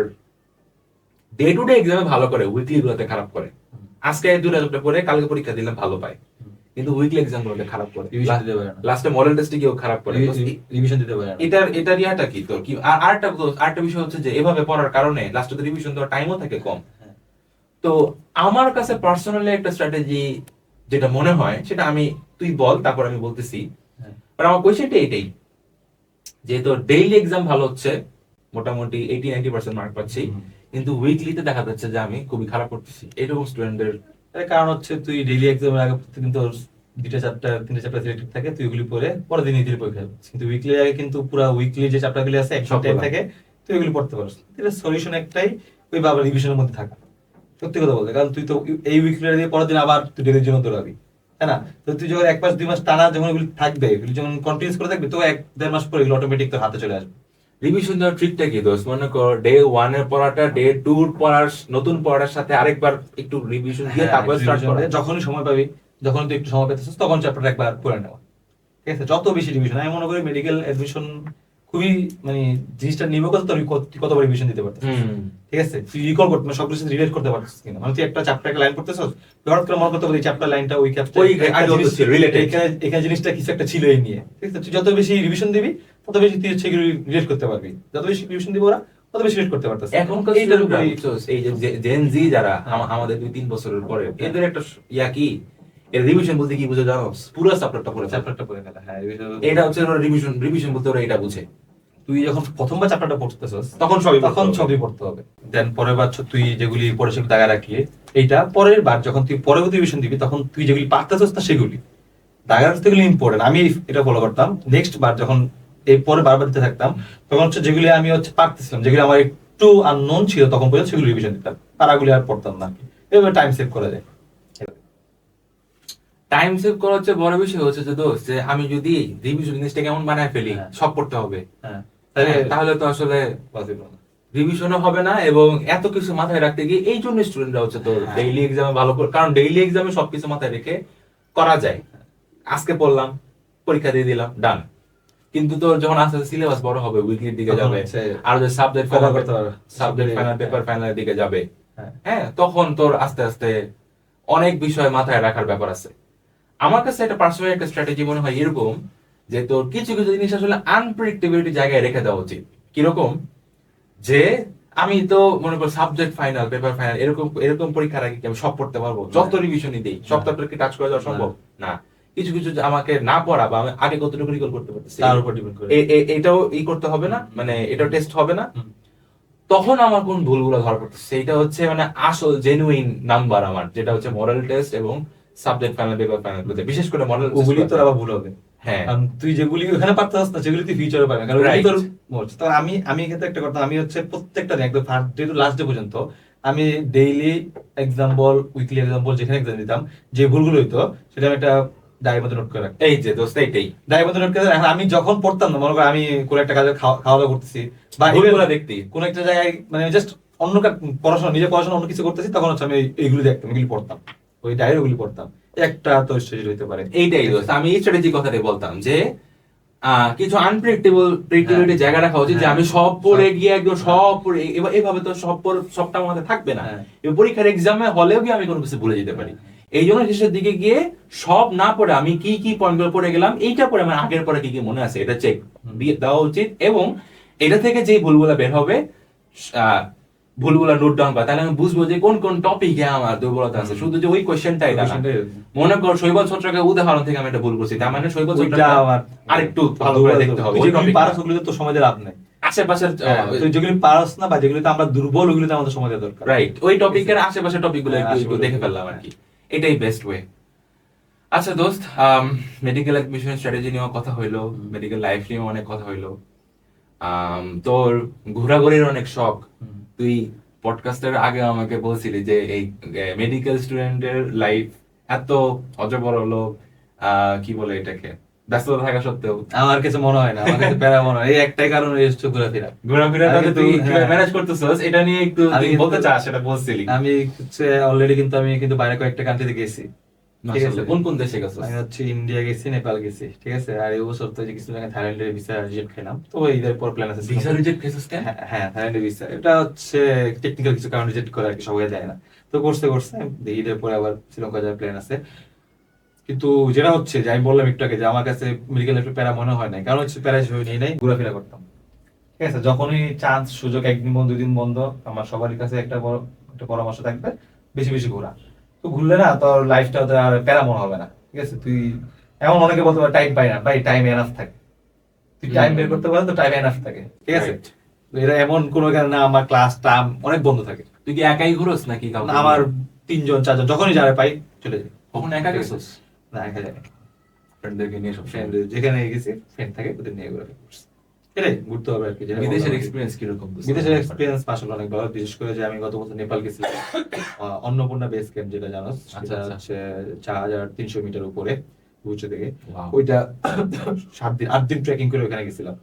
ডে টু ডে এক্সামে ভালো করে, উইকলি গুলোতে খারাপ করে। আজকে 2টা চ্যাপ্টার পড়ে কালকে পরীক্ষা দিলাম ভালো পায়, কিন্তু উইকলি এক্সাম গুলোতে খারাপ করে,
রিভিশন দিতে পারে না,
লাস্টে মডেল টেস্টে গিয়েও খারাপ করে।
রিভিশন দিতে পারে না।
এটার ইয়াটা কি তোর কি? আর আরেকটা বিষয় হচ্ছে যে এভাবে পড়ার কারণে লাস্টে তো রিভিশন দেওয়ার টাইমও থাকে কম। তো আমার কাছে পার্সোনালি একটা স্ট্র্যাটেজি যেটা মনে হয় সেটা আমি, তুই বল তারপর আমি বলতেছি। আর আমার কোয়েশ্চেনটা এটাই, যে তোর ডেইলি এক্সাম ভালো হচ্ছে, মোটামুটি 80-90% মার্ক পাচ্ছি, কিন্তু উইকলিতে দেখা যাচ্ছে যে আমি খুবই খারাপ করতেছি। এরকম স্টুডেন্টদের
এর কারণ হচ্ছে তুই ডেইলি এক্সামের আগে কিন্তু 2টা চ্যাপ্টার 3টা চ্যাপ্টার সিলেক্টেড থাকে, তুই ওগুলি পড়ে পরের দিন নিজের পরীক্ষা দিচ্ছিস। কিন্তু উইকলি আগে কিন্তু পুরো উইকলি যে চ্যাপ্টারগুলি আছে এক সপ্তাহে থাকে, তুই ওগুলি পড়তে পারছিস। তাহলে সলিউশন একটাই, ওই বাবা রিভিশনের মধ্যে থাকা। সত্যি কথা বলতে, কারণ তুই তো এই উইকলি দিয়ে পরের দিন আবার তুই ডেলির জন্য দৌড়াবি, তাই না? তো তুই যখন 1 মাস 2 মাস টানা যখন এগুলি থাকবে, এগুলি যখন কন্টিনিউস করে থাকবি, তো 1-1.5 মাস পরে এগুলো অটোমেটিক তোর হাতে চলে আসবে।
রিভিশন দেওয়ার ট্রিকটা কি দোস্ত? মনে কর ডে 1 এর পড়াটা ডে 2 এর পড়ার নতুন পড়ার সাথে আরেকবার একটু রিভিশন দিয়ে তারপর স্টার্ট করা।
যখনই সময় পাবি, যখন তুই একটু সময় পেতেছিস, তখন চ্যাপ্টারটা একবার পড়ে নেওয়া। ঠিক আছে? যত বেশি রিভিশন, আমি মনে করি মেডিকেল এডমিশন খুবই মানে জিনিসটা নির্ভর করে তুই কতবার রিভিশন দিতে পারছিস। ঠিক আছে? তুই রিকল করতে মানে সবকিছু রিলেট করতে পারছিস কিনা, মানে তুই একটা চ্যাপ্টার একটা লাইন পড়তেছিস, হঠাৎ করে মনে করতে পারবি চ্যাপ্টার লাইনটা ওই চ্যাপ্টার এখানে জিনিসটা কিছু একটা ছিল এই নিয়ে। ঠিক আছে? তুই যত বেশি রিভিশন দিবি, তত বেশি তুই হচ্ছে এগুলো রিলেট করতে পারবি। যত বেশি রিভিশন দিবি ওরা, তত বেশি রিলেট করতে পারতেছে।
এখনকার এই যে জেন জি যারা আমাদের 2-3 বছরের পরে, এদের একটা ইয়া কি, এর রিভিশন বলতে কি বুঝে জানো? পুরো চ্যাপ্টারটা পড়ে
ফেলা। হ্যাঁ,
এটা হচ্ছে রিভিশন বলতে ওরা এটা বুঝে।
তুই যখন প্রথমবার চ্যাপ্টারটা পড়তেছস,
তখন
সবই পড়তে হবে। দেন পরের বার তুই যেগুলি পড়ে সেগুলি দাগা রাখিয়ে, এইটা পরের বার যখন তুই পরবর্তী রিভিশন দিবি, তখন তুই যেগুলি পারতেছস না সেগুলি দাগা রাখতে গেলে ইম্পর্টেন্ট। আমি এটা ফলো করতাম। নেক্সট বার যখন এই পরে বারবার দিতে থাকতাম, তখন হচ্ছে যেগুলি আমি হচ্ছে পারতেছিলাম, যেগুলি আমার একটু আননোন ছিল তখন পর্যন্ত, সেগুলি রিভিশন দিতাম, পারাগুলি আর পড়তাম না। এভাবে টাইম সেভ করা যায়।
টাইম সেভ করা হচ্ছে বড় বিষয় হচ্ছে যে দোস্ত, যে আমি যদি রিভিশন জিনিসটা কেমন বানায় ফেলি, সব পড়তে হবে, তাহলে তো আসলে রিভিশনও হবে না, এবং এত কিছু মাথায় রাখতে গিয়ে এই জন্য স্টুডেন্টরা হচ্ছে তোর ডেইলি এক্সামে ভালো করে, কারণ ডেইলি এক্সামে সবকিছু মাথায় রেখে করা যায়। আজকে পড়লাম, পরীক্ষা দিয়ে দিলাম, ডান। কিন্তু তোর যখন আস্তে আস্তে সিলেবাস বড় হবে, উইকলির দিকে যাবে, আর যে সাবজেক্ট ফাইনাল পেপার ফাইনালের দিকে যাবে, হ্যাঁ, তখন তোর আস্তে আস্তে অনেক বিষয় মাথায় রাখার ব্যাপার আছে। আমার কাছে একটা পার্সোনাল একটা স্ট্র্যাটেজি মনে হয় এরকম, যে তোর কিছু কিছু জিনিস আসলে আনপ্রেডিক্টেবিলিটি জায়গায় রেখে দেওয়া উচিত। কিরকম? যে আমি তো মনে করি সাবজেক্ট ফাইনাল পেপার ফাইনাল এরকম পরীক্ষার আগে কি আমি সব পড়তে পারবো? যত রিভিশনই দেই, সব চ্যাপ্টার কি টাচ করে যাওয়া সম্ভব না। কিছু কিছু আমাকে না পড়া বা আমি আগে কতটুকু রিকল করতে পারতেছি
তার উপর ডিপেন্ড করে
এটাও করতে হবে না, মানে এটাও টেস্ট হবে না। তখন আমার কোন ভুলগুলো ধরা পড়তেছে, সেইটা হচ্ছে মানে আসল জেনুইন নাম্বার আমার, যেটা হচ্ছে মডেল টেস্ট এবং সাবজেক্ট ফাইনাল পেপার ফাইনাল, বিশেষ করে মডেল
ওগুলি তোর আবার ভুল হবে।
হ্যাঁ,
তুই যেগুলি ওখানে পারতাস না, সেগুলি তুই ফিউচারে পাবি, কারণ ওগুলি তোর মোস্ট। তো আমি ক্ষেত্রে একটা কথা, আমি হচ্ছে প্রত্যেকটা দিন একদম first day to last day পর্যন্ত আমি ডেইলি এক্সাম্পল, উইকলি এক্সাম্পল যেখানে এক্সাম দিতাম, যে ভুলগুলো হইতো সেটা আমি একটা ডায়ের মধ্যে নোট করে রাখি।
এই যে দোস্ত এইটাই
ডায়ের মধ্যে নোট করে রাখি। আমি যখন পড়তাম না, মনে কর আমি কোনো একটা কাজে খাওয়া দাওয়া করতেছি বা
ভুলগুলো দেখতি,
কোনো একটা জায়গায় মানে জাস্ট অন্য পড়াশোনা, নিজে পড়াশোনা অন্য কিছু করতেছি, তখন হচ্ছে আমি এইগুলি দেখতাম, এগুলি পড়তাম, ওই ডায়েরি ওগুলি পড়তাম। একটা তো স্ট্র্যাটেজি হইতে পারে।
এইটাই দোস্ত, আমি এই স্ট্র্যাটেজি কথাটাই বলতাম, যে কিছু আনপ্রেডিক্টেবিলিটি জায়গা রাখা উচিত, যে আমি সব পড়ে গিয়ে একদম সব পড়ে, এভাবে তো সবটা আমাদের থাকবে না। এবার পরীক্ষার এক্সামে হলেও গিয়ে আমি কোনো কিছু ভুলে যেতে পারি। এই জন্য শেষের দিকে গিয়ে সব না পড়ে আমি কি কি পয়েন্টগুলো পড়ে গেলাম, এইটা পড়ে আমার আগের পরে কি কি মনে আছে এটা চেক দিয়ে দেওয়া উচিত। এবং এটা থেকে যে ভুলগুলো বের হবে ভুলগুলো নোট ডাউন করা, তাহলে আমি বুঝবো যে কোন কোন টপিকে আমার দুর্বলতা আছে। শুধু যে ওই কোশ্চেনটাই না, মনে কর শৈবাল ছত্রাকের উদাহরণ থেকে আমি একটা ভুল করছি, তার মানে শৈবাল
ওইটা
ছত্রাক
আবার
আরেকটু ভালো করে দেখতে হবে।
ওই
ওই টপিক
পারস ওগুলো তো সময় দিয়ে লাভ নাই।
আশেপাশের
তুই যেগুলি পারস না বা যেগুলিতে আমরা দুর্বল ওগুলিতে আমাদের সময় দেওয়া দরকার।
রাইট, ওই টপিকের আশেপাশের টপিকগুলো
হ্যাঁ,
একটু
আশেপাশের
দেখে
topic,
ফেললাম আর কি, এটাই বেস্ট ওয়ে। আচ্ছা দোস্ত, মেডিকেল অ্যাডমিশন স্ট্র্যাটেজি নিয়েও কথা হইলো, মেডিকেল লাইফ নিয়েও অনেক কথা হইলো। তোর ঘোরাঘুরির অনেক শখ, তুই পডকাস্টের আগে আমাকে বলছিলি যে এই মেডিকেল স্টুডেন্টের লাইফ এত অজবর হলো, কি বলে এটাকে, ব্যস্ততা থাকা সত্ত্বেও
আমার কাছে মনে হয় না, আমার কাছে প্যারা মনে হয় এই একটাই কারণ হচ্ছে ঘোরাফেরা।
ঘোরাফেরাটা
আগে
তুই
তো-
কিভাবে
হ্যাঁ।
ম্যানেজ করতেছস এটা নিয়ে একটু
আমি
তুই
কিন্তু-
বলতে চাস, সেটা বলছিলি।
আমি হচ্ছে অলরেডি কিন্তু আমি কিন্তু বাইরে কয়েকটা কান্ট্রিতে গেছি, ঠিক আছে।
মাশাআল্লাহ, কোন কোন দেশে গেছস?
আমি হচ্ছে ইন্ডিয়া গেছি, নেপাল গেছি, ঠিক আছে। আর এই বছর তো যে কিছুদিন আগে থাইল্যান্ডের ভিসা রিজেক্ট খেলাম, তো ঈদের পর প্ল্যান আছে।
ভিসা রিজেক্ট কেসস কেন?
হ্যাঁ, থাইল্যান্ডের ভিসা, এটা হচ্ছে টেকনিক্যাল কিছু কারণে রিজেক্ট করে আর কি, সবাই দেয় না। তো করছে ঈদের পরে আবার শ্রীলঙ্কা যাওয়ার প্ল্যান আছে। কিন্তু যেটা হচ্ছে যে আমি বললাম একটু আগে যে আমার কাছে মেডিকেল লাইফে প্যারা মনে হয় না, কারণ হচ্ছে প্যারা হিসেবে নিয়ে নাই, ঘোরাফেরা করতাম, ঠিক আছে। যখনই চান্স সুযোগ, একদিন বন্ধ দুদিন বন্ধ, আমার সবারই কাছে একটা পরামর্শ থাকবে, বেশি বেশি ঘোরা। তো ঘুরলে না তোর লাইফটা আর প্যারা মনে হবে না, ঠিক আছে। তুই এমন অনেকে বলতে পারে টাইম পাই না, ভাই টাইম এনাফ থাকে, তুই টাইম বের করতে পারলে তো টাইম এনাফ থাকে, ঠিক আছে।
Right.
তো এরা এমন কোনো কারণে না, আমার ক্লাস টাইম অনেক বন্ধ থাকে,
তুই কি একাই ঘুরোস নাকি কাউকে?
না, আমার 3 জন 4 জন যখনই যারা পাই চলে যাই।
কখন একা গেছস?
না, একা যাই না।
ফ্রেন্ডদেরকে নিয়ে সব
ফ্রেন্ড যেখানে গেছি, ফ্রেন্ড থাকে, ওদের নিয়ে ঘোরা করছি, এটাই ঘুরতে হবে আর কি। যেটা
বিদেশের
বললাম।
এক্সপেরিয়েন্স কিরকম?
বিদেশের এক্সপিরিয়েন্স আসলে অনেক ভালো, বিশেষ করে যে আমি গত বছর নেপাল গেছিলাম, অন্নপূর্ণা বেস ক্যাম্প, যেটা জানো,
আচ্ছা,
সেটা
আচ্ছা।
হচ্ছে 4300 মিটার উপরে উঁচু থেকে।
Wow.
ওইটা 8 দিন ট্রেকিং করে ওখানে গেছিলাম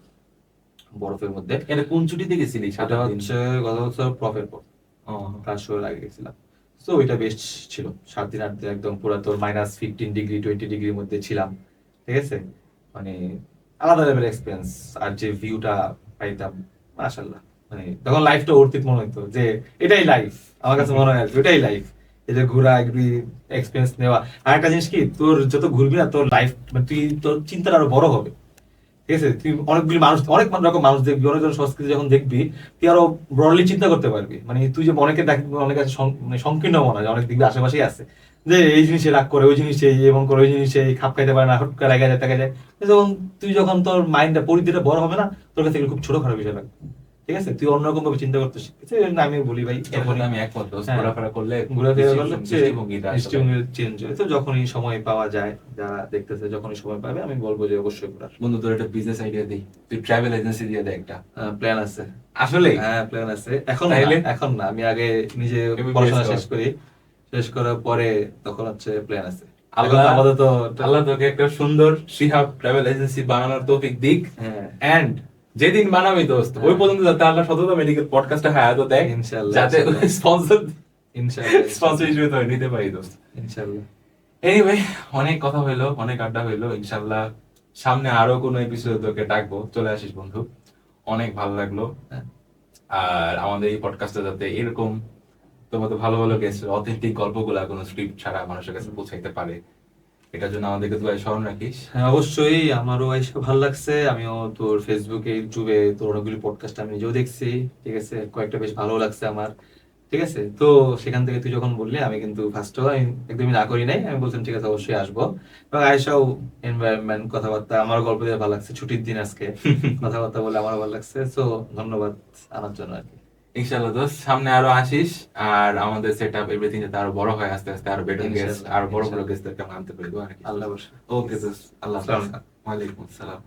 বরফের মধ্যে।
এটা কোন ছুটিতে গেছিলি?
সেটা হচ্ছে গত বছর প্রফের পর, ক্লাস শুরুর আগে গেছিলাম। তো ওইটা বেস্ট ছিল, 7 দিন 8 দিন একদম পুরো তোর -15 ডিগ্রি 20 ডিগ্রির মধ্যে ছিলাম, ঠিক আছে। মানে আলাদা লেভেল এক্সপিরিয়েন্স, আর যে ভিউটা পাইতাম, মাশাআল্লাহ, মানে তখন লাইফটা অর্থিত মনে হতো যে এটাই লাইফ, আমার কাছে মনে হয় আর কি, ওটাই লাইফ। এই যে ঘোরা, এক্সপিরিয়েন্স নেওয়া। আর একটা জিনিস কি, তোর যত ঘুরবি না, তোর লাইফ মানে তুই তোর চিন্তাটা আরো বড় হবে, ঠিক আছে। তুই অনেকগুলি মানুষ, অনেক রকম মানুষ দেখবি, অনেক রকম সংস্কৃতি যখন দেখবি, তুই আরো ব্রডলি চিন্তা করতে পারবি। মানে তুই যে অনেকে দেখবি, অনেক আছে মানে সংকীর্ণ মনে হয়, অনেক দেখবি আশেপাশেই আছে, যে এই জিনিসে রাগ করে, ওই জিনিসে এমন করে, ওই জিনিসে খাপ খাইতে পারে না, হুট করে রেগে যায়, দেখা যায়। যখন যখন তোর মাইন্ডটা, পরিধিটা বড় হবে না, তোর কাছে এগুলো খুব ছোট খারাপ বিষয় লাগবে, ঠিক আছে। তুই অন্যরকম ভাবে চিন্তা করতে শিখেছিস, এই জন্য আমি বলি ভাই,
তখন আমি একমত দোস্ত,
হ্যাঁ।
ঘোরাফেরা করলে
ঘোরাফেরা করলে
দৃষ্টিভঙ্গিটা আসলে।
চেঞ্জ হয়। তো যখনই সময় পাওয়া যায়, যারা দেখতেছে যখনই সময় পাবে, আমি বলবো যে অবশ্যই ঘোরার
বন্ধু তোর একটা বিজনেস আইডিয়া দিই, তুই ট্রাভেল এজেন্সি দিয়ে দে একটা।
প্ল্যান আছে।
আসলে
হ্যাঁ, প্ল্যান আছে। এখন
তাইলে?
এখন না, আমি আগে নিজে
MBBS
পড়াশোনা
কর।
শেষ করি, শেষ করার পরে তখন হচ্ছে প্ল্যান আছে।
আল্লাহ
এখন আপাতত
আল্লাহ তোকে একটা সুন্দর শিহাব ট্রাভেল এজেন্সি বানানোর তৌফিক দিক।
হ্যাঁ,
এন্ড যেদিন বানাবি দোস্ত, ওই পর্যন্ত যাতে আল্লাহ সততা মেডিকেল পডকাস্টে হায়াত দেয়,
ইনশাআল্লাহ,
যাতে
ইনশাআল্লাহ।
স্পন্সর
ইনশাআল্লাহ,
হিসেবে তো নিতে পারি দোস্ত।
ইনশাআল্লাহ।
এনিওয়ে, অনেক কথা হইলো, অনেক আড্ডা হইলো। ইনশাআল্লাহ সামনে আরো কোনো এপিসোডে তোকে ডাকবো, চলে আসিস বন্ধু। অনেক ভালো লাগলো।
হ্যাঁ।
আর আমাদের এই পডকাস্টে যাতে এরকম তোমার তো ভালো ভালো গেস্ট অথেন্টিক গল্পগুলা কোনো স্ক্রিপ্ট ছাড়া মানুষের কাছে পৌঁছাইতে পারে, এটার জন্য আমাদেরকে তুই স্মরণ রাখিস।
হ্যাঁ, অবশ্যই, আমারও এসে ভালো লাগছে। আমিও তোর ফেসবুকে, ইউটিউবে তোর অনেকগুলি পডকাস্ট আমি নিজেও দেখছি, ঠিক আছে। কয়েকটা বেশ ভালো লাগছে আমার, ঠিক আছে। তো সেখান থেকে তুই যখন বললি, আমি কিন্তু ফার্স্টও আমি একদমই না করি নাই, আমি বলছিলাম ঠিক আছে অবশ্যই আসবো। এবং আয়েশাও এনভায়রনমেন্ট, কথাবার্তা, আমার গল্প দিয়ে ভালো লাগছে, ছুটির দিন আজকে কথাবার্তা বলে আমারও ভালো লাগছে। সো ধন্যবাদ আনার জন্য আর কি।
ইনশাআল্লাহ দোস্ত, সামনে আরো আসিস, আর আমাদের সেট আপ এভরিথিং যাতে আরো বড় হয়, আস্তে আস্তে আরো বেটার গেস্ট,
ইনশাআল্লাহ,
আরো বড় বড়
ইনশাআল্লাহ।
গেস্টদেরকে আমরা আনতে পারি আর কি।
আল্লাহ বর্ষা।
ওকে দোস্ত, আল্লাহ হাফেজ।
আসসালামু আলাইকুম।
ওয়ালাইকুম আসসালাম।